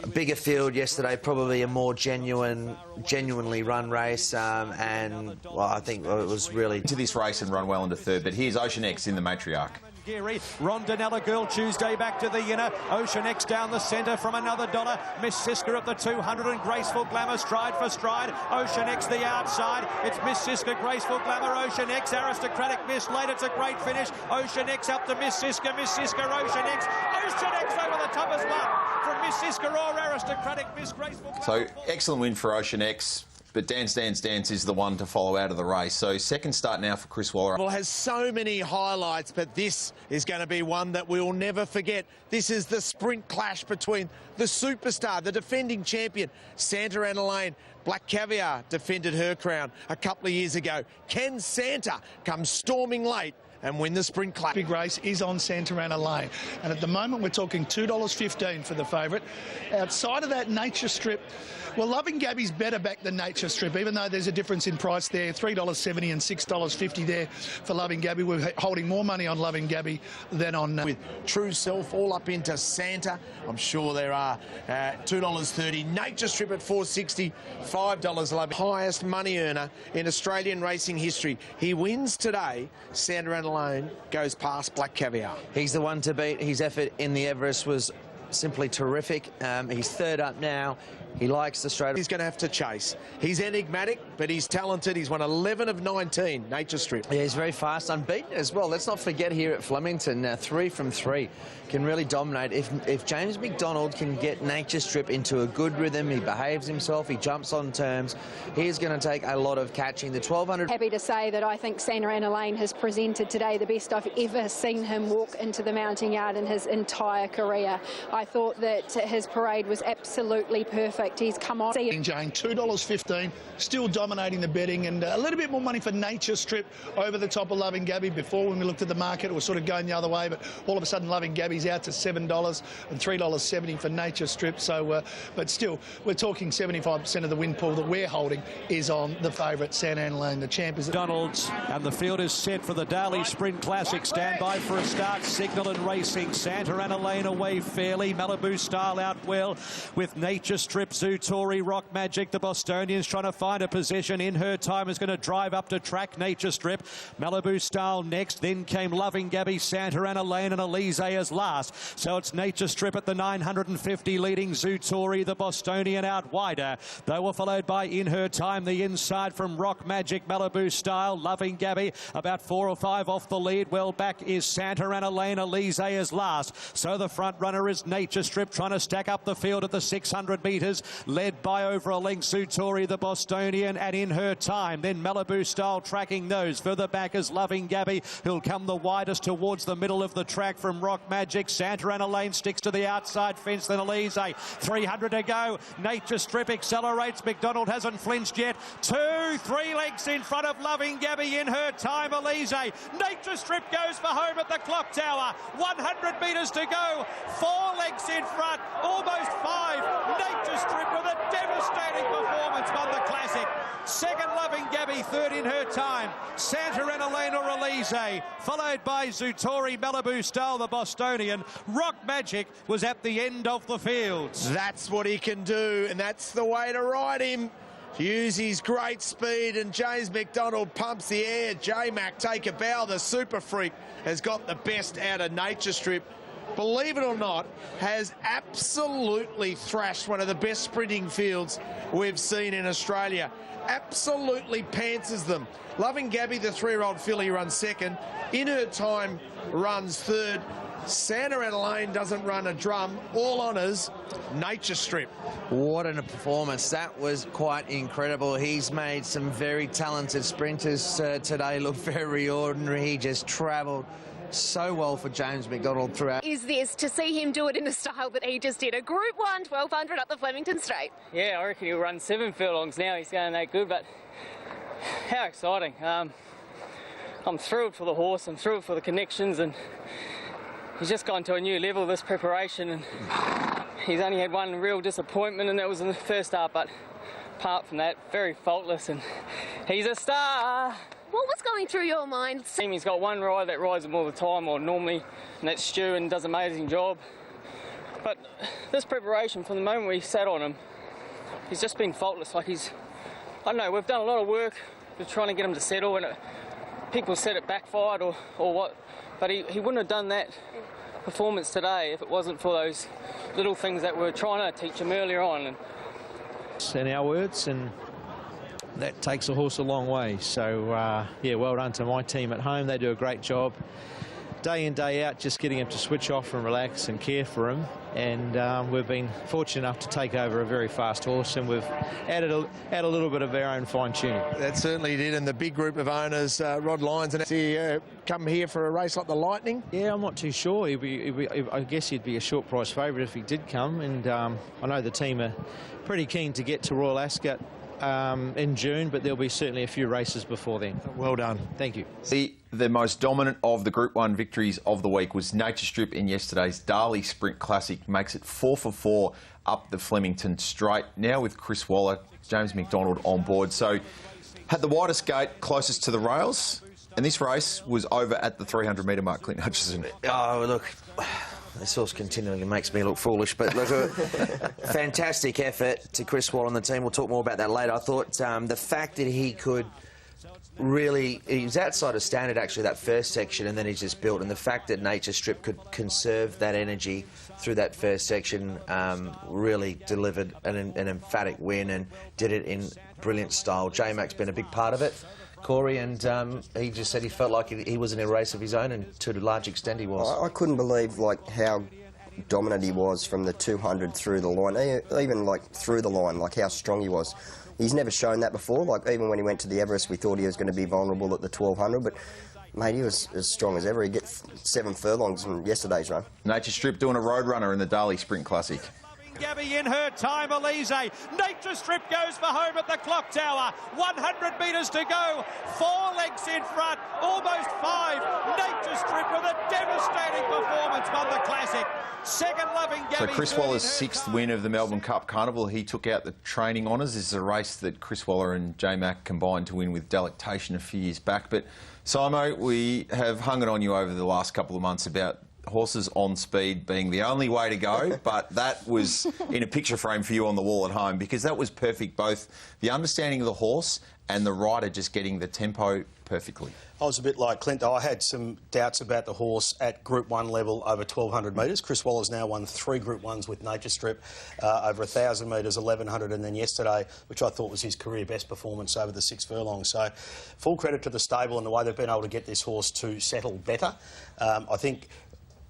a bigger field yesterday, probably a more genuinely run race, and well, I think it was really to this race and run well into third. But here's Ocean X in the matriarch. Rondinella, Girl Tuesday back to the inner. Ocean X down the centre from another $1. Miss Siska at the 200 and Graceful Glamour stride for stride. Ocean X the outside. It's Miss Siska, Graceful Glamour, Ocean X, Aristocratic Miss late. It's a great finish. Ocean X up to Miss Siska, Ocean X. Ocean X over the top as well from Miss Siska or Aristocratic Miss, Graceful Glamour. So excellent win for Ocean X. But Dance, Dance, Dance is the one to follow out of the race. So second start now for Chris Waller. Well, has so many highlights, but this is going to be one that we'll never forget. This is the sprint clash between the superstar, the defending champion, Santa Ana Lane. Black Caviar defended her crown a couple of years ago. Can Santa come storming late and win the sprint clash? Big race is on Santa Ana Lane, and at the moment we're talking $2.15 for the favourite. Outside of that Nature Strip, well, Loving Gabby's better back than Nature Strip, even though there's a difference in price there, $3.70 and $6.50 there for Loving Gabby. We're holding more money on Loving Gabby than on with True Self all up into Santa. I'm sure there are $2.30. Nature Strip at $4.60, $5.11. Highest money earner in Australian racing history. He wins today. Santa Ana Lane goes past Black Caviar. He's the one to beat. His effort in the Everest was simply terrific. He's third up now. He likes the straight. He's going to have to chase. He's enigmatic, but he's talented. He's won 11 of 19, Nature Strip. Yeah, he's very fast, unbeaten as well. Let's not forget here at Flemington, 3 from 3. Can really dominate. If James McDonald can get Nature Strip into a good rhythm, he behaves himself, he jumps on terms, he's going to take a lot of catching. The 1200... Happy to say that I think Santa Ana Lane has presented today the best I've ever seen him walk into the mounting yard in his entire career. I I thought that his parade was absolutely perfect. He's come on. Jane, $2.15, still dominating the betting, and a little bit more money for Nature Strip over the top of Loving Gabby. Before, when we looked at the market, it was sort of going the other way, but all of a sudden Loving Gabby's out to $7 and $3.70 for Nature Strip. So, but still, we're talking 75% of the win pool that we're holding is on the favourite, Santa Ana Lane. The champ is Donalds, and the field is set for the Daly Sprint Classic. Stand by for a start. Signal and Racing. Santa Ana Lane away fairly. Malibu Style out well with Nature Strip, Zootori, Rock Magic. The Bostonians trying to find a position. In Her Time is going to drive up to track Nature Strip. Malibu Style next. Then came Loving Gabby, Santa Ana Lane, and Elise as last. So it's Nature Strip at the 950 leading Zootori, the Bostonian out wider. They were followed by In Her Time, the inside from Rock Magic, Malibu Style, Loving Gabby about 4 or 5 off the lead. Well back is Santa Ana Lane, Elise is last. So the front runner is Nature Strip, trying to stack up the field at the 600 metres, led by over a length Zootori, the Bostonian, and In Her Time. Then Malibu Style tracking those. Further back is Loving Gabby, who'll come the widest towards the middle of the track from Rock Magic. Santa Ana Lane sticks to the outside fence, then Elise. 300 to go. Nature Strip accelerates. McDonald hasn't flinched yet. 2-3 lengths in front of Loving Gabby. In Her Time, Elise. Nature Strip goes for home at the clock tower. 100 metres to go. 4 lengths in front. Almost 5. Nature Strip with a devastating performance won the Classic. Second, Loving Gabby. Third, In Her Time. Santa Ana Lane or Elise. Followed by Zootori, Malibu Style, the Bostonian. Rock Magic was at the end of the fields. That's what he can do, and that's the way to ride him. Use his great speed, and James McDonald pumps the air. J-Mac take a bow. The super freak has got the best out of Nature Strip. Believe it or not, has absolutely thrashed one of the best sprinting fields we've seen in Australia. Absolutely pantsers them. Loving Gabby, the 3-year-old filly, runs second. In Her Time runs third. Santa Ana Lane doesn't run a drum. All honours Nature Strip. What a performance. That was quite incredible. He's made some very talented sprinters today look very ordinary. He just travelled so well for James McDonald throughout. Is this to see him do it in the style that he just did? A Group 1, 1200 up the Flemington Straight. Yeah, I reckon he'll run 7 furlongs now. He's going that good, but how exciting. I'm thrilled for the horse. I'm thrilled for the connections, and he's just gone to a new level, this preparation, and he's only had one real disappointment, and that was in the first start, but apart from that, very faultless, and he's a star. What was going through your mind? He's got one rider that rides him all the time, or normally, and that's Stu, and does an amazing job. But this preparation, from the moment we sat on him, he's just been faultless. Like I don't know, we've done a lot of work. We're trying to get him to settle, and people said it backfired or what, but he wouldn't have done that performance today if it wasn't for those little things that we're trying to teach him earlier on. In our words, and that takes a horse a long way. So, yeah, well done to my team at home. They do a great job day in, day out, just getting him to switch off and relax and care for him. And we've been fortunate enough to take over a very fast horse, and we've added a little bit of our own fine-tuning. That certainly did, and the big group of owners, Rod Lyons, and he come here for a race like the Lightning? Yeah, I'm not too sure. I guess he'd be a short price favourite if he did come, and I know the team are pretty keen to get to Royal Ascot in June, but there'll be certainly a few races before then. Well done. Thank you. The most dominant of the Group 1 victories of the week was Nature Strip in yesterday's Daly Sprint Classic. Makes it 4 for 4 up the Flemington Straight. Now with Chris Waller, James McDonald on board. So had the widest gate closest to the rails, and this race was over at the 300-metre mark. Clint Hutchison. Oh, look, this horse continually makes me look foolish, but look, a fantastic effort to Chris Waller and the team. We'll talk more about that later. I thought the fact that he could really, he was outside of standard actually that first section, and then he just built, and the fact that Nature Strip could conserve that energy through that first section really delivered an emphatic win, and did it in brilliant style. J-Mac's been a big part of it, Corey, and he just said he felt like he was in a race of his own, and to a large extent he was. I couldn't believe how dominant he was from the 200 through the line, even like through the line, like how strong he was. He's never shown that before. Like even when he went to the Everest, we thought he was going to be vulnerable at the 1200, but Mate, he was as strong as ever. He get 7 furlongs from yesterday's run. Nature Strip doing a roadrunner in the Daly Sprint Classic. Gabby in her time, Elise. Nature Strip goes for home at the clock tower. 100 metres to go. 4 lengths in front, almost 5. Nature Strip with a devastating performance won the Classic. Second Loving Gabby. So Chris Waller's 6th win of the Melbourne Cup Carnival. He took out the training honours. This is a race that Chris Waller and J-Mac combined to win with Delectation a few years back. But Simo, we have hung it on you over the last couple of months about horses on speed being the only way to go, but that was in a picture frame for you on the wall at home, because that was perfect, both the understanding of the horse and the rider just getting the tempo perfectly. I was a bit like Clint. I had some doubts about the horse at Group 1 level over 1,200 metres. Chris Waller's now won 3 Group 1s with Nature Strip, over 1,000 metres, 1,100, and then yesterday, which I thought was his career best performance over the 6 furlongs. So full credit to the stable and the way they've been able to get this horse to settle better. I think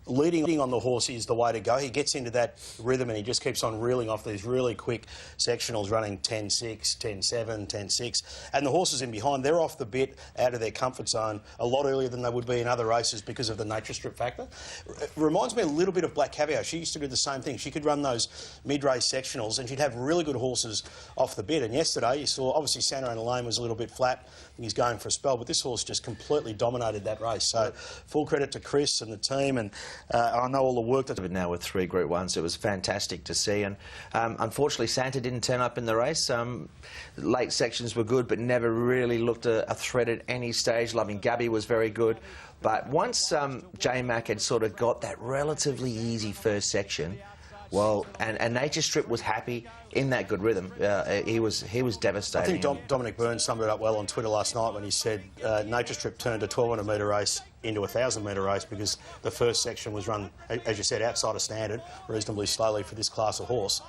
leading on the horse is the way to go. He gets into that rhythm and he just keeps on reeling off these really quick sectionals, running 10.6, 10.7, 10.6. And the horses in behind, they're off the bit, out of their comfort zone, a lot earlier than they would be in other races because of the Nature Strip factor. It reminds me a little bit of Black Caviar. She used to do the same thing. She could run those mid-race sectionals and she'd have really good horses off the bit. And yesterday you saw, obviously, Santa Ana Lane was a little bit flat. He's going for a spell, but this horse just completely dominated that race. So full credit to Chris and the team, and I know all the work that... Now with 3 Group 1s, it was fantastic to see, and unfortunately Santa didn't turn up in the race. Late sections were good, but never really looked a threat at any stage. Loving Gabby was very good, but once J-Mac had sort of got that relatively easy first section, well, and Nature Strip was happy in that good rhythm. He was devastating. I think Dominic Burns summed it up well on Twitter last night when he said Nature Strip turned a 1,200 metre race into a 1,000 metre race because the first section was run, as you said, outside of standard, reasonably slowly for this class of horse.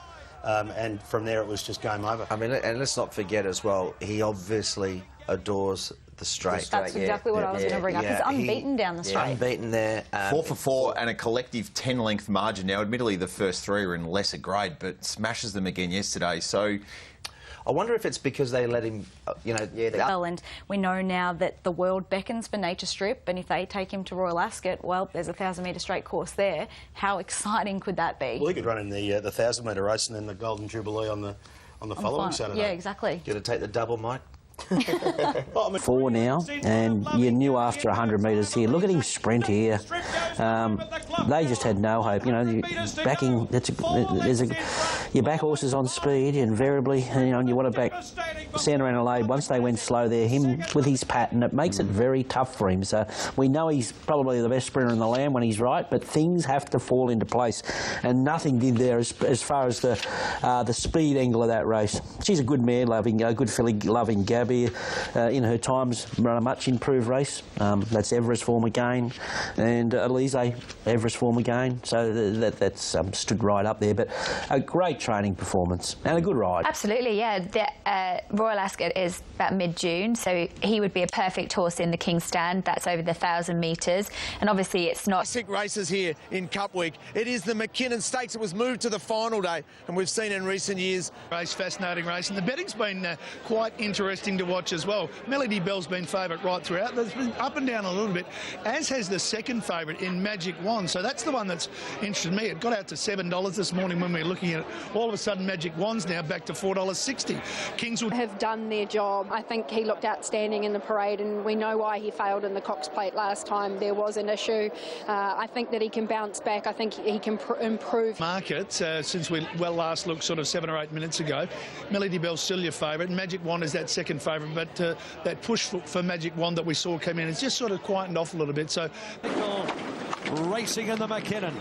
And from there it was just game over. I mean, and let's not forget as well, he obviously adores the straight. That's exactly what I was going to bring up. He's unbeaten down the straight. Unbeaten there. 4 for 4 and a collective 10-length margin. Now, admittedly, the first 3 are in lesser grade, but smashes them again yesterday. So I wonder if it's because they let him, you know... Well, and we know now that the world beckons for Nature Strip, and if they take him to Royal Ascot, well, there's a 1,000-metre straight course there. How exciting could that be? Well, he could run in the 1,000-metre race and then the Golden Jubilee on the following Saturday. Yeah, exactly. Got to take the double, Mike. 4 now, and you knew after 100 metres here. Look at him sprint here. They just had no hope. You know, your back horses on speed invariably, you know, and you want to back Santa Ana Lane. Once they went slow there, him with his pattern, it makes it very tough for him. So we know he's probably the best sprinter in the land when he's right, but things have to fall into place, and nothing did there as far as the speed angle of that race. She's a good mare, a good filly, Loving Gabby. In her times, run a much improved race. That's Everest form again, and Elise, Everest form again. So that's stood right up there. But a great training performance and a good ride. Absolutely, yeah. The Royal Ascot is about mid-June, so he would be a perfect horse in the King's Stand. That's over the 1,000 metres, and obviously it's not... Classic races here in Cup Week. It is the Mckinnon Stakes. It was moved to the final day, and we've seen in recent years... Fascinating race, and the betting's been quite interesting to watch as well. Melody Bell's been favourite right throughout. There's been up and down a little bit, as has the second favourite in Magic Wand. So that's the one that's interested me. It got out to $7 this morning when we were looking at it. All of a sudden, Magic Wand's now back to $4.60. Kingswood have done their job. I think he looked outstanding in the parade, and we know why he failed in the Cox Plate last time. There was an issue. I think that he can bounce back. I think he can improve. Market, since we last looked sort of 7 or 8 minutes ago, Melody Bell's still your favourite, and Magic Wand is that second favourite, but that push for Magic Wand that we saw come in, it's just sort of quietened off a little bit. So racing in the Mckinnon.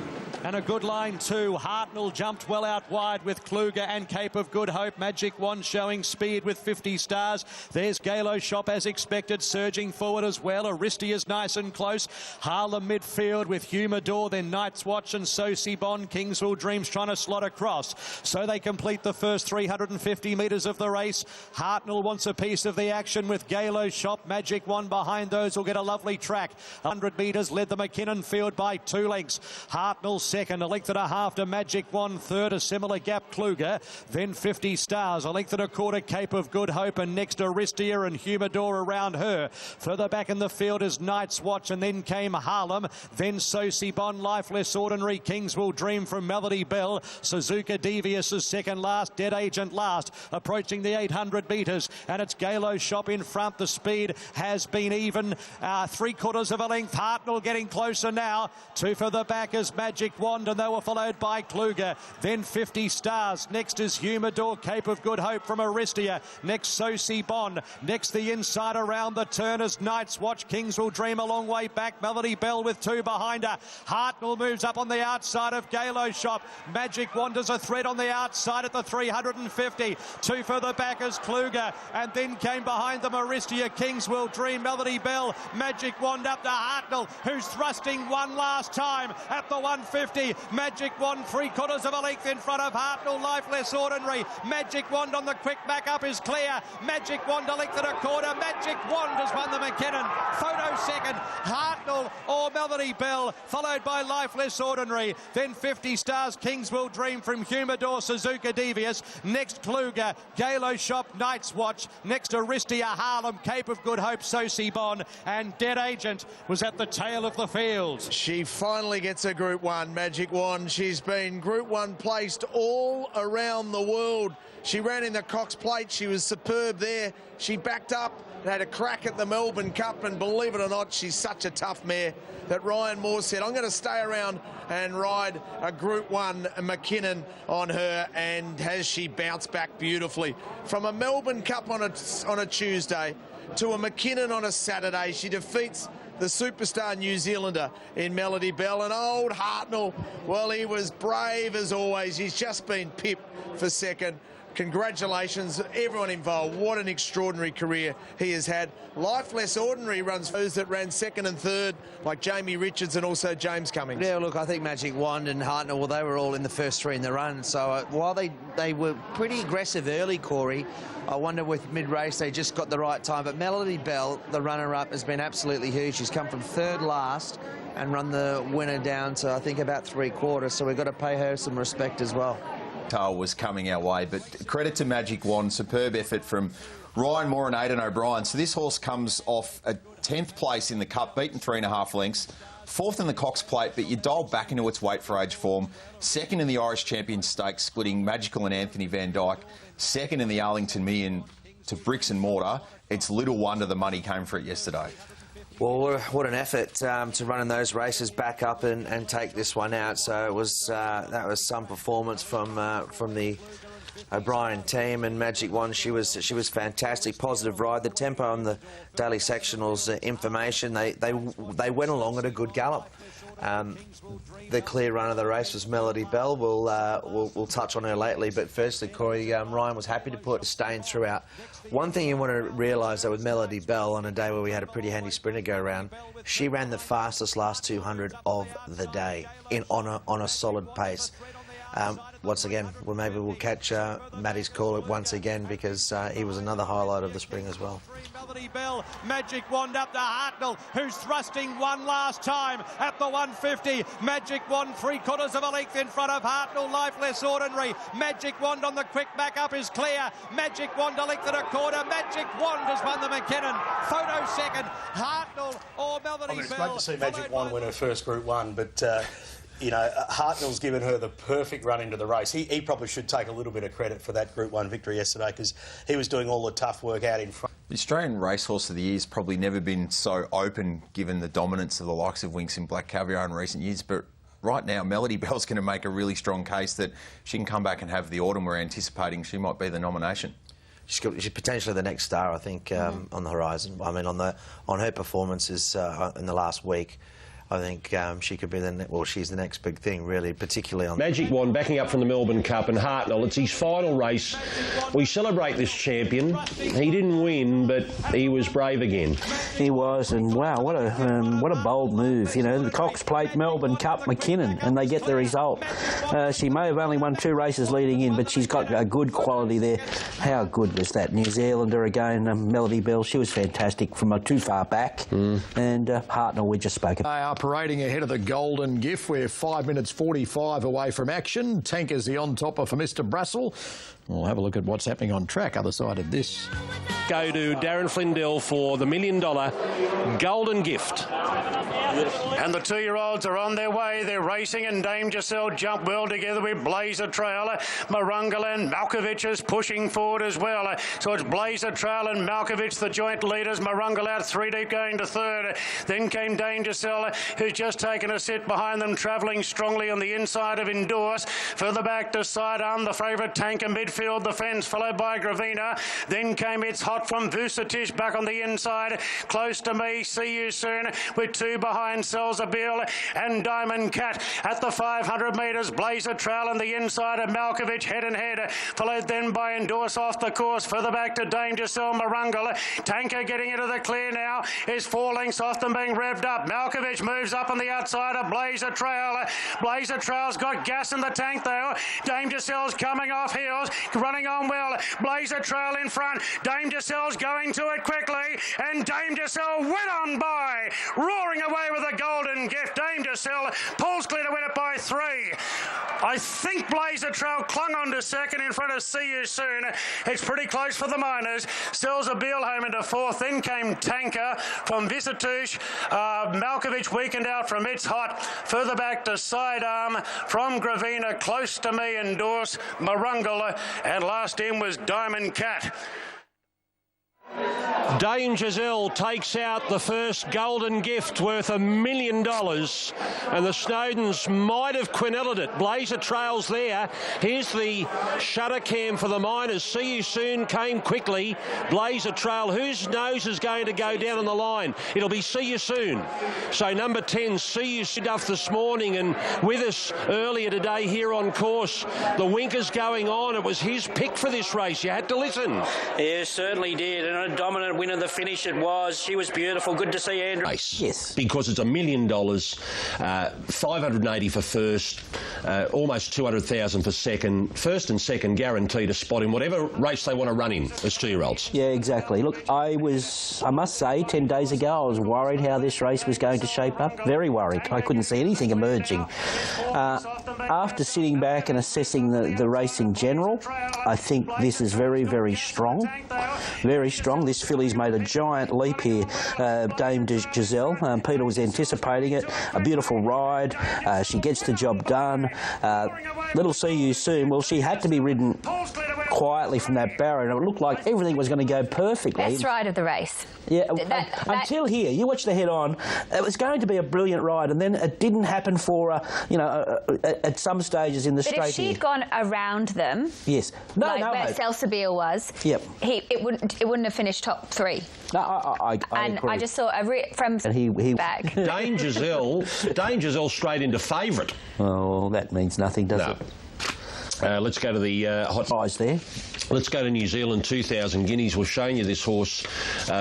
And a good line too. Hartnell jumped well out wide with Kluger and Cape of Good Hope. Magic Wand showing speed with 50 stars. There's Galo Shop as expected, surging forward as well. Aristi is nice and close. Harlem midfield with Humidor, then Night's Watch and Sosi Bond. Kingsville Dreams trying to slot across. So they complete the first 350 metres of the race. Hartnell wants a piece of the action with Galo Shop. Magic Wand behind those will get a lovely track. 100 metres led the Mckinnon field by 2 lengths. Hartnell second, a length and a half to Magic Wand third, a similar gap Kluger, then 50 Stars, a length and a quarter Cape of Good Hope, and next Aristia and Humidor around her. Further back in the field is Night's Watch, and then came Harlem, then Sosi Bon, Lifeless Ordinary, Kings Will Dream from Melody Bell, Suzuka Devious is second last, Dead Agent last, approaching the 800 metres, and it's Galo Shop in front. The speed has been even, 3/4 of a length. Hartnell getting closer now. Two further back is Magic Wand, and they were followed by Kluger, then 50 Stars. Next is Humidor, Cape of Good Hope from Aristia. Next Sosi Bon. Next the inside around the turn is Night's Watch. Kings Will Dream a long way back. Melody Bell with two behind her. Hartnell moves up on the outside of Galo Shop. Magic Wand is a threat on the outside at the 350. Two further back is Kluger, and then came behind them Aristia, Kings Will Dream, Melody Bell, Magic Wand up to Hartnell, who's thrusting one last time at the 150. Magic Wand 3/4 of a length in front of Hartnell. Lifeless Ordinary. Magic Wand on the quick back up is clear. Magic Wand a length and a quarter. Magic Wand has won the Mckinnon. Photo second. Hartnell or Melody Bell, followed by Lifeless Ordinary. Then 50 Stars, Kings Will Dream from Humidor, Suzuka Devious. Next Kluger, Galo Shop, Night's Watch. Next Aristia, Harlem, Cape of Good Hope, Sosi Bon, and Dead Agent was at the tail of the field. She finally gets a Group 1, Magic Wand. She's been Group 1 placed all around the world. She ran in the Cox Plate. She was superb there. She backed up and had a crack at the Melbourne Cup, and believe it or not, she's such a tough mare that Ryan Moore said, I'm going to stay around and ride a Group 1 Mckinnon on her, and has she bounced back beautifully. From a Melbourne Cup on a Tuesday to a Mckinnon on a Saturday, she defeats the superstar New Zealander in Melody Bell. And old Hartnell, well, he was brave as always. He's just been pipped for second. Congratulations, everyone involved. What an extraordinary career he has had. Lifeless Ordinary runs those that ran second and third, like Jamie Richards and also James Cummings. Yeah, look, I think Magic Wand and Hartnell, well, they were all in the first three in the run. So while they were pretty aggressive early, Corey, I wonder with mid-race they just got the right time. But Melody Bell, the runner-up, has been absolutely huge. She's come from third last and run the winner down to, I think, about 3/4. So we've got to pay her some respect as well. Was coming our way, but credit to Magic Wand, superb effort from Ryan Moore and Aidan O'Brien. So this horse comes off a 10th place in the Cup, beaten 3.5 lengths, 4th in the Cox Plate, but you dial back into its weight for age form, 2nd in the Irish Champions Stakes, splitting Magical and Anthony Van Dyke, 2nd in the Arlington Million to Bricks and Mortar. It's little wonder the money came for it yesterday. Well, what an effort to run in those races back up and take this one out. So it was that was some performance from the O'Brien team. And Magic Wand, she was fantastic, positive ride. The tempo on the daily sectionals information, they went along at a good gallop. The clear run of the race was Melody Bell. We'll touch on her lately, but firstly, Corey, Ryan was happy to put Stain throughout. One thing you want to realise, though, with Melody Bell, on a day where we had a pretty handy sprinter go around, she ran the fastest last 200 of the day on a solid pace. Once again, well, maybe we'll catch Matty's call once again, because he was another highlight of the spring as well. Melody Bell, Magic Wand up to Hartnell, who's thrusting one last time at the 150. Magic Wand 3/4 of a length in front of Hartnell. Lifeless Ordinary. Magic Wand on the quick back up is clear. Magic Wand a length and a quarter. Magic Wand has won the Mckinnon. Photo second. Hartnell or Melody Bell. It's great to see Magic Wand win her first Group 1, but you know, Hartnell's given her the perfect run into the race. He probably should take a little bit of credit for that Group 1 victory yesterday, because he was doing all the tough work out in front. The Australian Racehorse of the Year has probably never been so open, given the dominance of the likes of Winx and Black Caviar in recent years. But right now, Melody Bell's going to make a really strong case that she can come back and have the autumn. We're anticipating she might be the nomination. She's potentially the next star, I think, on the horizon. I mean, on her performances in the last week, I think she could be she's the next big thing, really, particularly on... Magic Wand backing up from the Melbourne Cup, and Hartnell, it's his final race. We celebrate this champion. He didn't win, but he was brave again. He was, and wow, what a bold move. You know, the Cox Plate, Melbourne Cup, Mckinnon, and they get the result. She may have only won 2 races leading in, but she's got a good quality there. How good was that? New Zealander again, Melody Bell, she was fantastic from too far back. And Hartnell, we just spoke about. parading ahead of the Golden Gift. We're 5 minutes 45 away from action. Tanker's the on-topper for Mr. Brassel. We'll have a look at what's happening on track, other side of this. Go to Darren Flindell for the $1 million Golden Gift. And the two-year-olds are on their way. They're racing, and Dame Giselle jump well together with Blazer Trail. Marungal and Malkovich is pushing forward as well. So it's Blazer Trail and Malkovich, the joint leaders. Marungal out 3 deep going to third. Then came Dame Giselle, who's just taken a sit behind them, travelling strongly on the inside of Endorse. Further back to Sidearm, the favourite Tanker midfield, the fence, followed by Gravina. Then came It's Hot from Vucetich back on the inside. Close to Me, See You Soon, with two behind Selzabil and Diamond Cat. At the 500 metres, Blazer Trail on the inside of Malkovich, head and head, followed then by Endorse off the course. Further back to Dame Giselle, Marungal. Tanker getting into the clear now, is 4 lengths off them being revved up. Malkovich moves up on the outside of Blazer Trail. Blazer Trail's got gas in the tank though. Dame Giselle's coming off heels, running on well. Blazer Trail in front. Dame Giselle's going to it quickly, and Dame Giselle went on by, roaring away with a Golden Gift. Dame Giselle pulls clear to win it by 3. I think Blazer Trail clung on to second in front of See You Soon. It's pretty close for the Miners. Selzabil home into 4th. Then came Tanker from Visitouche. Malkovich weakened out from It's Hot. Further back to Sidearm from Gravina. Close to Me, Endorse, Marungal, and last in was Diamond Cat. Dame Giselle takes out the first Golden Gift worth $1 million, and the Snowdens might have quinelled it. Blazer Trail's there. Here's the shutter cam for the Miners. See You Soon came quickly. Blazer Trail, whose nose is going to go down on the line? It'll be See You Soon. So number 10, See You Soon this morning, and with us earlier today here on course. The Winker's going on. It was his pick for this race. You had to listen. Yeah, certainly did. And a dominant win of the finish it was. She was beautiful. Good to see Andrew. Yes. Because it's $1 million, 580 for first, almost 200,000 for second. First and second guaranteed a spot in whatever race they want to run in as 2-year-olds. Yeah, exactly. Look, I must say, 10 days ago, I was worried how this race was going to shape up. Very worried. I couldn't see anything emerging. After sitting back and assessing the race in general, I think this is very, very strong. Very strong. This filly's made a giant leap here, Dame Giselle. Peter was anticipating it. A beautiful ride. She gets the job done. Little See You Soon. Well, she had to be ridden quietly from that barrier, and it looked like everything was going to go perfectly. Best ride of the race. Yeah, until here. You watch the head on. It was going to be a brilliant ride, and then it didn't happen for, at some stages in the straight. But if she'd gone around them, yes, where Selzabil was, yep, it wouldn't have finished top 3. No, I agree. I just saw from he back. Dame Giselle straight into favourite. Oh, that means nothing, does it? Let's go to the hot eyes there. Let's go to New Zealand 2,000 guineas. We've shown you this horse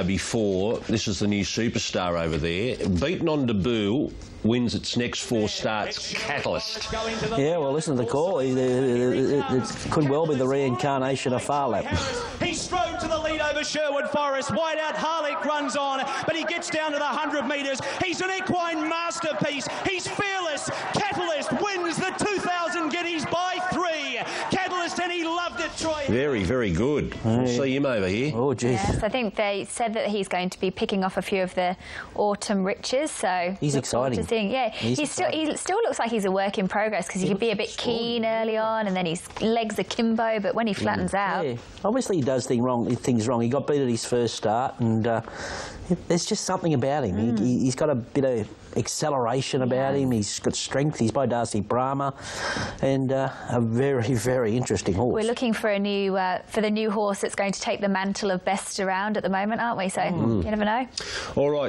before. This is the new superstar over there. Beaten on debut, wins its next 4 starts. Catalyst. Yeah, well, listen to the call. It could well be the reincarnation of Farlap. He strode to the lead over Sherwood Forest. Wide out, Harlech runs on, but he gets down to the 100 metres. He's an equine masterpiece. He's fearless. Catalyst wins the 2,000 guineas by 3. Catalyst, and he loved it, Troy. Very, very good. We'll see him over here. Oh, geez. Yes, I think they said that he's going to be picking off a few of the autumn riches, so he's exciting. Yeah, he still looks like he's a work in progress, because he could be a bit keen early on, and then his legs akimbo, but when he flattens out... Yeah. Obviously he does things wrong. He got beat at his first start, and there's just something about him. He's got a bit of acceleration about him. He's got strength. He's by Darcy Brahma, and a very, very interesting horse. We're looking for a new for the new horse that's going to take the mantle of best around at the moment, aren't we? So you never know. All right.